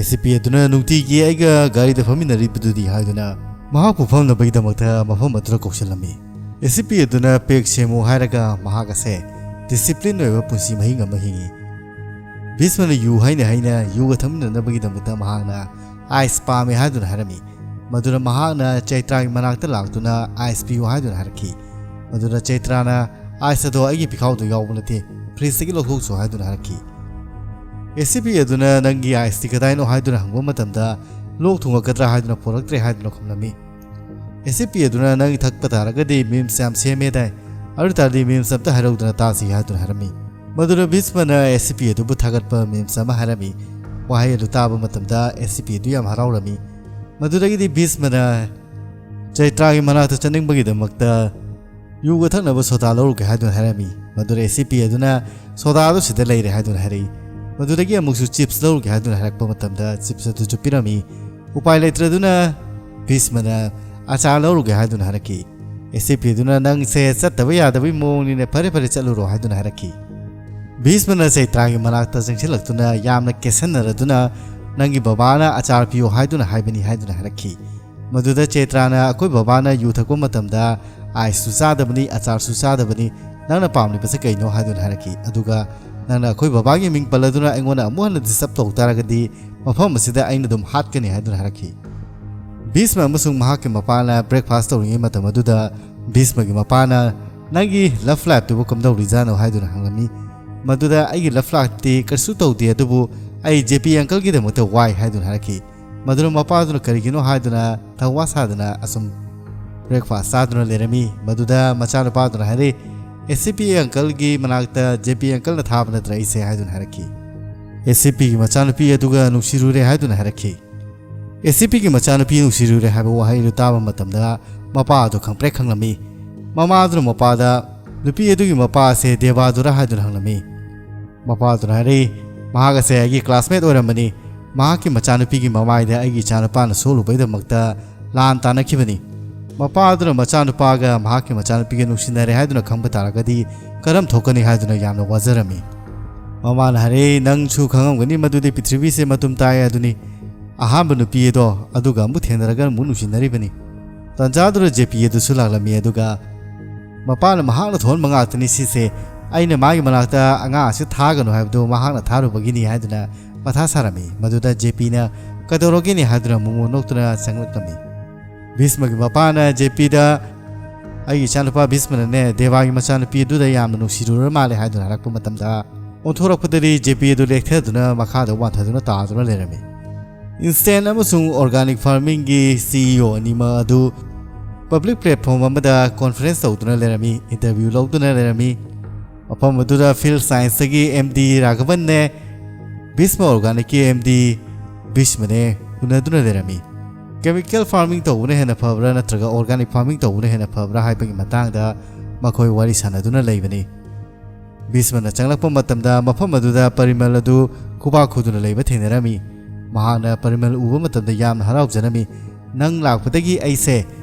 SCP ꯑꯗꯨꯅ ꯅꯨꯡꯇꯤꯒꯤ ꯑꯩꯒ ꯒꯥꯔꯤꯗ ꯐꯝꯃꯤꯟꯅꯔꯤꯕꯗꯨꯗꯤ ꯍꯥꯏꯗꯨꯅ ꯃꯍꯥꯛꯄꯨ ꯐꯝꯅꯕꯒꯤꯗꯃꯛꯇ ꯃꯐꯝ ꯑꯗꯨꯗ ꯀꯧꯁꯤꯜꯂꯝꯃꯤ SCP ꯑꯗꯨꯅ ꯄꯦꯛ ꯁꯦꯝꯃꯨ ꯍꯥꯏꯔꯒ ꯃꯍꯥꯛ ꯑꯁꯦ ꯗꯤꯁꯤꯄ꯭ꯂꯤꯟ ꯑꯣꯏꯕ ꯄꯨꯟꯁꯤ ꯃꯍꯤꯡ ꯑꯃ ꯍꯤꯡꯉꯤ ꯚꯤꯁꯃꯅ ꯌꯨ ꯍꯩꯅ ꯌꯨꯒ ꯊꯛꯃꯤꯟꯅꯅꯕꯒꯤꯗꯃꯛꯇ ꯃꯍꯥꯛꯅ ꯑꯥꯏꯁ ꯄꯥꯝꯃꯦ ꯍꯥꯏꯗꯨꯅ ꯍꯥꯏꯔꯝꯃꯤ ꯃꯗꯨꯅ ꯃꯍꯥꯛꯅ ꯆꯩꯇ꯭ꯔꯥꯒꯤ ꯃꯅꯥꯛꯇ ꯂꯥꯛꯇꯨꯅ ꯑꯥꯏꯁ ꯄꯤꯌꯨ ꯍꯥꯏꯗꯨꯅ ꯍꯥꯏꯔꯛꯈꯤ ꯃꯗꯨꯅ ꯆꯩꯇ꯭ꯔꯥꯅ ꯑꯥꯏꯁ ꯑꯗꯣ ꯑꯩꯒꯤ ꯄꯤꯈꯥꯎꯗ ꯌꯥꯎꯕ ꯅꯠꯇꯦ ꯐ꯭ꯔꯤꯖꯇꯒꯤ ꯂꯧꯊꯣꯛꯆꯣ ꯍꯥꯏꯗꯨꯅ ꯍꯥꯏꯔꯛꯈꯤ SCP ꯑꯗꯨꯅ ꯅꯪꯒꯤ ꯑꯥꯏꯁꯇꯤ ꯀꯗꯥꯏꯅꯣ ꯍꯥꯏꯗꯨꯅ ꯍꯪꯕ ꯃꯇꯝꯗ ꯂꯣꯛ ꯊꯨꯡꯉꯛꯀꯗ꯭ꯔꯥ ꯍꯥꯏꯗꯨꯅ ꯄꯣꯔꯛꯇ꯭ꯔꯦ ꯍꯥꯏꯗꯨꯅ ꯈꯨꯝꯂꯝꯃꯤ SCP ꯑꯗꯨꯅ ꯅꯪ ꯊꯛꯄ ꯇꯥꯔꯒꯗꯤ ꯃꯤꯝꯁ ꯌꯥꯝ ꯁꯦꯝꯃꯦꯗꯥꯏ ꯑꯗꯨ ꯇꯥꯔꯗꯤ ꯃꯤꯝꯁ ꯑꯝꯇ ꯍꯥꯏꯔꯧꯗꯅ ꯇꯥꯁꯤ ꯍꯥꯏꯗꯨꯅ ꯍꯥꯏꯔꯝꯃꯤ ꯃꯗꯨꯅ ꯚꯤꯁꯃꯅ SCP ꯑꯗꯨꯕꯨ ꯊꯥꯒꯠꯄ ꯃꯤꯝꯁ ꯑꯃ ꯍꯥꯏꯔꯝꯃꯤ ꯋꯥꯍꯩ ꯑꯗꯨ ꯇꯥꯕ ꯃꯇꯝꯗ SCP ꯑꯗꯨ ꯌꯥꯝ ꯍꯔꯥꯎꯔꯝꯃꯤ ꯃꯗꯨꯗꯒꯤꯗꯤ ꯚꯤꯁꯃꯅ ꯆꯩꯇ꯭ꯔꯥꯒꯤ ꯃꯅꯥꯛꯇ ꯆꯠꯅꯤꯡꯕꯒꯤꯗꯃꯛꯇ ꯌꯨꯒ ꯊꯛꯅꯕ ꯁꯣꯗꯥ ꯂꯧꯔꯨꯒꯦ ꯍꯥꯏꯗꯨꯅ ꯍꯥꯏꯔꯝꯃꯤ ꯃꯗꯨꯗ SCP ꯑꯗꯨꯅ ꯁꯣꯗꯥ ꯑꯗꯨ ꯁꯤꯗ ꯂꯩꯔꯦ ꯍꯥꯏꯗꯨꯅ ꯍꯥꯏꯔꯛꯏ ꯃꯗꯨꯗꯒꯤ ꯑꯃꯨꯛꯁꯨ ꯆꯤꯞꯁ ꯂꯧꯔꯨꯒꯦ ꯍꯥꯏꯗꯨꯅ ꯍꯥꯏꯔꯛꯄ ꯃꯇꯝꯗ ꯆꯤꯞꯁ ꯑꯗꯨꯁꯨ ꯄꯤꯔꯝꯃꯤ ꯎꯄꯥꯏ ꯂꯩꯇ꯭ꯔꯗꯨꯅ ꯚꯤꯁꯃꯅ ꯑꯆꯥꯔ ꯂꯧꯔꯨꯒꯦ ꯍꯥꯏꯗꯨꯅ ꯍꯥꯏꯔꯛꯈꯤ SCP ꯑꯗꯨꯅ ꯅꯪꯁꯦ ꯆꯠꯇꯕ ꯌꯥꯗꯕꯒꯤ ꯃꯑꯣꯡꯅꯤꯅ ꯐꯔꯦ ꯆꯠꯂꯨꯔꯣ ꯍꯥꯏꯗꯨꯅ ꯍꯥꯏꯔꯛꯈꯤ ꯚꯤꯁꯃꯅ ꯆꯩꯇ꯭ꯔꯥꯒꯤ ꯃꯅꯥꯛꯇ ꯆꯪꯁꯤꯜꯂꯛꯇꯨꯅ ꯌꯥꯝꯅ ꯀꯦꯁꯟꯅꯔꯗꯨꯅ ꯅꯪꯒꯤ ꯕꯕꯥꯅ ꯑꯆꯥꯔ ꯄꯤꯌꯣ ꯍꯥꯏꯗꯨꯅ ꯍꯥꯏꯕꯅꯤ ꯍꯥꯏꯗꯨꯅ ꯍꯥꯏꯔꯛꯈꯤ ꯃꯗꯨꯗ ꯆꯩꯇ꯭ꯔꯥꯅ ꯑꯩꯈꯣꯏ ꯕꯕꯥꯅ ꯌꯨ ꯊꯛꯄ ꯃꯇꯝꯗ ꯑꯥꯏꯁꯁꯨ ꯆꯥꯗꯕꯅꯤ ꯑꯆꯥꯔꯁꯨ ꯆꯥꯗꯕꯅꯤ ꯅꯪꯅ ꯄꯥꯝꯂꯤꯕꯁꯦ ꯀꯩꯅꯣ ꯍꯥꯏꯗꯨꯅ ꯍꯥꯏꯔꯛꯈꯤ ꯑꯗꯨꯒ ꯅꯪꯅ ꯑꯩꯈꯣꯏ ꯕꯕꯥꯒꯤ ꯃꯤꯡ ꯄꯜꯂꯗꯨꯅ ꯑꯩꯉꯣꯟꯗ ꯑꯃꯨꯛ ꯍꯟꯅ ꯗꯤꯁꯇꯔꯕ ꯇꯧ ꯇꯥꯔꯒꯗꯤ ꯃꯐꯝ ꯑꯁꯤꯗ ꯑꯩꯅ ꯑꯗꯨꯝ ꯍꯥꯠꯀꯅꯤ ꯍꯥꯏꯗꯨꯅ ꯍꯥꯏꯔꯛꯈꯤ ꯚꯤꯁꯃ ꯑꯃꯁꯨꯡ ꯃꯍꯥꯛꯀꯤ ꯃꯄꯥꯅ ꯕ꯭ꯔꯦꯛꯐꯥꯁꯠ ꯇꯧꯔꯤꯉꯩ ꯃꯇꯝ ꯑꯗꯨꯗ ꯚꯤꯁꯃꯒꯤ ꯃꯄꯥꯅ ꯅꯪꯒꯤ ꯂꯚ ꯂꯥꯏꯐꯇꯨꯕꯨ ꯀꯝꯗꯧꯔꯤꯖꯥꯠꯅꯣ ꯍꯥꯏꯗꯨꯅ ꯍꯪꯂꯝꯃꯤ ꯃꯗꯨꯗ ꯑꯩꯒꯤ ꯂꯚ ꯂꯥꯏꯐꯇꯤ ꯀꯔꯤꯁꯨ ꯇꯧꯗꯦ ꯑꯗꯨꯕꯨ ꯑꯩ JP ꯑꯪꯀꯜꯒꯤꯗꯃꯛꯇ ꯋꯥꯏ ꯍꯥꯏꯗꯨꯅ ꯍꯥꯏꯔꯛꯈꯤ ꯃꯗꯨꯅ ꯃꯄꯥꯗꯨꯅ ꯀꯔꯤꯒꯤꯅꯣ ꯍꯥꯏꯗꯨꯅ ꯊꯧꯋꯥ ꯁꯥꯗꯨꯅ ꯑꯁꯨꯝ ꯕ꯭ꯔꯦꯛꯐꯥꯁꯠ ꯆꯥꯗꯨꯅ ꯂꯩꯔꯝꯃꯤ ꯃꯗꯨꯗ ꯃꯆꯥꯅꯨꯄꯥꯗꯨꯅ ꯍꯥꯏꯔꯛꯏ SCP ꯑꯪꯀꯜꯒꯤ ꯃꯅꯥꯛꯇ JP ꯑꯪꯀꯜꯅ ꯊꯥꯕ ꯅꯠꯇ꯭ꯔ ꯑꯩꯁꯦ ꯍꯥꯏꯗꯨꯅ ꯍꯥꯏꯔꯛꯈꯤ SCPꯒꯤ ꯃꯆꯥꯅꯨꯄꯤ ꯑꯗꯨꯒ ꯅꯨꯡꯁꯤꯔꯨꯔꯦ ꯍꯥꯏꯗꯨꯅ ꯍꯥꯏꯔꯛꯈꯤ SCPꯒꯤ ꯃꯆꯥꯅꯨꯄꯤ ꯅꯨꯡꯁꯤꯔꯨꯔꯦ ꯍꯥꯏꯕ ꯋꯥꯍꯩ ꯑꯗꯨ ꯇꯥꯕ ꯃꯇꯝꯗ ꯃꯄꯥ ꯑꯗꯨ ꯈꯪꯄ꯭ꯔꯦꯛ ꯈꯪꯂꯝꯃꯤ ꯃꯃꯥꯗꯨꯅ ꯃꯄꯥꯗ ꯅꯨꯄꯤ ꯑꯗꯨꯒꯤ ꯃꯄꯥ ꯑꯁꯦ ꯗꯦꯕꯥꯗꯨꯔ ꯍꯥꯏꯗꯨꯅ ꯍꯪꯂꯝꯃꯤ ꯃꯄꯥꯗꯨꯅ ꯍꯥꯏꯔꯛꯏ ꯃꯍꯥꯛ ꯑꯁꯦ ꯑꯩꯒꯤ ꯀ꯭ꯂꯥꯁꯃꯦꯠ ꯑꯣꯏꯔꯝꯕꯅꯤ ꯃꯍꯥꯛꯀꯤ ꯃꯆꯥꯅꯨꯄꯤꯒꯤ ꯃꯃꯥꯏꯗ ꯑꯩꯒꯤ ꯏꯆꯥꯅꯨꯄꯥꯅ ꯁꯣꯛꯂꯨꯕꯒꯤꯗꯃꯛꯇ ꯂꯥꯟ ꯇꯥꯟꯅꯈꯤꯕꯅꯤ ꯃꯄꯥꯗꯨꯅ ꯃꯆꯥꯅꯨꯄꯥꯒ ꯃꯍꯥꯛꯀꯤ ꯃꯆꯥꯅꯨꯄꯤꯒ ꯅꯨꯡꯁꯤꯅꯔꯦ ꯍꯥꯏꯗꯨꯅ ꯈꯪꯕ ꯇꯥꯔꯒꯗꯤ ꯀꯔꯝ ꯊꯣꯛꯀꯅꯤ ꯍꯥꯏꯗꯨꯅ ꯌꯥꯝꯅ ꯋꯥꯖꯔꯝꯃꯤ ꯃꯃꯥꯅ ꯍꯥꯏꯔꯛꯏ ꯅꯪꯁꯨ ꯈꯪꯉꯝꯒꯅꯤ ꯃꯗꯨꯗꯤ ꯄ꯭ꯔꯤꯊꯤꯕꯤꯁꯦ ꯃꯇꯨꯝ ꯇꯥꯏ ꯑꯗꯨꯅꯤ ꯑꯍꯥꯟꯕ ꯅꯨꯄꯤ ꯑꯗꯣ ꯑꯗꯨꯒ ꯑꯃꯨꯛ ꯊꯦꯡꯅꯔꯒ ꯑꯃꯨꯛ ꯅꯨꯡꯁꯤꯅꯔꯤꯕꯅꯤ ꯇꯟꯖꯥꯗꯨꯅ JP ꯑꯗꯨꯁꯨ ꯂꯥꯛꯂꯝꯃꯤ ꯑꯗꯨꯒ ꯃꯄꯥꯅ ꯃꯍꯥꯛꯅ ꯊꯣꯛꯍꯟꯕ ꯉꯥꯛꯇꯅꯤ ꯁꯤꯁꯦ ꯑꯩꯅ ꯃꯥꯒꯤ ꯃꯅꯥꯛꯇ ꯑꯉꯥꯡ ꯑꯁꯤ ꯊꯥꯒꯅꯨ ꯍꯥꯏꯕꯗꯨ ꯃꯍꯥꯛꯅ ꯊꯥꯔꯨꯕꯒꯤꯅꯤ ꯍꯥꯏꯗꯨꯅ ꯃꯊꯥ ꯁꯥꯔꯝꯃꯤ ꯃꯗꯨꯗ JPꯅ ꯀꯩꯗꯧꯔꯒꯦꯅꯤ ꯍꯥꯏꯗꯨꯅ ꯃꯣꯃꯣ ꯅꯣꯛꯇꯨꯅ ꯆꯪꯂꯛꯂꯝꯃꯤ ꯚꯤꯁꯃꯒꯤ ꯃꯄꯥꯅ JPꯗ ꯑꯩꯒꯤ ꯏꯆꯥꯅꯨꯄꯥ ꯚꯤꯁꯃꯅꯅꯦ ꯗꯦꯕꯥꯒꯤ ꯃꯆꯥꯅꯨꯄꯤ ꯑꯗꯨꯗ ꯌꯥꯝꯅ ꯅꯨꯡꯁꯤꯔꯨꯔ ꯃꯥꯜꯂꯦ ꯍꯥꯏꯗꯨꯅ ꯍꯥꯏꯔꯛꯄ ꯃꯇꯝꯗ ꯑꯣꯟꯊꯣꯔꯛꯄꯗꯗꯤ JP ꯑꯗꯨ ꯂꯦꯛꯊꯗꯨꯅ ꯃꯈꯥꯗ ꯋꯥꯟꯊꯗꯨꯅ ꯇꯥꯗꯨꯅ ꯂꯩꯔꯝꯃꯤ ꯏꯟꯁꯇꯦꯟꯠ ꯑꯃꯁꯨꯡ ꯑꯣꯔꯒꯥꯅꯤꯛ ꯐꯥꯔꯃꯤꯡꯒꯤ CEO ꯑꯅꯤꯃꯛ ꯑꯗꯨ ꯄꯕ꯭ꯂꯤꯛ ꯄ꯭ꯂꯦꯠꯐꯣꯔꯝ ꯑꯃꯗ ꯀꯣꯟꯐꯔꯦꯟꯁ ꯇꯧꯗꯨꯅ ꯂꯩꯔꯝꯃꯤ ꯏꯟꯇꯔꯚ꯭ꯌꯨ ꯂꯧꯗꯨꯅ ꯂꯩꯔꯝꯃꯤ ꯃꯐꯝ ꯑꯗꯨꯗ ꯐꯤꯜ ꯁꯥꯏꯟꯁꯇꯒꯤ MD ꯔꯥꯘꯕꯟꯅꯦ ꯚꯤꯁꯃ ꯑꯣꯔꯒꯥꯅꯤꯛꯀꯤ MD ꯚꯤꯁꯃꯅꯦ ꯎꯅꯗꯨꯅ ꯂꯩꯔꯝꯃꯤ ꯀꯦꯃꯤꯀꯦꯜ ꯐꯥꯔꯃꯤꯡ ꯇꯧꯕꯅ ꯍꯦꯟꯅ ꯐꯕ꯭ꯔꯥ ꯅꯠꯇ꯭ꯔꯒ ꯑꯣꯔꯒꯥꯅꯤꯛ ꯐꯥꯔꯃꯤꯡ ꯇꯧꯕꯅ ꯍꯦꯟꯅ ꯐꯕ꯭ꯔꯥ ꯍꯥꯏꯕꯒꯤ ꯃꯇꯥꯡꯗ ꯃꯈꯣꯏ ꯋꯥꯔꯤ ꯁꯥꯟꯅꯗꯨꯅ ꯂꯩꯕꯅꯤ ꯚꯤꯁꯃꯅ ꯆꯪꯂꯛꯄ ꯃꯇꯝꯗ ꯃꯐꯝ ꯑꯗꯨꯗ ꯄꯔꯤꯃꯜ ꯑꯗꯨ ꯈꯨꯕꯥꯛ ꯈꯨꯗꯨꯅ ꯂꯩꯕ ꯊꯦꯡꯅꯔꯝꯃꯤ ꯃꯍꯥꯛꯅ ꯄꯔꯤꯃꯜ ꯎꯕ ꯃꯇꯝꯗ ꯌꯥꯝꯅ ꯍꯔꯥꯎꯖꯔꯝꯃꯤ ꯅꯪ ꯂꯥꯛꯄꯗꯒꯤ ꯑꯩꯁꯦ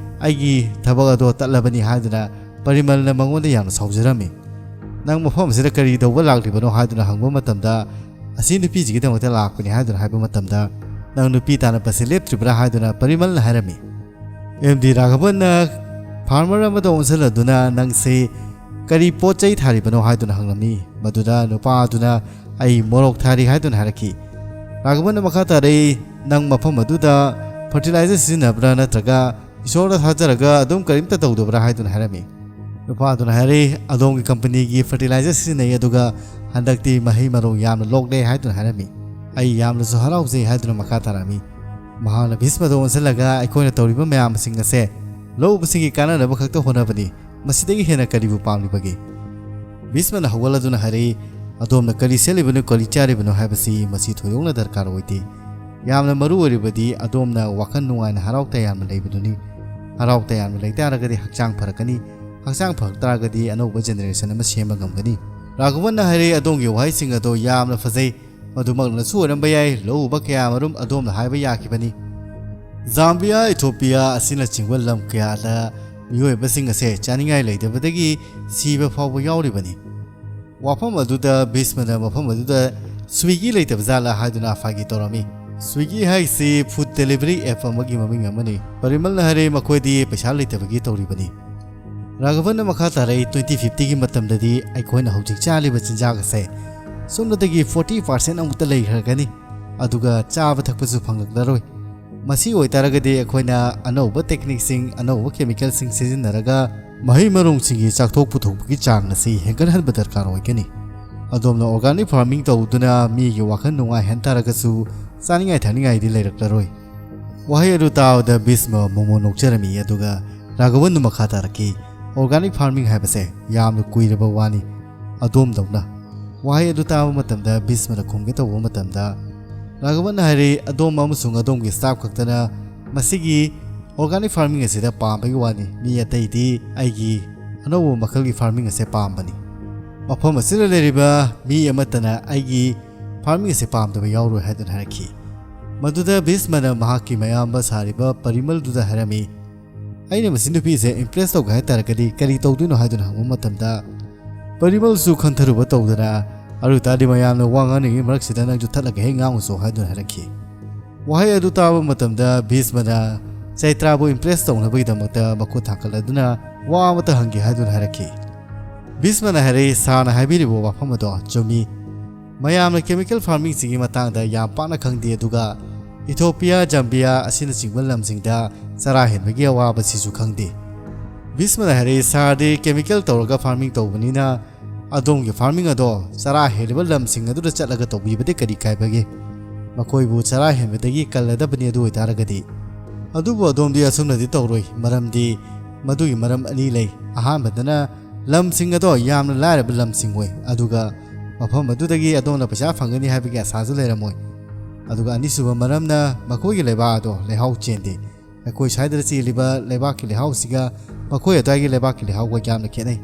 ꯑꯩꯒꯤ ꯊꯕꯛ ꯑꯗꯣ ꯇꯠꯂꯕꯅꯤ ꯍꯥꯏꯗꯨꯅ ꯄꯔꯤꯃꯜꯅ ꯃꯉꯣꯟꯗ ꯌꯥꯝꯅ ꯁꯥꯎꯖꯔꯝꯃꯤ ꯅꯪ ꯃꯐꯝ ꯑꯁꯤꯗ ꯀꯔꯤ ꯇꯧꯕ ꯂꯥꯛꯂꯤꯕꯅꯣ ꯍꯥꯏꯗꯨꯅ ꯍꯪꯕ ꯃꯇꯝꯗ ꯑꯁꯤ ꯅꯨꯄꯤꯁꯤꯒꯤꯗꯃꯛꯇ ꯂꯥꯛꯄꯅꯤ ꯍꯥꯏꯗꯨꯅ ꯍꯥꯏꯕ ꯃꯇꯝꯗ ꯅꯪ ꯅꯨꯄꯤ ꯇꯥꯟꯅꯕꯁꯤ ꯂꯦꯞꯇ꯭ꯔꯤꯕ꯭ꯔꯥ ꯍꯥꯏꯗꯨꯅ ꯄꯔꯤꯃꯜꯅ ꯍꯥꯏꯔꯝꯃꯤ MD ꯔꯥꯘꯕꯟꯅ ꯐꯥꯔꯃꯔ ꯑꯃꯗ ꯑꯣꯟꯁꯤꯜꯂꯗꯨꯅ ꯅꯪꯁꯤ ꯀꯔꯤ ꯄꯣꯠ ꯆꯩ ꯊꯥꯔꯤꯕꯅꯣ ꯍꯥꯏꯗꯨꯅ ꯍꯪꯂꯝꯃꯤ ꯃꯗꯨꯗ ꯅꯨꯄꯥ ꯑꯗꯨꯅ ꯑꯩ ꯃꯣꯔꯣꯛ ꯊꯥꯔꯤ ꯍꯥꯏꯗꯨꯅ ꯍꯥꯏꯔꯛꯈꯤ ꯔꯥꯘꯕꯟꯅ ꯃꯈꯥ ꯇꯥꯔꯛꯏ ꯅꯪ ꯃꯐꯝ ꯑꯗꯨꯗ ꯐꯔꯇꯤꯂꯥꯏꯖꯔ ꯁꯤꯖꯤꯟꯅꯕ꯭ꯔꯥ ꯅꯠꯇ꯭ꯔꯒ ꯏꯁꯣꯔꯗ ꯊꯥꯖꯔꯒ ꯑꯗꯨꯝ ꯀꯔꯤꯝꯇ ꯇꯧꯗꯕ꯭ꯔꯥ ꯍꯥꯏꯗꯨꯅ ꯍꯥꯏꯔꯝꯃꯤ ꯅꯨꯄꯥ ꯑꯗꯨꯅ ꯍꯥꯏꯔꯛꯏ ꯑꯗꯣꯝꯒꯤ ꯀꯝꯄꯅꯤꯒꯤ ꯐꯔꯇꯤꯂꯥꯏꯖꯔ ꯁꯤꯖꯤꯟꯅꯩ ꯑꯗꯨꯒ ꯍꯟꯗꯛꯇꯤ ꯃꯍꯩ ꯃꯔꯣꯡ ꯌꯥꯝꯅ ꯂꯣꯛꯂꯦ ꯍꯥꯏꯗꯨꯅ ꯍꯥꯏꯔꯝꯃꯤ ꯑꯩ ꯌꯥꯝꯅꯁꯨ ꯍꯔꯥꯎꯖꯩ ꯍꯥꯏꯗꯨꯅ ꯃꯈꯥ ꯇꯥꯔꯝꯃꯤ ꯃꯍꯥꯛꯅ ꯚꯤꯁꯃꯗ ꯑꯣꯟꯁꯤꯜꯂꯒ ꯑꯩꯈꯣꯏꯅ ꯇꯧꯔꯤꯕ ꯃꯌꯥꯝꯁꯤꯡ ꯑꯁꯦ ꯂꯧꯎꯕꯁꯤꯡꯒꯤ ꯀꯥꯟꯅꯅꯕ ꯈꯛꯇ ꯍꯣꯠꯅꯕꯅꯤ ꯃꯁꯤꯗꯒꯤ ꯍꯦꯟꯅ ꯀꯔꯤꯕꯨ ꯄꯥꯝꯂꯤꯕꯒꯦ ꯚꯤꯁꯃꯅ ꯍꯧꯒꯠꯂꯗꯨꯅ ꯍꯥꯏꯔꯛꯏ ꯑꯗꯣꯝꯅ ꯀꯔꯤ ꯁꯦꯠꯂꯤꯕꯅꯣ ꯀꯔꯤ ꯆꯥꯔꯤꯕꯅꯣ ꯍꯥꯏꯕꯁꯤ ꯃꯁꯤ ꯊꯣꯏꯗꯣꯛꯅ ꯗꯔꯀꯥꯔ ꯑꯣꯏꯗꯦ ꯌꯥꯝꯅ ꯃꯔꯨ ꯑꯣꯏꯔꯤꯕꯗꯤ ꯑꯗꯣꯝꯅ ꯋꯥꯈꯜ ꯅꯨꯡꯉꯥꯏꯅ ꯍꯔꯥꯎ ꯇꯌꯥꯝꯅ ꯂꯩꯕꯗꯨꯅꯤ ꯍꯔꯥꯎ ꯇꯌꯥꯝꯅ ꯂꯩꯇꯥꯔꯒꯗꯤ ꯍꯛꯆꯥꯡ ꯐꯔꯛꯀꯅꯤ ꯍꯛꯆꯥꯡ ꯐꯔꯛ ꯇꯥꯔꯒꯗꯤ ꯑꯅꯧꯕ ꯖꯦꯅꯦꯔꯦꯁꯟ ꯑꯃ ꯁꯦꯝꯕ ꯉꯝꯒꯅꯤ ꯔꯥꯘꯕꯟꯅ ꯍꯥꯏꯔꯛꯏ ꯑꯗꯣꯝꯒꯤ ꯋꯥꯍꯩꯁꯤꯡ ꯑꯗꯣ ꯌꯥꯝꯅ ꯐꯖꯩ ꯃꯗꯨꯃꯛꯅꯁꯨ ꯑꯣꯏꯔꯝꯕ ꯌꯥꯏ ꯂꯧꯎꯕ ꯀꯌꯥ ꯑꯃꯔꯣꯝ ꯑꯗꯣꯝꯅ ꯍꯥꯏꯕ ꯌꯥꯈꯤꯕꯅꯤ ꯖꯥꯝꯕꯤꯌꯥ ꯏꯊꯣꯄꯤꯌꯥ ꯑꯁꯤꯅꯆꯤꯡꯕ ꯂꯝ ꯀꯌꯥꯗ ꯃꯤꯑꯣꯏꯕꯁꯤꯡ ꯑꯁꯦ ꯆꯥꯅꯤꯡꯉꯥꯏ ꯂꯩꯇꯕꯗꯒꯤ ꯁꯤꯕ ꯐꯥꯎꯕ ꯌꯥꯎꯔꯤꯕꯅꯤ ꯋꯥꯐꯝ ꯑꯗꯨꯗ ꯚꯤꯁꯃꯅ ꯃꯐꯝ ꯑꯗꯨꯗ ꯁ꯭ꯋꯤꯒꯤ ꯂꯩꯇꯕ ꯖꯥꯠꯂꯥ ꯍꯥꯏꯗꯨꯅ ꯐꯥꯒꯤ ꯇꯧꯔꯝꯃꯤ ꯁ꯭ꯋꯤꯒꯤ ꯍꯥꯏꯁꯤ ꯐꯨꯗ ꯗꯦꯂꯤꯚꯔꯤ ꯑꯦꯞ ꯑꯃꯒꯤ ꯃꯃꯤꯡ ꯑꯃꯅꯤ ꯄꯔꯤꯃꯜꯅ ꯍꯥꯏꯔꯦ ꯃꯈꯣꯏꯗꯤ ꯄꯩꯁꯥ ꯂꯩꯇꯕꯒꯤ ꯇꯧꯔꯤꯕꯅꯤ ꯔꯥꯘꯕꯟꯅ ꯃꯈꯥ ꯇꯥꯔꯛꯏ 2050ꯒꯤ ꯃꯇꯝꯗꯗꯤ ꯑꯩꯈꯣꯏꯅ ꯍꯧꯖꯤꯛ ꯆꯥꯂꯤꯕ ꯆꯤꯟꯖꯥꯛ ꯑꯁꯦ ꯁꯨꯞꯅꯇꯒꯤ 40% ꯑꯃꯨꯛꯇ ꯂꯩꯈ꯭ꯔꯒꯅꯤ ꯑꯗꯨꯒ ꯆꯥꯕ ꯊꯛꯄꯁꯨ ꯐꯪꯂꯛꯂꯔꯣꯏ ꯃꯁꯤ ꯑꯣꯏꯇꯥꯔꯒꯗꯤ ꯑꯩꯈꯣꯏꯅ ꯑꯅꯧꯕ ꯇꯦꯛꯅꯤꯛꯁꯤꯡ ꯑꯅꯧꯕ ꯀꯦꯃꯤꯀꯦꯜꯁꯤꯡ ꯁꯤꯖꯤꯟꯅꯔꯒ ꯃꯍꯩ ꯃꯔꯣꯡꯁꯤꯡꯒꯤ ꯆꯥꯛꯊꯣꯛ ꯄꯨꯊꯣꯛꯄꯒꯤ ꯆꯥꯡ ꯑꯁꯤ ꯍꯦꯟꯒꯠꯍꯟꯕ ꯗꯔꯀꯥꯔ ꯑꯣꯏꯒꯅꯤ ꯑꯗꯣꯝꯅ ꯑꯣꯔꯒꯥꯅꯤꯛ ꯐꯥꯔꯃꯤꯡ ꯇꯧꯗꯨꯅ ꯃꯤꯒꯤ ꯋꯥꯈꯜ ꯅꯨꯡꯉꯥꯏꯍꯟ ꯇꯥꯔꯒꯁꯨ ꯆꯥꯅꯤꯡꯉꯥꯏ ꯊꯛꯅꯤꯡꯉꯥꯏꯗꯤ ꯂꯩꯔꯛꯂꯔꯣꯏ ꯋꯥꯍꯩ ꯑꯗꯨ ꯇꯥꯕꯗ ꯚꯤꯁꯃ ꯃꯣꯃꯣ ꯅꯣꯛꯆꯔꯝꯃꯤ ꯑꯗꯨꯒ ꯔꯥꯘꯕꯟꯅ ꯃꯈꯥ ꯇꯥꯔꯛꯈꯤ ꯑꯣꯔꯒꯥꯅꯤꯛ ꯐꯥꯔꯃꯤꯡ ꯍꯥꯏꯕꯁꯦ ꯌꯥꯝꯅ ꯀꯨꯏꯔꯕ ꯋꯥꯅꯤ ꯑꯗꯣꯝꯗꯧꯅ ꯋꯥꯍꯩ ꯑꯗꯨ ꯇꯥꯕ ꯃꯇꯝꯗ ꯚꯤꯁꯃꯅ ꯈꯨꯝꯒꯦ ꯇꯧꯕ ꯃꯇꯝꯗ ꯔꯥꯘꯕꯟꯅ ꯍꯥꯏꯔꯤ ꯑꯗꯣꯝ ꯑꯃꯁꯨꯡ ꯑꯗꯣꯝꯒꯤ ꯁ꯭ꯇꯥꯐ ꯈꯛꯇꯅ ꯃꯁꯤꯒꯤ ꯑꯣꯔꯒꯥꯅꯤꯛ ꯐꯥꯔꯃꯤꯡ ꯑꯁꯤꯗ ꯄꯥꯝꯕꯒꯤ ꯋꯥꯅꯤ ꯃꯤ ꯑꯇꯩꯗꯤ ꯑꯩꯒꯤ ꯑꯅꯧꯕ ꯃꯈꯜꯒꯤ ꯐꯥꯔꯃꯤꯡ ꯑꯁꯦ ꯄꯥꯝꯕꯅꯤ ꯃꯐꯝ ꯑꯁꯤꯗ ꯂꯩꯔꯤꯕ ꯃꯤ ꯑꯃꯠꯇꯅ ꯑꯩꯒꯤ ꯐꯥꯔꯃꯤꯡ ꯑꯁꯦ ꯄꯥꯝꯗꯕ ꯌꯥꯎꯔꯣꯏ ꯍꯥꯏꯗꯨꯅ ꯍꯥꯏꯔꯛꯈꯤ ꯃꯗꯨꯗ ꯚꯤꯁꯃꯅ ꯃꯍꯥꯛꯀꯤ ꯃꯌꯥꯝꯕ ꯁꯥꯔꯤꯕ ꯄꯔꯤꯃꯜꯗꯨꯗ ꯍꯥꯏꯔꯝꯃꯤ ꯑꯩꯅ ꯃꯁꯤ ꯅꯨꯄꯤꯁꯦ ꯏꯝꯄ꯭ꯔꯦꯁ ꯇꯧꯒꯦ ꯍꯥꯏꯇꯥꯔꯒꯗꯤ ꯀꯔꯤ ꯇꯧꯗꯣꯏꯅꯣ ꯍꯥꯏꯗꯨꯅ ꯍꯪꯕ ꯃꯇꯝꯗ ꯄꯔꯤꯃꯜꯁꯨ ꯈꯟꯊꯔꯨꯕ ꯇꯧꯗꯅ ꯑꯗꯨ ꯇꯥꯔꯗꯤ ꯃꯌꯥꯝꯅ ꯋꯥ ꯉꯥꯡꯅꯤꯡꯉꯤ ꯃꯔꯛꯁꯤꯗ ꯅꯪꯁꯨ ꯊꯠꯂꯒ ꯍꯦꯛ ꯉꯥꯡꯉꯨꯆꯣ ꯍꯥꯏꯗꯨꯅ ꯍꯥꯏꯔꯛꯈꯤ ꯋꯥꯍꯩ ꯑꯗꯨ ꯇꯥꯕ ꯃꯇꯝꯗ ꯚꯤꯁꯃꯅ ꯆꯩꯇ꯭ꯔꯥꯕꯨ ꯏꯝꯄ꯭ꯔꯦꯁ ꯇꯧꯅꯕꯒꯤꯗꯃꯛꯇ ꯃꯈꯨꯠ ꯊꯥꯡꯒꯠꯂꯗꯨꯅ ꯋꯥ ꯑꯃꯇ ꯍꯪꯒꯦ ꯍꯥꯏꯗꯨꯅ ꯍꯥꯏꯔꯛꯈꯤ ꯚꯤꯁꯃꯅ ꯍꯥꯏꯔꯛꯏ ꯁꯥꯔꯅ ꯍꯥꯏꯕꯤꯔꯤꯕ ꯋꯥꯐꯝ ꯑꯗꯣ ꯆꯨꯝꯃꯤ ꯃꯌꯥꯝꯅ ꯀꯦꯃꯤꯀꯦꯜ ꯐꯥꯔꯃꯤꯡꯁꯤꯡꯒꯤ ꯃꯇꯥꯡꯗ ꯌꯥꯝ ꯄꯥꯛꯅ ꯈꯪꯗꯦ ꯑꯗꯨꯒ ꯏꯊꯣꯄꯤꯌꯥ ꯖꯥꯝꯕꯤꯌꯥ ꯑꯁꯤꯅꯆꯤꯡꯕ ꯂꯝꯁꯤꯡꯗ ꯆꯔꯥ ꯍꯦꯟꯕꯒꯤ ꯑꯋꯥꯕꯁꯤꯁꯨ ꯈꯪꯗꯦ ꯚꯤꯁꯃꯅ ꯍꯥꯏꯔꯛꯏ ꯁꯥꯔꯗꯤ ꯀꯦꯃꯤꯀꯦꯜ ꯇꯧꯔꯒ ꯐꯥꯔꯃꯤꯡ ꯇꯧꯕꯅꯤꯅ ꯑꯗꯣꯝꯒꯤ ꯐꯥꯔꯃꯤꯡ ꯑꯗꯣ ꯆꯔꯥ ꯍꯦꯜꯂꯤꯕ ꯂꯝꯁꯤꯡ ꯑꯗꯨꯗ ꯆꯠꯂꯒ ꯇꯧꯕꯤꯕꯗꯤ ꯀꯔꯤ ꯀꯥꯏꯕꯒꯦ ꯃꯈꯣꯏꯕꯨ ꯆꯔꯥ ꯍꯦꯟꯕꯗꯒꯤ ꯀꯜꯂꯗꯕꯅꯤ ꯑꯗꯨ ꯑꯣꯏꯇꯥꯔꯒꯗꯤ ꯑꯗꯨꯕꯨ ꯑꯗꯣꯝꯗꯤ ꯑꯁꯨꯝꯅꯗꯤ ꯇꯧꯔꯣꯏ ꯃꯔꯝꯗꯤ ꯃꯗꯨꯒꯤ ꯃꯔꯝ ꯑꯅꯤ ꯂꯩ ꯑꯍꯥꯟꯕꯗꯅ ꯂꯝꯁꯤꯡ ꯑꯗꯣ ꯌꯥꯝꯅ ꯂꯥꯏꯔꯕ ꯂꯝꯁꯤꯡ ꯑꯣꯏ ꯑꯗꯨꯒ ꯃꯐꯝ ꯑꯗꯨꯗꯒꯤ ꯑꯗꯣꯝꯅ ꯄꯩꯁꯥ ꯐꯪꯒꯅꯤ ꯍꯥꯏꯕꯒꯤ ꯑꯁꯥꯁꯨ ꯂꯩꯔꯝꯃꯣꯏ ꯑꯗꯨꯒ ꯑꯅꯤꯁꯨꯕ ꯃꯔꯝꯅ ꯃꯈꯣꯏꯒꯤ ꯂꯩꯕꯥꯛ ꯑꯗꯣ ꯂꯩꯍꯥꯎ ꯆꯦꯟꯗꯦ ꯑꯩꯈꯣꯏ ꯁ꯭ꯋꯥꯏꯗ ꯆꯦꯜꯂꯤꯕ ꯂꯩꯕꯥꯛꯀꯤ ꯂꯩꯍꯥꯎꯁꯤꯒ ꯃꯈꯣꯏ ꯑꯗꯨꯋꯥꯏꯒꯤ ꯂꯩꯕꯥꯛꯀꯤ ꯂꯩꯍꯥꯎꯒ ꯌꯥꯝꯅ ꯈꯦꯠꯅꯩ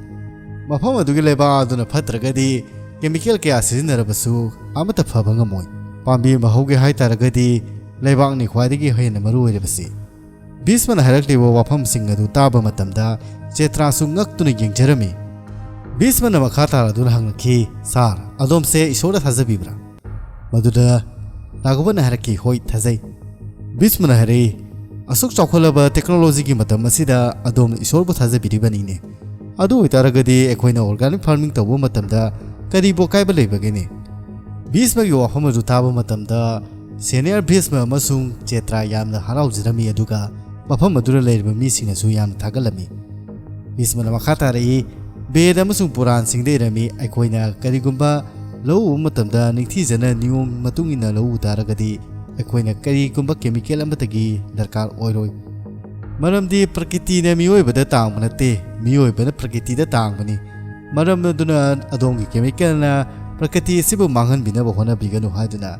ꯃꯐꯝ ꯑꯗꯨꯒꯤ ꯂꯩꯕꯥꯛ ꯑꯗꯨꯅ ꯐꯠꯇ꯭ꯔꯒꯗꯤ ꯀꯦꯃꯤꯀꯦꯜ ꯀꯌꯥ ꯁꯤꯖꯤꯟꯅꯔꯕꯁꯨ ꯑꯃꯠꯇ ꯐꯕ ꯉꯝꯃꯣꯏ ꯄꯥꯝꯕꯤ ꯑꯃ ꯍꯧꯒꯦ ꯍꯥꯏꯇꯥꯔꯒꯗꯤ ꯂꯩꯕꯥꯛꯅꯤ ꯈ꯭ꯋꯥꯏꯗꯒꯤ ꯍꯦꯟꯅ ꯃꯔꯨ ꯑꯣꯏꯔꯤꯕꯁꯤ ꯚꯤꯁꯃꯅ ꯍꯥꯏꯔꯛꯂꯤꯕ ꯋꯥꯐꯝꯁꯤꯡ ꯑꯗꯨ ꯇꯥꯕ ꯃꯇꯝꯗ ꯆꯦꯇ꯭ꯔꯥꯁꯨ ꯉꯛꯇꯨꯅ ꯌꯦꯡꯖꯔꯝꯃꯤ ꯚꯤꯁꯃꯅ ꯃꯈꯥ ꯇꯥꯔꯗꯨꯅ ꯍꯪꯂꯛꯈꯤ ꯁꯥꯔ ꯑꯗꯣꯝꯁꯦ ꯏꯁꯣꯔꯗ ꯊꯥꯖꯕꯤꯕ꯭ꯔꯥ ꯃꯗꯨꯗ ꯔꯥꯘꯕꯟꯅ ꯍꯥꯏꯔꯛꯈꯤ ꯍꯣꯏ ꯊꯥꯖꯩ ꯚꯤꯁꯃꯅ ꯍꯥꯏꯔꯛꯏ ꯑꯁꯨꯛ ꯆꯥꯎꯈꯠꯂꯕ ꯇꯦꯛꯅꯣꯂꯣꯖꯤꯒꯤ ꯃꯇꯝ ꯑꯁꯤꯗ ꯑꯗꯣꯝꯅ ꯏꯁꯣꯔꯕꯨ ꯊꯥꯖꯕꯤꯔꯤꯕꯅꯤꯅꯦ ꯑꯗꯨ ꯑꯣꯏꯇꯥꯔꯒꯗꯤ ꯑꯩꯈꯣꯏꯅ ꯑꯣꯔꯒꯥꯅꯤꯛ ꯐꯥꯔꯃꯤꯡ ꯇꯧꯕ ꯃꯇꯝꯗ ꯀꯔꯤꯕꯨ ꯑꯀꯥꯏꯕ ꯂꯩꯕꯒꯦꯅꯦ ꯚꯤꯁꯃꯒꯤ ꯋꯥꯐꯝ ꯑꯗꯨ ꯇꯥꯕ ꯃꯇꯝꯗ ꯁꯦꯅꯤꯌꯔ ꯚꯤꯁꯃ ꯑꯃꯁꯨꯡ ꯆꯦꯇ꯭ꯔꯥ ꯌꯥꯝꯅ ꯍꯔꯥꯎꯖꯔꯝꯃꯤ ꯑꯗꯨꯒ ꯃꯐꯝ ꯑꯗꯨꯗ ꯂꯩꯔꯤꯕ ꯃꯤꯁꯤꯡꯅꯁꯨ ꯌꯥꯝꯅ ꯊꯥꯒꯠꯂꯝꯃꯤ ꯚꯤꯁꯃꯅ ꯃꯈꯥ ꯇꯥꯔꯛꯏ ꯕꯦꯗ ꯑꯃꯁꯨꯡ ꯄꯨꯔꯥꯟꯁꯤꯡꯗ ꯏꯔꯝꯃꯤ ꯑꯩꯈꯣꯏꯅ ꯀꯔꯤꯒꯨꯝꯕ ꯂꯧ ꯎꯕ ꯃꯇꯝꯗ ꯅꯤꯡꯊꯤꯖꯅ ꯅꯤꯌꯣꯝ ꯃꯇꯨꯡ ꯏꯟꯅ ꯂꯧ ꯎ ꯇꯥꯔꯒꯗꯤ ꯑꯩꯈꯣꯏꯅ ꯀꯔꯤꯒꯨꯝꯕ ꯀꯦꯃꯤꯀꯦꯜ ꯑꯃꯠꯇꯒꯤ ꯗꯔꯀꯥꯔ ꯑꯣꯏꯔꯣꯏ ꯃꯔꯝꯗꯤ ꯄ꯭ꯔꯀꯤꯇꯤꯅ ꯃꯤꯑꯣꯏꯕꯗ ꯇꯥꯡꯕ ꯅꯠꯇꯦ ꯃꯤꯑꯣꯏꯕꯅ ꯄ꯭ꯔꯀꯤꯇꯤꯗ ꯇꯥꯡꯕꯅꯤ ꯃꯔꯝ ꯑꯗꯨꯅ ꯑꯗꯣꯝꯒꯤ ꯀꯦꯃꯤꯀꯦꯜꯅ ꯄ꯭ꯔꯀꯤꯇꯤ ꯑꯁꯤꯕꯨ ꯃꯥꯡꯍꯟꯕꯤꯅꯕ ꯍꯣꯠꯅꯕꯤꯒꯅꯨ ꯍꯥꯏꯗꯨꯅ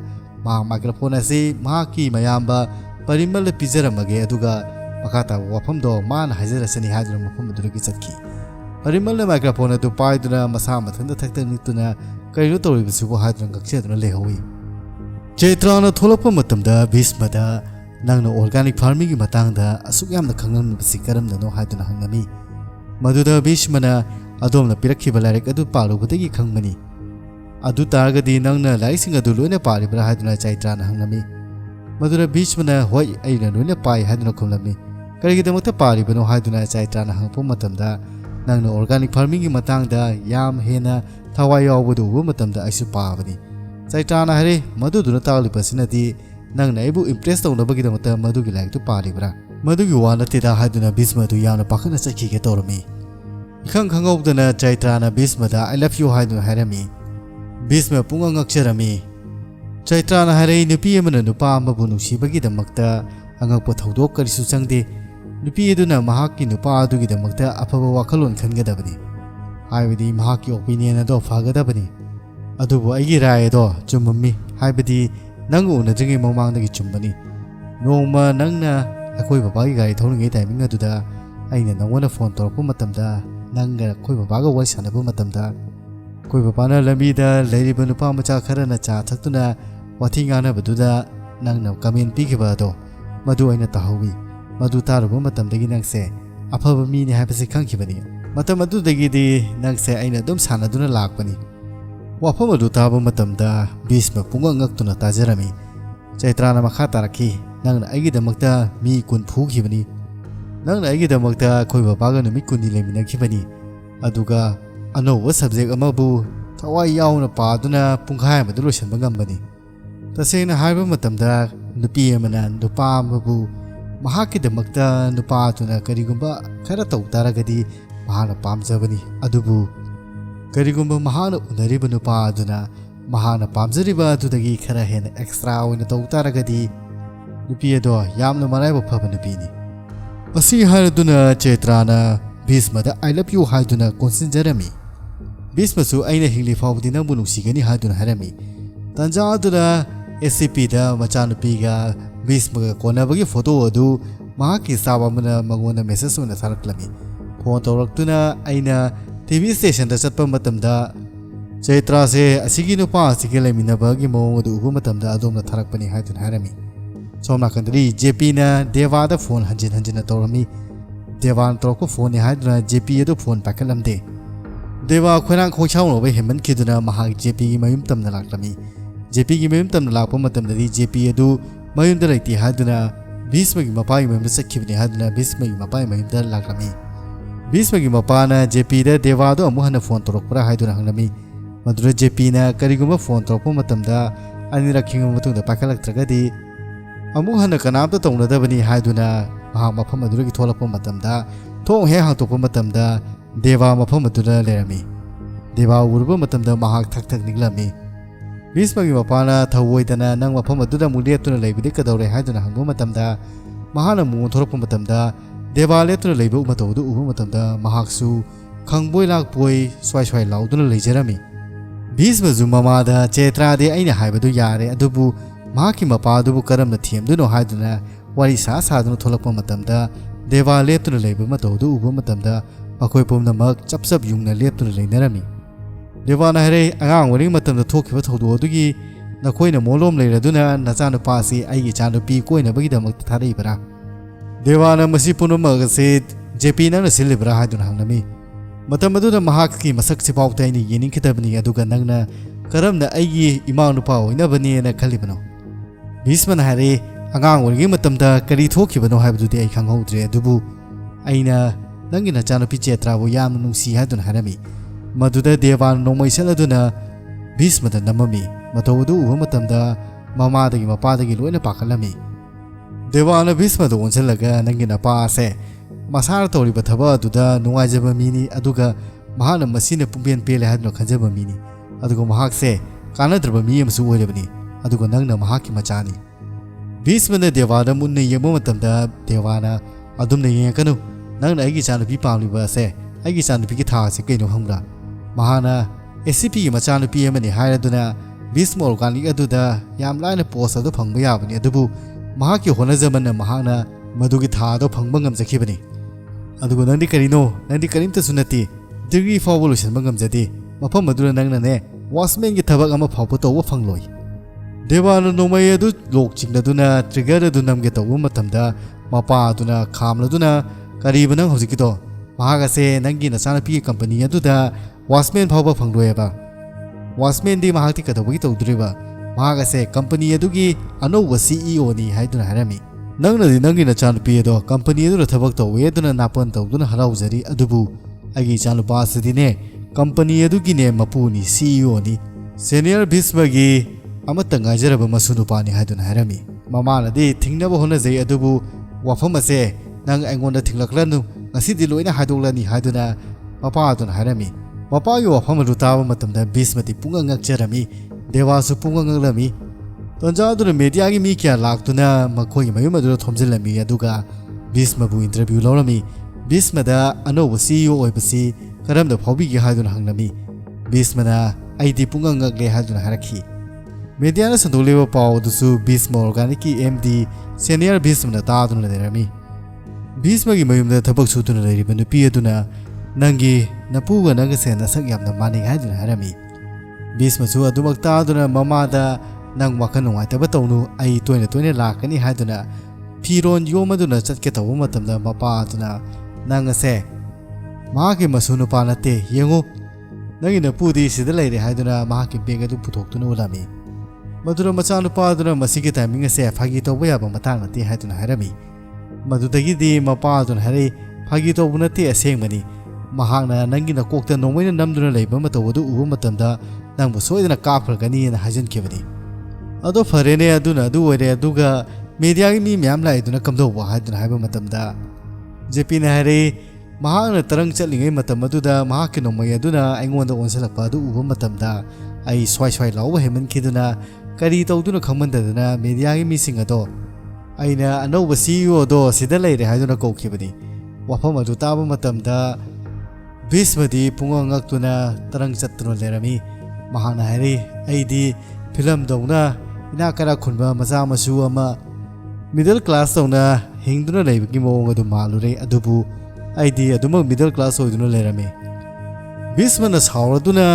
ꯃꯍꯥꯛ ꯃꯥꯏꯀ꯭ꯔꯣꯐꯣꯟ ꯑꯁꯤ ꯃꯍꯥꯛꯀꯤ ꯃꯌꯥꯝꯕ ꯄꯔꯤꯃꯜꯗ ꯄꯤꯖꯔꯝꯃꯒꯦ ꯑꯗꯨꯒ ꯃꯈꯥ ꯇꯥꯕ ꯋꯥꯐꯝꯗꯣ ꯃꯥꯅ ꯍꯥꯏꯖꯔꯁꯅꯤ ꯍꯥꯏꯗꯨꯅ ꯃꯐꯝ ꯑꯗꯨꯗꯒꯤ ꯆꯠꯈꯤ ꯄꯔꯤꯃꯜꯅ ꯃꯥꯏꯀ꯭ꯔꯣꯐꯣꯟ ꯑꯗꯨ ꯄꯥꯏꯗꯨꯅ ꯃꯁꯥ ꯃꯊꯟꯇ ꯊꯛꯇ ꯅꯤꯛꯇꯨꯅ ꯀꯔꯤꯅꯣ ꯇꯧꯔꯤꯕꯁꯤꯕꯨ ꯍꯥꯏꯗꯨꯅ ꯉꯛꯆꯗꯨꯅ ꯂꯩꯍꯧꯏ ꯆꯩꯇ꯭ꯔꯥꯅ ꯊꯣꯛꯂꯛꯄ ꯃꯇꯝꯗ ꯚꯤꯁꯃꯗ ꯅꯪꯅ ꯑꯣꯔꯒꯥꯅꯤꯛ ꯐꯥꯔꯃꯤꯡꯒꯤ ꯃꯇꯥꯡꯗ ꯑꯁꯨꯛ ꯌꯥꯝꯅ ꯈꯪꯂꯝꯂꯤꯕꯁꯤ ꯀꯔꯝꯅꯅꯣ ꯍꯥꯏꯗꯨꯅ ꯍꯪꯂꯝꯃꯤ ꯃꯗꯨꯗ ꯚꯤꯁꯃꯅ ꯑꯗꯣꯝꯅ ꯄꯤꯔꯛꯈꯤꯕ ꯂꯥꯏꯔꯤꯛ ꯑꯗꯨ ꯄꯥꯔꯨꯕꯗꯒꯤ ꯈꯪꯕꯅꯤ ꯑꯗꯨ ꯇꯥꯔꯒꯗꯤ ꯅꯪꯅ ꯂꯥꯏꯔꯤꯛꯁꯤꯡ ꯑꯗꯨ ꯂꯣꯏꯅ ꯄꯥꯔꯤꯕ꯭ꯔꯥ ꯍꯥꯏꯗꯨꯅ ꯆꯩꯇ꯭ꯔꯥꯅ ꯍꯪꯂꯝꯃꯤ ꯃꯗꯨꯗ ꯚꯤꯁꯃꯅ ꯍꯣꯏ ꯑꯩꯅ ꯂꯣꯏꯅ ꯄꯥꯏ ꯍꯥꯏꯗꯨꯅ ꯈꯨꯝꯂꯝꯃꯤ ꯀꯔꯤꯒꯤꯗꯃꯛꯇ ꯄꯥꯔꯤꯕꯅꯣ ꯍꯥꯏꯗꯨꯅ ꯆꯩꯇ꯭ꯔꯥꯅ ꯍꯪꯂꯛꯄ ꯃꯇꯝꯗ ꯅꯪꯅ ꯑꯣꯔꯒꯥꯅꯤꯛ ꯐꯥꯔꯃꯤꯡꯒꯤ ꯃꯇꯥꯡꯗ ꯌꯥꯝ ꯍꯦꯟꯅ ꯊꯋꯥꯏ ꯌꯥꯎꯕꯗꯨ ꯎꯕ ꯃꯇꯝꯗ ꯑꯩꯁꯨ ꯄꯥꯕꯅꯤ ꯆꯩꯇ꯭ꯔꯥꯅ ꯍꯥꯏꯔꯤ ꯃꯗꯨꯗꯨꯅ ꯇꯥꯛꯂꯤꯕꯁꯤꯅꯗꯤ ꯅꯪꯅ ꯑꯩꯕꯨ ꯏꯝꯄ꯭ꯔꯦꯁ ꯇꯧꯅꯕꯒꯤꯗꯃꯛꯇ ꯃꯗꯨꯒꯤ ꯂꯥꯏꯔꯤꯛꯇꯨ ꯄꯥꯔꯤꯕ꯭ꯔꯥ ꯃꯗꯨꯒꯤ ꯋꯥ ꯅꯠꯇꯦꯗ ꯍꯥꯏꯗꯨꯅ ꯚꯤꯁꯃꯗꯨ ꯌꯥꯝꯅ ꯄꯥꯈꯠꯅ ꯆꯠꯈꯤꯒꯦ ꯇꯧꯔꯝꯃꯤ इखंग खंगौदना चैत्राना भीष्मदा आई लव यू हाइदु हायरमी भीष्म पुंग ngakcherami चैत्राना हारै नुपी अमना नुपा अमबु नुसिबगिदमक्ता अंगकप थौदोक करिसु चंगदे नुपी अदुना महाकि नुपा अदुगिदमक्ता अफबा वाखलोन खनगदबनी हाइबदि महाकि ओपिनियन अदो फागदबनी अदुबु आइगि राय अदो चुममि हाइबदि नंग उनजंगे ममांगदगि चुमबनी नोंमा नंगना अखोय बाबागी गाड़ी थौरिङै टाइमिंग अदुदा अइना नंगोना फोन तौरक्पा मतमदा नंगा अखोय बाबागा वारि सानबा मतमदा कोई पाना लंबीदा लेरिब नुपा मचा खरना चा थक्तुना वाथि गानाबदुदा नंगना कमेंट पीखिबादो मधु अइना ताहौवी मधु तारुबो मतमदगी नंगसे अफब मीनि हाबसे खंखिबनी मतम अदुदगीदी नंगसे अइना दुम सानादुना लाकपनी वाफम अदु ताबो मतमदा भीष्म पुंगा ngaktuna ताजरमी चैत्राना मखा तारखी नंगना अइगिदमक्ता मी कुन फुखिबनी नंगना अइगिदमक्ता खोइ बाबागा नुमि कुनि लेमिनखिबनी अदुगा अनौबा सब्जेक्ट अमबु थवाई याउना पादुना पुंखाय मदु लोइसनबा ngambani तसेंगना हाइबा मतमदा नुपी अमना नुपा अमबु महाकिदमक्ता नुपा तुना करिगुंबा खरा तौ तारगदी महाना पामजबनी अदुबु करिगुंबा महाना उनरिबा नुपा अदुना महाना पामजरिबा अदुदगी खरा हेना एक्स्ट्रा ओइना तौ तारगदी नुपी अदो यामना मराइबा फबा नुपीनी असि हारदुना चैत्राना भीष्मदा आई लव यू हाइदुना कोनसिनजरमी भीष्मसु अइना हिंगली फावदी नंबु नुसिगनी हाइदुना हरमी तंजा अदुना SCP दा मचानुपीगा भीष्मगा कोनाबगी फोटो अदु महाकी साबामना मगोना मेसेज ओना सारक्लमी फोन तौरक्तुना अइना टीवी स्टेशन दा चटपा मतमदा चैत्रा से असिगी नुपा असिगे लेमिनबगी मओंग अदु उबु मतमदा अदोमना थारक्पनी हाइदुना हरमी सोमनाकंदरी JP ना देवादा फोन हंजिन हंजिन तौरमी देवान तौरको फोन नि हाइदुना JP अदु फोन पाकलमदे देवा खोना खोइछाउनोबे हेमन खिदुना महाक JP गी मयुम तमना लाक्लमी JP की मयुम तमना लापो मतमदरी JP अदु मयुम दरैति हादुना भीष्म की मपाई मयुम सखिबनि हादुना भीष्म की मपाई मयुम दर लाक्लमी भीष्म की मपाना JP दा देवादो अमुहना फोन तोरकपरा हादुना हंगलमी मदुरा JP ना करिगुम फोन तोरपो मतमदा अनिरक खिंगम मतुंदा पाकलक्त्रगदी अमुहना कनामता तौनदबनि हादुना महा मफम अदुरगी थोलपो मतमदा थोंग हे हातोपो मतमदा देवा मफम अदुना लेरमी देवा उरुबो मतमदा महाक थक थक निगलमी भीष्मगी मपाना थवोइदना नंग मफम अदुदा मुलेतुना लेबिदि कदौरे हाइदुना हंगो मतमदा महाना मुंग थोरपो मतमदा देवा लेतुना लेबो मतौदु उबो मतमदा महाकसु खंगबोय लाकपोय स्वाय स्वाय लाउदुना लेजरमी भीष्मजु ममादा चैत्रादे अइना हाइबदु यारे अदुबु महाकी मपादुबु करमना थियमदुनो हाइदुना वारी सादुना थोलकपो मतमदा देवा लेतुना लेबो मतौदु उबो मतमदा मखोय पुमनमक चपचप युंगना लेतुना लेनरमी देवाना हरे आगांग वरिंग मतमदा थोखिबा थौदो अदुगी नखोइना मोलोम लेरदुना नचानुपासी आइगी चानुपी कोइनबगीदमक थारैबरा देवाना मसी पुनमगसे JP नंगना सिलिबरा हाइदुना हंगनमी मतम अदुदा महाककी मसकसे पाउताइनी येनिंखिदबनी अदुगा नंगना करमना आइगी इमानुपा ओइनबनीना खलिबनो भीष्मना हरे आगांग वरिंग मतमदा करी थोखिबनो हाइबदुदि आइ खंगहौद्रे अदुबु अइना नंगी नचानुपी चैत्राबु यामना नुंसी हाइदुना हरमी मधुदा देवान नोमैसलदुना भीष्मदा नममी मतौदु उबा मतमदा ममादगी मपादगी लोइना पाखलमी देवाना भीष्मदा ओनसलगा नंगी नपासे मसार तौरिबा थबा अदुदा नुवाइजबा मीनी अदुगा महाना मसीना पुंपेन पेले हादुना खंजबा मीनी अदुगा महाकसे कानद्रबा मी अमसु ओइरबनी अदुगा नंगना महाकी मचानी भीष्मना देवाना मुन्ना येंबा मतमदा देवाना अदुमना येंकनु नंगना आइगी चानुपी पामलिबा से आइगी चानुपीगी थासे कैनो हंगरा महाना SCP की मचानुपी अमनि हायरदुना भीष्म ऑर्गेनिक अदुदा याम लाइना पोस्ट अदु फंगबा याबनि अदुबु महाकी होनजमना महाना मधुगी थादो फंगबा ngamजखिबनि अदुगो नंदी करिनो नंदी करिमता सुनति डिग्री फावबो लोइसनबा ngamजदि मफम मधुरा नंगनाने वाचमैन की थबक अमा फावबो तौबा फंगलोय देवाना नोमै अदु लोक चिंगदुना ट्रिगर अदु नमगे तौबा मतमदा मपा अदुना खामलदुना करिबा नंग हौजिकिदो महागासे नंगी नचानुपी कंपनी अदुदा वाचमैन फावबा फंगलोयबा वाचमैन दी महाकति कदौबगी तौद्रिबा महागासे कंपनी अदुगी अनौबा CEO नि हाइदुना हरमी नंगनदी नंगी नचानुपी अदो कंपनी अदुना थबक तौवे अदुना नापन तौदुना हराउजरी अदुबु आइगी चानुपासदिने कंपनी अदुगिने मपुनी CEO नि सीनियर भीष्मगी अमत ngaijरबा मसुनुपानी हाइदुना हरमी ममानदी थिंगनबा होनजै अदुबु वाफमसे नंग आइगोंदा थिंगलक्लनु ngasi loina haidolani haiduna mapa adun harami mapa yo wafam rutaba matamda भीष्मति punga ngakjarami dewasu punga ngaglami tonja aduna media gi mi kya laktuna makhoi mayum adura thomjilami aduga भीष्मबु interview lawrami भीष्मदा anoba CEO oibasi karamda phawbi gi haiduna hanglami भीष्मना aidi punga ngagle haiduna harakhi media na sandolewa paw dusu Bhishma organic ki MD senior भीष्मना ta aduna lerami भीष्मगी मयुमदा थबक सुतुना लेरिबा नुपी अदुना ꯅꯪꯒꯤ ꯅꯄꯨꯒ ꯅꯪꯒꯁꯦ ꯅꯁꯛ ꯌꯥꯝꯅ ꯃꯥꯟꯅꯩ ꯍꯥꯏꯗꯨꯅ ꯍꯥꯏꯔꯝꯃꯤ꯫ ꯚꯤꯁꯃꯁꯨ ꯑꯗꯨꯃꯛ ꯇꯥꯗꯨꯅ ꯃꯃꯥꯗ ꯅꯪ ꯋꯥꯈꯜ ꯅꯨꯡꯉꯥꯏꯇꯕ ꯇꯧꯅꯨ, ꯑꯩ ꯇꯣꯏꯅ ꯇꯣꯏꯅ ꯂꯥꯛꯀꯅꯤ ꯍꯥꯏꯗꯨꯅ ꯐꯤꯔꯣꯟ ꯌꯣꯝꯃꯗꯨꯅ ꯆꯠꯀꯦ ꯇꯧꯕ ꯃꯇꯝꯗ ꯃꯄꯥ ꯑꯗꯨꯅ ꯅꯪ ꯑꯁꯦ ꯃꯍꯥꯛꯀꯤ ꯃꯁꯨ ꯅꯨꯄꯥ ꯅꯠꯇꯦ, ꯌꯦꯡꯉꯨ ꯅꯪꯒꯤ ꯅꯄꯨꯗꯤ ꯁꯤꯗ ꯂꯩꯔꯦ ꯍꯥꯏꯗꯨꯅ ꯃꯍꯥꯛꯀꯤ ꯕꯦꯒ ꯑꯗꯨ ꯄꯨꯊꯣꯛꯇꯨꯅ ꯎꯠꯂꯝꯃꯤ꯫ ꯃꯗꯨꯗ ꯃꯆꯥꯅꯨꯄꯥ ꯑꯗꯨꯅ ꯃꯁꯤꯒꯤ ꯇꯥꯏꯃꯤꯡ ꯑꯁꯦ ꯐꯥꯒꯤ ꯇꯧꯕ ꯌꯥꯕ ꯃꯇꯥꯡ ꯅꯠꯇꯦ ꯍꯥꯏꯗꯨꯅ ꯍꯥꯏꯔꯝꯃꯤ꯫ ꯃꯗꯨꯗꯒꯤꯗꯤ ꯃꯄꯥ ꯑꯗꯨꯅ ꯍꯥꯏꯔꯛꯏ, ꯐꯥꯒꯤ ꯇꯧꯕ ꯅꯠꯇꯦ, ꯑꯁꯦꯡꯕꯅꯤ, ꯃꯍꯥꯛꯅ ꯅꯪꯒꯤ ꯅꯀꯣꯛꯇ ꯅꯣꯡꯃꯩꯅ ꯅꯝꯗꯨꯅ ꯂꯩꯕ ꯃꯇꯧ ꯑꯗꯨ ꯎꯕ ꯃꯇꯝꯗ ꯅꯪꯕꯨ ꯁꯣꯏꯗꯅ ꯀꯥꯞꯈ꯭ꯔꯒꯅꯤꯅ ꯍꯥꯏꯖꯤꯟꯈꯤꯕꯅꯤ꯫ ꯑꯗꯣ ꯐꯔꯦꯅꯦ, ꯑꯗꯨꯅ ꯑꯗꯨ ꯑꯣꯏꯔꯦ, ꯑꯗꯨꯒ ꯃꯦꯗꯤꯌꯥꯒꯤ ꯃꯤ ꯃꯌꯥꯝ ꯂꯥꯛꯏꯗꯨꯅ ꯀꯝꯗꯧꯕ ꯍꯥꯏꯗꯨꯅ ꯍꯥꯏꯕ ꯃꯇꯝꯗ ꯖꯦꯄꯤꯅ ꯍꯥꯏꯔꯛꯏ, ꯃꯍꯥꯛꯅ ꯇꯔꯪ ꯆꯠꯂꯤꯉꯩ ꯃꯇꯝ ꯑꯗꯨꯗ ꯃꯍꯥꯛꯀꯤ ꯅꯣꯡꯃꯩ ꯑꯗꯨꯅ ꯑꯩꯉꯣꯟꯗ ꯑꯣꯟꯁꯤꯜꯂꯛꯄ ꯑꯗꯨ ꯎꯕ ꯃꯇꯝꯗ ꯑꯩ ꯁ꯭ꯋꯥꯏ ꯁ꯭ꯋꯥꯏ ꯂꯥꯎꯕ ꯍꯦꯟꯃꯟꯈꯤꯗꯨꯅ ꯀꯔꯤ ꯇꯧꯗꯨꯅ ꯈꯪꯃꯟꯗꯗꯅ ꯃꯦꯗꯤꯌꯥꯒꯤ ꯃꯤꯁꯤꯡ ꯑꯗꯣ ꯑꯩꯅ ꯑꯅꯧꯕ CEO ꯑꯗꯣ ꯁꯤꯗ ꯂꯩꯔꯦ ꯍꯥꯏꯗꯨꯅ ꯀꯧꯈꯤꯕꯅꯤ꯫ ꯋꯥꯐꯝ ꯑꯗꯨ ꯇꯥꯕ ꯃꯇꯝꯗ ꯚꯤꯁꯃꯗꯤ ꯄꯨꯡꯉꯛ ꯉꯛꯇꯨꯅ ꯇꯔꯪ ꯆꯠꯇꯨꯅ ꯂꯩꯔꯝꯃꯤ꯫ ꯃꯍꯥꯛꯅ ꯍꯥꯏꯔꯛꯏ, ꯑꯩꯗꯤ ꯐꯤꯂꯝꯗꯧꯅ ꯏꯅꯥꯛ ꯀꯩꯔꯥꯛ ꯈꯨꯟꯕ ꯃꯆꯥ ꯃꯁꯨ ꯑꯃ ꯃꯤꯗꯜ ꯀ꯭ꯂꯥꯁ ꯇꯧꯅ ꯍꯤꯡꯗꯨꯅ ꯂꯩꯕꯒꯤ ꯃꯑꯣꯡ ꯑꯗꯨ ꯃꯥꯜꯂꯨꯔꯦ, ꯑꯗꯨꯕꯨ ꯑꯩꯗꯤ ꯑꯗꯨꯃꯛ ꯃꯤꯗꯜ ꯀ꯭ꯂꯥꯁ ꯑꯣꯏꯗꯨꯅ ꯂꯩꯔꯝꯃꯤ꯫ ꯚꯤꯁꯃꯅ ꯁꯥꯎꯔꯗꯨꯅ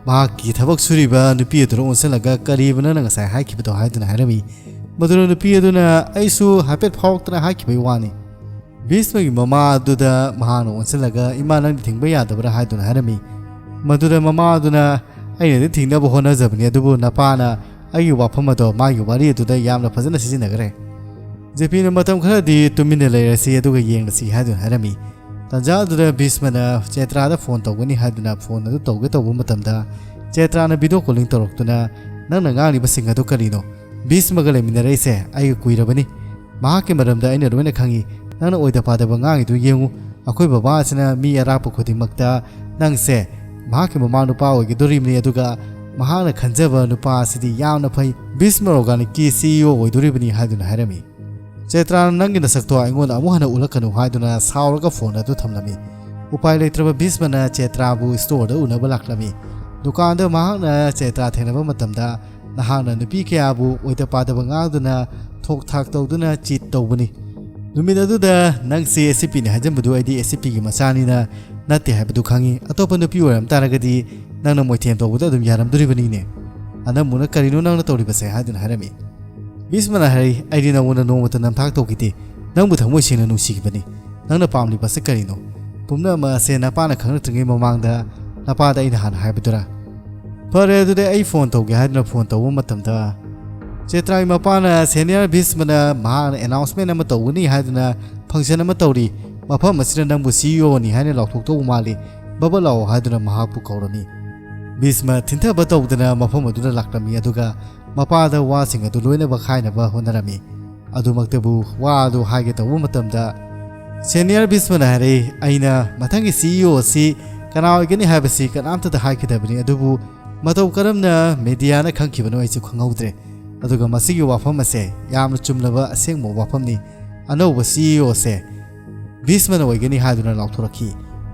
ꯃꯍꯥꯛꯀꯤ ꯊꯕꯛ ꯁꯨꯔꯤꯕ ꯅꯨꯄꯤ ꯑꯗꯨꯅ ꯑꯣꯟꯁꯤꯜꯂꯒ ꯀꯔꯤꯕ ꯅꯪꯅ ꯉꯁꯥꯏ ꯍꯥꯏꯈꯤꯕꯗꯣ ꯍꯥꯏꯗꯨꯅ ꯍꯥꯏꯔꯝꯃꯤ꯫ ꯃꯗꯨꯅ ꯅꯨꯄꯤ ꯑꯗꯨꯅ ꯑꯩꯁꯨ ꯍꯥꯏꯐꯦꯠ ꯐꯥꯎꯔꯛꯇꯅ ꯍꯥꯏꯈꯤꯕꯒꯤ ꯋꯥꯅꯤ꯫ ꯚꯤꯁꯃꯒꯤ ꯃꯃꯥ ꯑꯗꯨꯗ ꯃꯍꯥꯛꯅ ꯑꯣꯟꯁꯤꯜꯂꯒ ꯏꯃꯥ ꯅꯪꯗꯤ ꯊꯤꯡꯕ ꯌꯥꯗꯕ꯭ꯔꯥ ꯍꯥꯏꯗꯨꯅ ꯍꯥꯏꯔꯝꯃꯤ꯫ ꯃꯗꯨꯗ ꯃꯃꯥ ꯑꯗꯨꯅ ꯑꯩꯅꯗꯤ ꯊꯤꯡꯅꯕ ꯍꯣꯠꯅꯖꯕꯅꯤ, ꯑꯗꯨꯕꯨ ꯅꯄꯥꯅ ꯑꯩꯒꯤ ꯋꯥꯐꯝ ꯑꯗꯣ ꯃꯥꯒꯤ ꯋꯥꯔꯤ ꯑꯗꯨꯗ ꯌꯥꯝꯅ ꯐꯖꯅ ꯁꯤꯖꯤꯟꯅꯈ꯭ꯔꯦ꯫ ꯖꯦꯄꯤꯅ ꯃꯇꯝ ꯈꯔꯗꯤ ꯇꯨꯃꯤꯟꯅ ꯂꯩꯔꯁꯤ ꯑꯗꯨꯒ ꯌꯦꯡꯂꯁꯤ ꯍꯥꯏꯗꯨꯅ ꯍꯥꯏꯔꯝꯃꯤ꯫ ꯇꯥꯟꯖꯥ ꯑꯗꯨꯗ ꯚꯤꯁꯃꯅ ꯆꯦꯇ꯭ꯔꯥꯗ ꯐꯣꯟ ꯇꯧꯒꯅꯤ ꯍꯥꯏꯗꯨꯅ ꯐꯣꯟ ꯑꯗꯨ ꯇꯧꯒꯦ ꯇꯧꯕ ꯃꯇꯝꯗ ꯆꯦꯇ꯭ꯔꯥꯅ ꯚꯤꯗꯤꯑꯣ ꯀꯣꯂꯤꯡ ꯇꯧꯔꯛꯇꯨꯅ ꯅꯪꯅ ꯉꯥꯡꯂꯤꯕꯁꯤꯡ ꯑꯗꯨ ꯀꯔꯤꯅꯣ? ꯚꯤꯁꯃꯒ ꯂꯩꯃꯤꯟꯅꯔꯛꯏꯁꯦ ꯑꯩꯒ ꯀꯨꯏꯔꯕꯅꯤ, ꯃꯍꯥꯛꯀꯤ ꯃꯔꯝꯗ ꯑꯩꯅ ꯂꯣꯏꯅ ꯈꯪꯏ, ꯅꯪꯅ ꯑꯣꯏꯗ ꯄꯥꯗꯕ ꯉꯥꯡꯉꯤꯗꯨ ꯌꯦꯡꯉꯨ, ꯑꯩꯈꯣꯏ ꯕꯕꯥ ꯑꯁꯤꯅ ꯃꯤ ꯑꯔꯥꯛꯄ ꯈꯨꯗꯤꯡꯃꯛꯇ ꯅꯪꯁꯦ ꯃꯍꯥꯛꯀꯤ ꯃꯃꯥ ꯅꯨꯄꯥ ꯑꯣꯏꯒꯗꯣꯔꯤꯕꯅꯤ, ꯑꯗꯨꯒ ꯃꯍꯥꯛꯅ ꯈꯟꯖꯕ ꯅꯨꯄꯥ ꯑꯁꯤꯗꯤ ꯌꯥꯝꯅ ꯐꯩ, ꯚꯤꯁꯃ ꯑꯣꯔꯒꯥꯅꯤꯛꯀꯤ CEO ꯑꯣꯏꯗꯣꯔꯤꯕꯅꯤ ꯍꯥꯏꯗꯨꯅ ꯍꯥꯏꯔꯝꯃꯤ꯫ ꯆꯦꯇ꯭ꯔꯥꯅ ꯅꯪꯒꯤ ꯅꯁꯛꯇꯣ ꯑꯩꯉꯣꯟꯗ ꯑꯃꯨꯛ ꯍꯟꯅ ꯎꯠꯂꯛꯀꯅꯨ ꯍꯥꯏꯗꯨꯅ ꯁꯥꯎꯔꯒ ꯐꯣꯟ ꯑꯗꯨ ꯊꯝꯂꯝꯃꯤ꯫ ꯎꯄꯥꯏ ꯂꯩꯇ꯭ꯔꯕ ꯚꯤꯁꯃꯅ ꯆꯦꯇ꯭ꯔꯥꯕꯨ ꯁ꯭ꯇꯣꯔꯗ ꯎꯅꯕ ꯂꯥꯛꯂꯝꯃꯤ꯫ ꯗꯨꯀꯥꯟꯗ ꯃꯍꯥꯛꯅ ꯆꯦꯇ꯭ꯔꯥ ꯊꯦꯡꯅꯕ ꯃꯇꯝꯗ ꯅꯍꯥꯛꯅ ꯅꯨꯄꯤ ꯀꯌꯥꯕꯨ ꯑꯣꯏꯗ ꯄꯥꯗꯕ ꯉꯥꯡꯗꯨꯅ ꯊꯣꯛ ꯊꯥꯛ ꯇꯧꯗꯨꯅ ꯆꯤꯠ ꯇꯧꯕꯅꯤ꯫ ꯅꯨꯃꯤꯠ ꯑꯗꯨꯗ ꯅꯪꯁꯦ SCPꯅꯤ ꯍꯥꯏꯖꯟꯕꯗꯨ ꯑꯩꯗꯤ SCPꯒꯤ ꯃꯆꯥꯅꯤꯅ ꯅꯠꯇꯦ ꯍꯥꯏꯕꯗꯨ ꯈꯪꯉꯤ, ꯑꯇꯣꯞꯄ ꯅꯨꯄꯤ ꯑꯣꯏꯔꯝ ꯇꯥꯔꯒꯗꯤ ꯅꯪꯅ ꯃꯣꯏꯊꯦꯝ ꯇꯧꯕꯗ ꯑꯗꯨꯝ ꯌꯥꯔꯝꯗꯣꯔꯤꯕꯅꯤꯅꯦ, ꯑꯅꯝꯕꯅ ꯀꯔꯤꯅꯣ ꯅꯪꯅ ꯇꯧꯔꯤꯕꯁꯦ ꯍꯥꯏꯗꯨꯅ ꯍꯥꯏꯔꯝꯃꯤ꯫ ꯚꯤꯁꯃꯅ ꯍꯥꯏꯔꯤ, ꯑꯩꯗꯤ ꯅꯪꯉꯣꯟꯗ ꯅꯣꯡꯃꯇ ꯅꯝꯊꯥꯛ ꯇꯧꯈꯤꯗꯦ, ꯅꯪꯕꯨ ꯊꯃꯣꯏ ꯁꯦꯡꯅ ꯅꯨꯡꯁꯤꯈꯤꯕꯅꯤ, ꯅꯪꯅ ꯄꯥꯝꯂꯤꯕꯁꯦ ꯀꯔꯤꯅꯣ? ꯄꯨꯝꯅꯃꯛ ꯑꯁꯦ ꯅꯄꯥꯅ ꯈꯪꯂꯛꯇ꯭ꯔꯤꯉꯩ ꯃꯃꯥꯡꯗ ꯅꯄꯥꯗ ꯑꯩꯅ ꯍꯥꯟꯅ ꯍꯥꯏꯕꯗꯨꯔꯥ? ꯐꯔꯦ, ꯑꯗꯨꯗꯤ ꯑꯩ ꯐꯣꯟ ꯇꯧꯒꯦ ꯍꯥꯏꯗꯨꯅ ꯐꯣꯟ ꯇꯧꯕ ꯃꯇꯝꯗ ꯆꯦꯇ꯭ꯔꯥꯒꯤ ꯃꯄꯥꯅ ꯁꯦꯅꯤꯌꯔ ꯚꯤꯁꯃꯅ ꯃꯍꯥꯛꯅ ꯑꯦꯅꯥꯎꯟꯁꯃꯦꯟ ꯑꯃ ꯇꯧꯒꯅꯤ ꯍꯥꯏꯗꯨꯅ ꯐꯪꯁꯟ ꯑꯃ ꯇꯧꯔꯤ, ꯃꯐꯝ ꯑꯁꯤꯗ ꯅꯪꯕꯨ CEOꯅꯤ ꯍꯥꯏꯅ ꯂꯥꯎꯊꯣꯛꯇꯧꯕ ꯃꯥꯜꯂꯤ, ꯕꯕ ꯂꯥꯛꯑꯣ ꯍꯥꯏꯗꯨꯅ ꯃꯍꯥꯛꯄꯨ ꯀꯧꯔꯝꯃꯤ꯫ ꯚꯤꯁꯃ ꯊꯤꯟꯊꯕ ꯇꯧꯗꯅ ꯃꯐꯝ ꯑꯗꯨꯗ ꯂꯥꯛꯂꯝꯃꯤ, ꯑꯗꯨꯒ ꯃꯄꯥꯗ ꯋꯥꯁꯤꯡ ꯑꯗꯨ ꯂꯣꯏꯅꯕ ꯈꯥꯏꯅꯕ ꯍꯣꯠꯅꯔꯝꯃꯤ꯫ ꯑꯗꯨꯃꯛꯇꯕꯨ ꯋꯥ ꯑꯗꯨ ꯍꯥꯏꯒꯦ ꯇꯧꯕ ꯃꯇꯝꯗ ꯁꯦꯅꯤꯌꯔ ꯚꯤꯁꯃꯅ ꯍꯥꯏꯔꯛꯏ, ꯑꯩꯅ ꯃꯊꯪꯒꯤ CEO ꯑꯁꯤ ꯀꯅꯥ ꯑꯣꯏꯒꯅꯤ ꯍꯥꯏꯕꯁꯤ ꯀꯅꯥꯝꯇꯗ ꯍꯥꯏꯈꯤꯗꯕꯅꯤ, ꯑꯗꯨꯕꯨ ꯃꯇꯧ ꯀꯔꯝꯅ ꯃꯦꯗꯤꯌꯥꯅ ꯈꯪꯈꯤꯕꯅꯣ ꯑꯩꯁꯨ ꯈꯪꯍꯧꯗ꯭ꯔꯦ, ꯑꯗꯨꯒ ꯃꯁꯤꯒꯤ ꯋꯥꯐꯝ ꯑꯁꯦ ꯌꯥꯝꯅ ꯆꯨꯝꯂꯕ ꯑꯁꯦꯡꯕ ꯋꯥꯐꯝꯅꯤ, ꯑꯅꯧꯕ CEO ꯑꯁꯦ ꯚꯤꯁꯃꯅ ꯑꯣꯏꯒꯅꯤ ꯍꯥꯏꯗꯨꯅ ꯂꯥꯎꯊꯣꯔꯛꯈꯤ꯫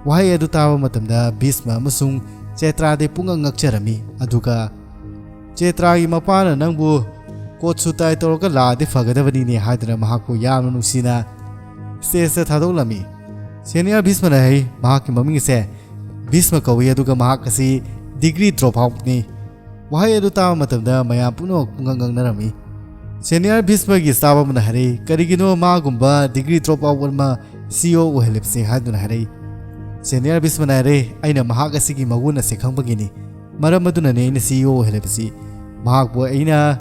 ꯋꯥꯍꯩ ꯑꯗꯨ ꯇꯥꯕ ꯃꯇꯝꯗ ꯚꯤꯁꯃ ꯑꯃꯁꯨꯡ ꯆꯦꯇ꯭ꯔꯥꯗꯤ ꯄꯨꯡꯉꯛ ꯉꯛꯆꯔꯝꯃꯤ, ꯑꯗꯨꯒ ꯆꯦꯇ꯭ꯔꯥꯒꯤ ꯃꯄꯥꯅ ꯅꯪꯕꯨ ꯀꯣꯠ ꯁꯨ ꯇꯥꯏ ꯇꯧꯔꯒ ꯂꯥꯛꯑꯗꯤ ꯐꯒꯗꯕꯅꯤꯅꯦ ꯍꯥꯏꯗꯨꯅ ꯃꯍꯥꯛꯄꯨ ꯌꯥꯝꯅ ꯅꯨꯡꯁꯤꯅ ꯁ꯭ꯇꯦꯖꯇ ꯊꯥꯗꯣꯛꯂꯝꯃꯤ꯫ ꯁꯦꯅꯤꯌꯔ ꯚꯤꯁꯃꯅ ꯍꯥꯏ, ꯃꯍꯥꯛꯀꯤ ꯃꯃꯤꯡ ꯑꯁꯦ ꯚꯤꯁꯃ ꯀꯧꯏ, ꯑꯗꯨꯒ ꯃꯍꯥꯛ ꯑꯁꯤ ꯗꯤꯒ꯭ꯔꯤ ꯗ꯭ꯔꯣꯞ ꯑꯥꯎꯠꯅꯤ꯫ ꯋꯥꯍꯩ ꯑꯗꯨ ꯇꯥꯕ ꯃꯇꯝꯗ ꯃꯌꯥꯝ ꯄꯨꯝꯅꯃꯛ ꯄꯨꯡꯉꯛ ꯉꯛꯅꯔꯝꯃꯤ꯫ ꯁꯦꯅꯤꯌꯔ ꯚꯤꯁꯃꯒꯤ ꯁ꯭ꯇꯥꯐ ꯑꯃꯅ ꯍꯥꯏꯔꯛꯏ, ꯀꯔꯤꯒꯤꯅꯣ ꯃꯥꯒꯨꯝꯕ ꯗꯤꯒ꯭ꯔꯤ ꯗ꯭ꯔꯣꯞ ꯑꯥꯎꯠ ꯑꯃ CEO ꯑꯣꯏꯍꯜꯂꯤꯕꯁꯤ ꯍꯥꯏꯗꯨꯅ ꯍꯥꯏꯔꯛꯏ꯫ ꯁꯦꯅꯤꯌꯔ ꯚꯤꯁꯃꯅ ꯍꯥꯏꯔꯛꯏ, ꯑꯩꯅ ꯃꯍꯥꯛ ꯑꯁꯤꯒꯤ ꯃꯒꯨꯟ ꯑꯁꯤ ꯈꯪꯕꯒꯤꯅꯤ, ꯃꯔꯝ ꯑꯗꯨꯅꯅꯤ ꯑꯩꯅ CEO ꯑꯣꯏꯍꯜꯂꯤꯕꯁꯤ, ꯃꯍꯥꯛꯄꯨ ꯑꯩꯅ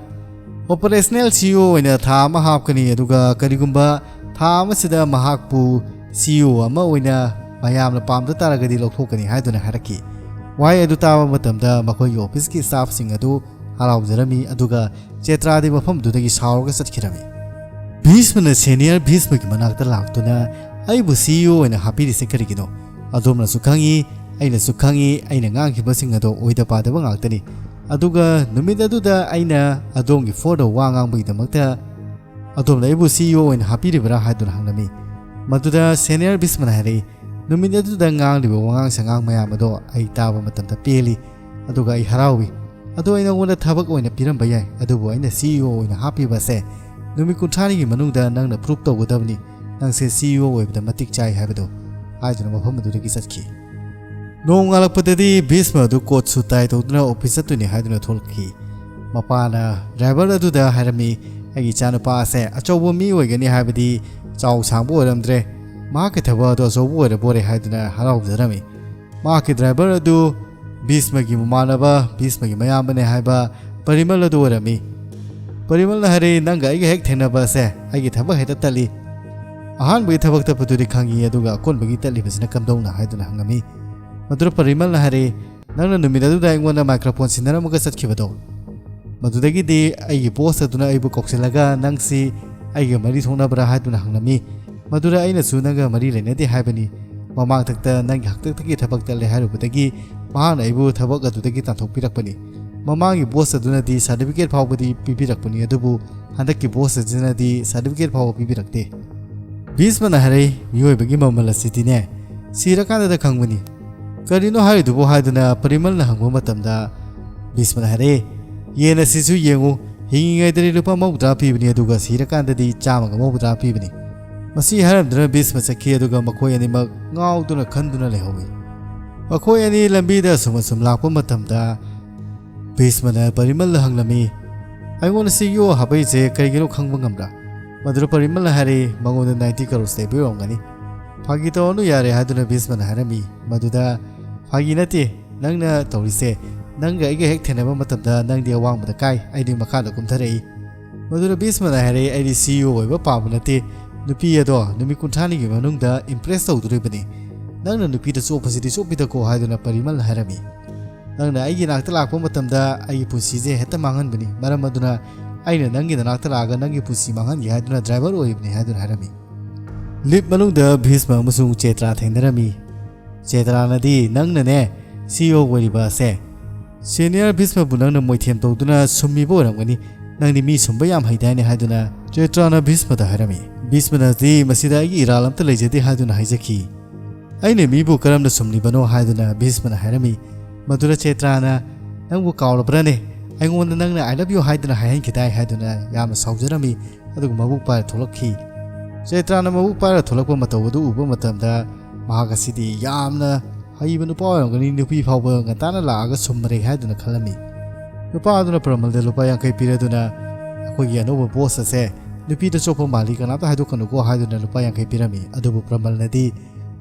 ꯑꯣꯄꯔꯦꯁꯅꯦꯜ CEO ꯑꯣꯏꯅ ꯊꯥ ꯑꯃ ꯍꯥꯞꯀꯅꯤ, ꯑꯗꯨꯒ ꯀꯔꯤꯒꯨꯝꯕ ꯊꯥ ꯑꯃꯁꯤꯗ ꯃꯍꯥꯛꯄꯨ CEO ꯑꯃ ꯑꯣꯏꯅ ꯃꯌꯥꯝꯅ ꯄꯥꯝꯗ ꯇꯥꯔꯒꯗꯤ ꯂꯧꯊꯣꯛꯀꯅꯤ ꯍꯥꯏꯗꯨꯅ ꯍꯥꯏꯔꯛꯈꯤ꯫ ꯋꯥꯍꯩ ꯑꯗꯨ ꯇꯥꯕ ꯃꯇꯝꯗ ꯃꯈꯣꯏꯒꯤ ꯑꯣꯐꯤꯁꯀꯤ ꯁ꯭ꯇꯥꯐꯁꯤꯡ ꯑꯗꯨ ꯍꯔꯥꯎꯖꯔꯝꯃꯤ, ꯑꯗꯨꯒ ꯆꯦꯇ꯭ꯔꯥꯗꯤ ꯃꯐꯝꯗꯨꯗꯒꯤ ꯁꯥꯎꯔꯒ ꯆꯠꯈꯤꯔꯝꯃꯤ꯫ ꯚꯤꯁꯃꯅ ꯁꯦꯅꯤꯌꯔ ꯚꯤꯁꯃꯒꯤ ꯃꯅꯥꯛꯇ ꯂꯥꯛꯇꯨꯅ ꯑꯩꯕꯨ CEO ꯑꯣꯏꯅ ꯍꯥꯞꯄꯤꯔꯤꯁꯦ ꯀꯔꯤꯒꯤꯅꯣ? ꯑꯗꯣꯝꯅꯁꯨ ꯈꯪꯏ, ꯑꯩꯅꯁꯨ ꯈꯪꯏ, ꯑꯩꯅ ꯉꯥꯡꯈꯤꯕꯁꯤꯡ ꯑꯗꯣ ꯑꯣꯏꯗ ꯄꯥꯗꯕ ꯉꯥꯛꯇꯅꯤ, ꯑꯗꯨꯒ ꯅꯨꯃꯤꯠ ꯑꯗꯨꯗ ꯑꯩꯅ ꯑꯗꯣꯝꯒꯤ ꯐꯣꯔꯗ ꯋꯥ ꯉꯥꯡꯕꯒꯤꯗꯃꯛꯇ ꯑꯗꯣꯝꯅ ꯑꯩꯕꯨ CEO ꯑꯣꯏꯅ ꯍꯥꯞꯄꯤꯔꯤꯕ꯭ꯔꯥ ꯍꯥꯏꯗꯨꯅ ꯍꯪꯂꯝꯃꯤ꯫ ꯃꯗꯨꯗ ꯁꯦꯅꯤꯌꯔ ꯚꯤꯁꯃꯅ ꯍꯥꯏꯔꯛꯏ, ꯅꯨꯃꯤꯠ ꯑꯗꯨꯗ ꯉꯥꯡꯂꯤꯕ ꯋꯥꯉꯥꯡ ꯁꯉꯥꯡ ꯃꯌꯥꯝ ꯑꯗꯣ ꯑꯩ ꯇꯥꯕ ꯃꯇꯝꯗ ꯄꯦꯜꯂꯤ, ꯑꯗꯨꯒ ꯑꯩ ꯍꯔꯥꯎꯏ, ꯑꯗꯣ ꯑꯩ ꯅꯉꯣꯟꯗ ꯊꯕꯛ ꯑꯣꯏꯅ ꯄꯤꯔꯝꯕ ꯌꯥꯏ, ꯑꯗꯨꯕꯨ ꯑꯩꯅ CEO ꯑꯣꯏꯅ ꯍꯥꯞꯄꯤꯕꯁꯦ ꯅꯨꯃꯤꯠ 30ꯅꯤꯒꯤ ꯃꯅꯨꯡꯗ ꯅꯪꯅ ꯄ꯭ꯔꯨꯞ ꯇꯧꯒꯗꯕꯅꯤ ꯅꯪꯁꯦ CEO ꯑꯣꯏꯕꯗ ꯃꯇꯤꯛ ꯆꯥꯏ ꯍꯥꯏꯕꯗꯣ꯫ ꯍꯥꯏꯗꯨꯅ ꯃꯐꯝ ꯑꯗꯨꯗꯒꯤ ꯆꯠꯈꯤ ꯅꯣꯡ ꯉꯥꯜꯂꯛꯄꯗꯗꯤ ꯚꯤꯁꯃ ꯑꯗꯨ ꯀꯣꯠ ꯁꯨꯠ ꯇꯥꯏ ꯇꯧꯗꯨꯅ ꯑꯣꯐꯤꯁ ꯆꯠꯇꯣꯏꯅꯤ ꯍꯥꯏꯗꯨꯅ ꯊꯣꯛꯂꯛꯈꯤ ꯃꯄꯥꯅ ꯗ꯭ꯔꯥꯏꯚꯔ ꯑꯗꯨꯗ ꯍꯥꯏꯔꯝꯃꯤ ꯑꯩꯒꯤ ꯏꯆꯥꯅꯨꯄꯥ ꯑꯁꯦ ꯑꯆꯧꯕ ꯃꯤ ꯑꯣꯏꯒꯅꯤ ꯍꯥꯏꯕꯗꯤ ꯆꯥꯎ ꯁꯥꯡꯕ ꯑꯣꯏꯔꯝꯗ꯭ꯔꯦ ꯃꯍꯥꯛꯀꯤ ꯊꯕꯛ ꯑꯗꯨ ꯑꯆꯧꯕ ꯑꯣꯏꯔꯕꯣꯔꯦ ꯍꯥꯏꯗꯨꯅ ꯍꯔꯥꯎꯖꯔꯝꯃꯤ ꯃꯍꯥꯛꯀꯤ ꯗ꯭ꯔꯥꯏꯚꯔ ꯑꯗꯨ ꯚꯤꯁꯃꯒꯤ ꯃꯃꯥꯟꯅꯕ ꯚꯤꯁꯃꯒꯤ ꯃꯌꯥꯝꯕꯅꯦ ꯍꯥꯏꯕ ꯄꯔꯤꯃꯜ ꯑꯗꯨ ꯑꯣꯏꯔꯝꯃꯤ ꯄꯔꯤꯃꯜꯅ ꯍꯥꯏꯔꯤ ꯅꯪꯒ ꯑꯩꯒ ꯍꯦꯛ ꯊꯦꯡꯅꯕ ꯑꯁꯦ ꯑꯩꯒꯤ ꯊꯕꯛ ꯍꯦꯛꯇ ꯇꯠꯂꯤ ꯑꯍꯥꯟꯕꯒꯤ ꯊꯕꯛ ꯇꯠꯄꯗꯨꯗꯤ ꯈꯪꯉꯤ ꯑꯗꯨꯒ ꯑꯀꯣꯟꯕꯒꯤ ꯇꯠꯂꯤꯕꯁꯤꯅ ꯀꯝꯗꯧꯅ ꯍꯥꯏꯗꯨꯅ ꯍꯪꯉꯝꯃꯤ ꯃꯗꯨꯗ ꯄꯔꯤꯃꯜꯅ ꯍꯥꯏꯔꯤ ꯅꯪꯅ ꯅꯨꯃꯤꯠ ꯑꯗꯨꯗ ꯑꯩꯉꯣꯟꯗ ꯃꯥꯏꯀ꯭ꯔꯣꯐꯣꯟ ꯁꯤꯟꯅꯔꯝꯃꯒ ꯆꯠꯈꯤꯕꯗꯣ ꯃꯗꯨꯗꯒꯤꯗꯤ ꯑꯩꯒꯤ ꯕꯣꯁ ꯑꯗꯨꯅ ꯑꯩꯕꯨ ꯀꯧꯁꯤꯜꯂꯒ ꯅꯪꯁꯤ ꯑꯩꯒ ꯃꯔꯤ ꯊꯣꯛꯅꯕ꯭ꯔꯥ ꯍꯥꯏꯗꯨꯅ ꯍꯪꯂꯝꯃꯤ ꯃꯗꯨꯗ ꯑꯩꯅꯁꯨ ꯅꯪꯒ ꯃꯔꯤ ꯂꯩꯅꯗꯦ ꯍꯥꯏꯕꯅꯤ ꯃꯃꯥꯡꯊꯛꯇ ꯅꯪꯒꯤ ꯍꯥꯛꯇꯛꯇꯒꯤ ꯊꯕꯛ ꯇꯠꯂꯦ ꯍꯥꯏꯔꯨꯕꯗꯒꯤ ꯃꯍꯥꯛꯅ ꯑꯩꯕꯨ ꯊꯕꯛ ꯑꯗꯨꯗꯒꯤ ꯇꯥꯟꯊꯣꯛꯄꯤꯔꯛꯄꯅꯤ ꯃꯃꯥꯡꯒꯤ ꯕꯣꯁ ꯑꯗꯨꯅꯗꯤ ꯁꯥꯔꯇꯤꯐꯤꯀꯦꯠ ꯐꯥꯎꯕꯗꯤ ꯄꯤꯕꯤꯔꯛꯄꯅꯤ ꯑꯗꯨꯕꯨ ꯍꯟꯗꯛꯀꯤ ꯕꯣꯁ ꯑꯁꯤꯅꯗꯤ ꯁꯥꯔꯇꯤꯐꯤꯀꯦꯠ ꯐꯥꯎꯕ ꯄꯤꯕꯤꯔꯛꯇꯦ ꯚꯤꯁꯃꯅ ꯍꯥꯏꯔꯛꯏ ꯃꯤꯑꯣꯏꯕꯒꯤ ꯃꯃꯜ ꯑꯁꯤꯗꯤꯅꯦ ꯁꯤꯔꯀꯥꯟꯗꯗ ꯈꯪꯕꯅꯤ ꯀꯔꯤꯅꯣ ꯍꯥꯏꯔꯤꯗꯨꯕꯨ ꯍꯥꯏꯗꯨꯅ ꯄꯔꯤꯃꯜꯅ ꯍꯪꯕ ꯃꯇꯝꯗ ꯚꯤꯁꯃꯅ ꯍꯥꯏꯔꯛꯏ ꯌꯦꯟ ꯑꯁꯤꯁꯨ ꯌꯦꯡꯉꯨ ꯍꯤꯡꯉꯤꯉꯩꯗꯗꯤ ꯂꯨꯄꯥ 90 ꯄꯤꯕꯅꯤ ꯑꯗꯨꯒ ꯁꯤꯔꯀꯥꯟꯗꯗꯤ 190 ꯄꯤꯕꯅꯤ ꯃꯁꯤ ꯍꯥꯏꯔꯝꯗꯨꯅ ꯚꯤꯁꯃ ꯆꯠꯈꯤ ꯑꯗꯨꯒ ꯃꯈꯣꯏ ꯑꯅꯤꯃꯛ ꯉꯥꯎꯗꯨꯅ ꯈꯟꯗꯨꯅ ꯂꯩꯍꯧꯏ ꯃꯈꯣꯏ ꯑꯅꯤ ꯂꯝꯕꯤꯗ ꯑꯁꯨꯝ ꯂꯥꯛꯄ ꯃꯇꯝꯗ ꯚꯤꯁꯃꯅ ꯄꯔꯤꯃꯜꯗ ꯍꯪꯂꯝꯃꯤ ꯑꯩꯉꯣꯟꯗ ꯁꯤꯒꯤ ꯍꯥꯕꯩꯁꯦ ꯀꯔꯤꯒꯤꯅꯣ ꯈꯪꯕ ꯉꯝꯕ꯭ꯔꯥ ꯃꯗꯨꯗ ꯄꯔꯤꯃꯜꯅ ꯍꯥꯏꯔꯤ ꯃꯉꯣꯟꯗ 90 ꯀꯔꯣꯔ ꯂꯩꯕ ꯑꯣꯏꯔꯝꯒꯅꯤ ꯐꯥꯒꯤ ꯇꯧꯔꯅꯨ ꯌꯥꯔꯦ ꯍꯥꯏꯗꯨꯅ ꯚꯤꯁꯃꯅ ꯍꯥꯏꯔꯝꯃꯤ ꯃꯗꯨꯗ ꯐꯥꯒꯤ ꯅꯠꯇꯦ ꯅꯪꯅ ꯇꯧꯔꯤꯁꯦ ꯅꯪꯒ ꯑꯩꯒ ꯍꯦꯛ ꯊꯦꯡꯅꯕ ꯃꯇꯝꯗ ꯅꯪꯗꯤ ꯑꯋꯥꯡꯕꯗ ꯀꯥꯏ ꯑꯩꯗꯤ ꯃꯈꯥꯗ ꯀꯨꯝꯊꯔꯛꯏ ꯃꯗꯨꯗ ꯚꯤꯁꯃꯅ ꯍꯥꯏꯔꯛꯏ ꯑꯩꯗꯤ CEO ꯑꯣꯏꯕ ꯄꯥꯝꯕ ꯅꯠꯇꯦ ꯅꯨꯄꯤ ꯑꯗꯣ ꯅꯨꯃꯤꯠ 30ꯅꯤꯒꯤ ꯃꯅꯨꯡꯗ ꯏꯝꯄ꯭ꯔꯦꯁ ꯇꯧꯗꯣꯔꯤꯕꯅꯤ ꯅꯪꯅ ꯅꯨꯄꯤꯗ ꯆꯣꯞꯄꯁꯤꯗꯤ ꯆꯣꯞꯄꯤꯗꯀꯣ ꯍꯥꯏꯗꯨꯅ ꯄꯔꯤꯃꯜꯅ ꯍꯥꯏꯔꯝꯃꯤ ꯅꯪꯅ ꯑꯩꯒꯤ ꯅꯥꯛꯇ ꯂꯥꯛꯄ ꯃꯇꯝꯗ ꯑꯩꯒꯤ ꯄꯨꯟꯁꯤꯁꯦ ꯍꯦꯛꯇ ꯃꯥꯡꯍꯟꯕꯅꯤ ꯃꯔꯝ ꯑꯗꯨꯅ ꯑꯩꯅ ꯅꯪꯒꯤ ꯅꯥꯛꯇ ꯂꯥꯛꯑꯒ ꯅꯪꯒꯤ ꯄꯨꯟꯁꯤ ꯃꯥꯡꯍꯟꯒꯦ ꯍꯥꯏꯗꯨꯅ ꯗ꯭ꯔꯥꯏꯚꯔ ꯑꯣꯏꯕꯅꯤ ꯍꯥꯏꯗꯨꯅ ꯍꯥꯏꯔꯝꯃꯤ ꯂꯤꯞ ꯃꯅꯨꯡꯗ ꯚꯤꯁꯃ ꯑꯃꯁꯨꯡ ꯆꯦꯇ꯭ꯔꯥ ꯊꯦꯡꯅꯔꯝꯃꯤ ꯆꯦꯇ꯭ꯔꯥꯅꯗꯤ ꯅꯪꯅꯅꯦ CEO ꯑꯣꯏꯔꯤꯕ ꯑꯁꯦ ꯁꯦꯅꯤꯌꯔ ꯚꯤꯁꯃꯕꯨ ꯅꯪꯅ ꯃꯣꯏꯊꯦꯝ ꯇꯧꯗꯨꯅ ꯁꯨꯝꯃꯤꯕ ꯑꯣꯏꯔꯝꯒꯅꯤ ꯅꯪꯗꯤ ꯃꯤ ꯁꯨꯝꯕ ꯌꯥꯝ ꯍꯩꯗꯥꯏꯅꯦ ꯍꯥꯏꯗꯨꯅ ꯆꯦꯇ꯭ꯔꯥꯅ ꯚꯤꯁꯃꯗ ꯍꯥꯏꯔꯝꯃꯤ ꯚꯤꯁꯃꯅꯗꯤ ꯃꯁꯤꯗ ꯑꯩꯒꯤ ꯏꯔꯥꯜ ꯑꯝꯇ ꯂꯩꯖꯗꯦ ꯍꯥꯏꯗꯨꯅ ꯍꯥꯏꯖꯈꯤ ꯑꯩꯅ ꯃꯤꯕꯨ ꯀꯔꯝꯅ ꯁꯨꯝꯂꯤꯕꯅꯣ ꯍꯥꯏꯗꯨꯅ ꯚꯤꯁꯃꯅ ꯍꯥꯏꯔꯝꯃꯤ ꯃꯗꯨꯗ ꯆꯦꯇ꯭ꯔꯥꯅ ꯅꯪꯕꯨ ꯀꯥꯎꯔꯕ꯭ꯔꯅꯦ ꯑꯩꯉꯣꯟꯗ ꯅꯪꯅ I love you ꯍꯥꯏꯗꯨꯅ ꯍꯥꯏꯍꯟꯈꯤꯗꯥꯏ ꯍꯥꯏꯗꯨꯅ ꯌꯥꯝꯅ ꯁꯥꯎꯖꯔꯝꯃꯤ ꯑꯗꯨꯒ ꯃꯕꯨꯛ ꯄꯥꯏꯔ ꯊꯣꯛꯂꯛꯈꯤ ꯆꯦꯇ꯭ꯔꯥꯅ ꯃꯕꯨꯛ ꯄꯥꯏꯔ ꯊꯣꯛꯂꯛꯄ ꯃꯇꯧ ꯑꯗꯨ ꯎꯕ ꯃꯇꯝꯗ ꯃꯍꯥꯛ ꯑꯁꯤꯗꯤ ꯌꯥꯝꯅ ꯍꯩꯕ ꯅꯨꯄꯥ ꯑꯣꯏꯔꯝꯒꯅꯤ ꯅꯨꯄꯤ ꯐꯥꯎꯕ ꯉꯟꯇꯥꯅ ꯂꯥꯛꯑꯒ ꯁꯨꯝꯃꯔꯦ ꯍꯥꯏꯗꯨꯅ ꯈꯜꯂꯝꯃꯤ ꯅꯨꯄꯥ ꯑꯗꯨꯅ ꯄꯔꯃꯜꯗ ꯂꯨꯄꯥ 50 ꯄꯤꯔꯗꯨꯅ ꯑꯩꯈꯣꯏꯒꯤ ꯑꯅꯧꯕ ꯕꯣꯁ ꯑꯁꯦ ꯅꯨꯄꯤꯗ ꯆꯣꯞꯄ ꯃꯥꯜꯂꯤ ꯀꯅꯥꯝꯇ ꯍꯥꯏꯗꯣꯛꯀꯅꯨꯀꯣ ꯍꯥꯏꯗꯨꯅ ꯂꯨꯄꯥ 50 ꯄꯤꯔꯝꯃꯤ ꯑꯗꯨꯕꯨ ꯄꯔꯃꯜꯅꯗꯤ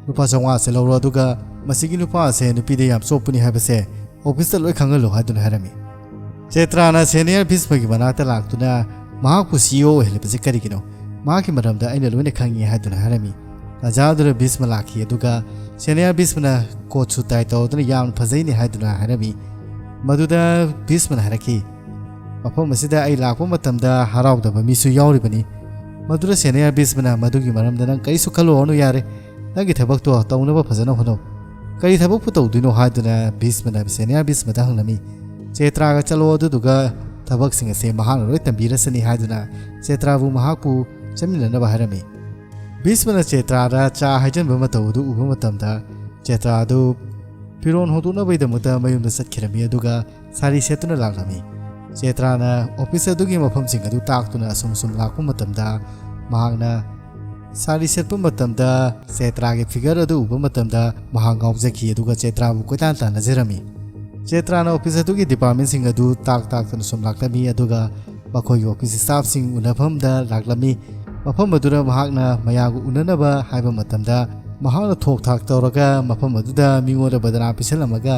ꯂꯨꯄꯥ 150 ꯂꯧꯔꯣ ꯑꯗꯨꯒ ꯃꯁꯤꯒꯤ ꯅꯨꯄꯥ ꯑꯁꯦ ꯅꯨꯄꯤꯗ ꯌꯥꯝ ꯆꯣꯞꯄꯅꯤ ꯍꯥꯏꯕꯁꯦ ꯑꯣꯐꯤꯁꯇ ꯂꯣꯏ ꯈꯪꯍꯜꯂꯨ ꯍꯥꯏꯗꯨꯅ ꯍꯥꯏꯔꯝꯃꯤ ꯆꯦꯇ꯭ꯔꯥꯅ ꯁꯦꯅꯤꯌꯔ ꯚꯤꯁꯃꯒꯤ ꯃꯅꯥꯛꯇ ꯂꯥꯛꯇꯨꯅ ꯃꯍꯥꯛꯄꯨ CEO ꯑꯣꯏꯍꯜꯂꯤꯕꯁꯤ ꯀꯔꯤꯒꯤꯅꯣ ꯃꯍꯥꯛꯀꯤ ꯃꯔꯝꯗ ꯑꯩꯅ ꯂꯣꯏꯅ ꯈꯪꯉꯤ ꯍꯥꯏꯗꯨꯅ ꯍꯥꯏꯔꯝꯃꯤ ꯇꯥꯟꯖꯥ ꯑꯗꯨꯗ ꯚꯤꯁꯃ ꯂꯥꯛꯈꯤ ꯑꯗꯨꯒ ꯁꯦꯅꯤꯌꯔ ꯚꯤꯁꯃꯅ ꯀꯣꯠ ꯁꯨꯠ ꯇꯥꯏ ꯇꯧꯗꯨꯅ ꯌꯥꯝꯅ ꯐꯖꯩꯅꯦ ꯍꯥꯏꯗꯨꯅ ꯍꯥꯏꯔꯝꯃꯤ ꯃꯗꯨꯗ ꯚꯤꯁꯃꯅ ꯍꯥꯏꯔꯛꯈꯤ ꯃꯐꯝ ꯑꯁꯤꯗ ꯑꯩ ꯂꯥꯛꯄ ꯃꯇꯝꯗ ꯍꯔꯥꯎꯗꯕ ꯃꯤꯁꯨ ꯌꯥꯎꯔꯤꯕꯅꯤ ꯃꯗꯨꯗ ꯁꯦꯅꯤꯌꯔ ꯚꯤꯁꯃꯅ ꯃꯗꯨꯒꯤ ꯃꯔꯝꯗ ꯅꯪ ꯀꯔꯤꯁꯨ ꯈꯜꯂꯨꯔꯅꯨ ꯌꯥꯔꯦ ꯅꯪꯒꯤ ꯊꯕꯛꯇꯣ ꯇꯧꯅꯕ ꯐꯖꯅ ꯍꯣꯠꯅꯧ ꯀꯔꯤ ꯊꯕꯛꯄꯨ ꯇꯧꯗꯣꯏꯅꯣ ꯍꯥꯏꯗꯨꯅ ꯚꯤꯁꯃꯅ ꯁꯦꯅꯤꯌꯔ ꯚꯤꯁꯃꯗ ꯍꯪꯂꯝꯃꯤ ꯆꯦꯇ꯭ꯔꯥꯒ ꯆꯠꯂꯣ ꯑꯗꯨꯗꯨꯒ ꯊꯕꯛꯁꯤꯡ ꯑꯁꯦ ꯃꯍꯥꯛꯅ ꯂꯣꯏ ꯇꯝꯕꯤꯔꯁꯅꯤ ꯍꯥꯏꯗꯨꯅ ꯆꯦꯇ꯭ꯔꯥꯕꯨ ꯃꯍꯥꯛꯄꯨ ꯆꯠꯃꯤꯟꯅꯅꯕ ꯍꯥꯏꯔꯝꯃꯤ ꯚꯤꯁꯃꯅ ꯆꯦꯇ꯭ꯔꯥꯗ ꯆꯥ ꯍꯩꯖꯟꯕ ꯃꯇꯧ ꯑꯗꯨ ꯎꯕ ꯃꯇꯝꯗ ꯆꯦꯇ꯭ꯔꯥ ꯑꯗꯨ ꯐꯤꯔꯣꯟ ꯍꯣꯡꯗꯣꯛꯅꯕꯒꯤꯗꯃꯛꯇ ꯃꯌꯨꯝꯗ ꯆꯠꯈꯤꯔꯝꯃꯤ ꯑꯗꯨꯒ ꯁꯥꯔꯤ ꯁꯦꯠꯇꯨꯅ ꯂꯥꯛꯂꯝꯃꯤ ꯆꯦꯇ꯭ꯔꯥꯅ ꯑꯣꯐꯤꯁ ꯑꯗꯨꯒꯤ ꯃꯐꯝꯁꯤꯡ ꯑꯗꯨ ꯇꯥꯛꯇꯨꯅ ꯑꯁꯨꯝ ꯂꯥꯛꯄ ꯃꯇꯝꯗ ꯃꯍꯥꯛꯅ ꯁꯥꯔꯤ ꯁꯦꯠꯄ ꯃꯇꯝꯗ ꯆꯦꯇ꯭ꯔꯥꯒꯤ ꯐꯤꯒꯔ ꯑꯗꯨ ꯎꯕ ꯃꯇꯝꯗ ꯃꯍꯥꯛ ꯉꯥꯎꯖꯈꯤ ꯑꯗꯨꯒ ꯆꯦꯇ꯭ꯔꯥꯕꯨ ꯀꯣꯏꯇꯥꯟ ꯇꯥꯟꯅꯖꯔꯝꯃꯤ ꯆꯦꯇ꯭ꯔꯥꯅ ꯑꯣꯐꯤꯁ ꯑꯗꯨꯒꯤ ꯗꯤꯄꯥꯔꯠꯃꯦꯟꯁꯤꯡ ꯑꯗꯨ ꯇꯥꯛꯇꯨꯅ ꯁꯨꯝ ꯂꯥꯛꯂꯝꯃꯤ ꯑꯗꯨꯒ ꯃꯈꯣꯏꯒꯤ ꯑꯣꯐꯤꯁ ꯁ꯭ꯇꯥꯐꯁꯤꯡ ꯎꯅꯐꯝꯗ ꯂꯥꯛꯂꯝꯃꯤ ꯃꯐꯝ ꯑꯗꯨꯗ ꯃꯍꯥꯛꯅ ꯃꯌꯥꯝꯒ ꯎꯅꯅꯕ ꯍꯥꯏꯕ ꯃꯇꯝꯗ ꯃꯍꯥꯛꯅ ꯊꯣꯛ ꯊꯥꯛ ꯇꯧꯔꯒ ꯃꯐꯝ ꯑꯗꯨꯗ ꯃꯤꯉꯣꯟꯗ ꯕꯗꯅꯥꯝ ꯄꯤꯁꯜꯂꯝꯃꯒ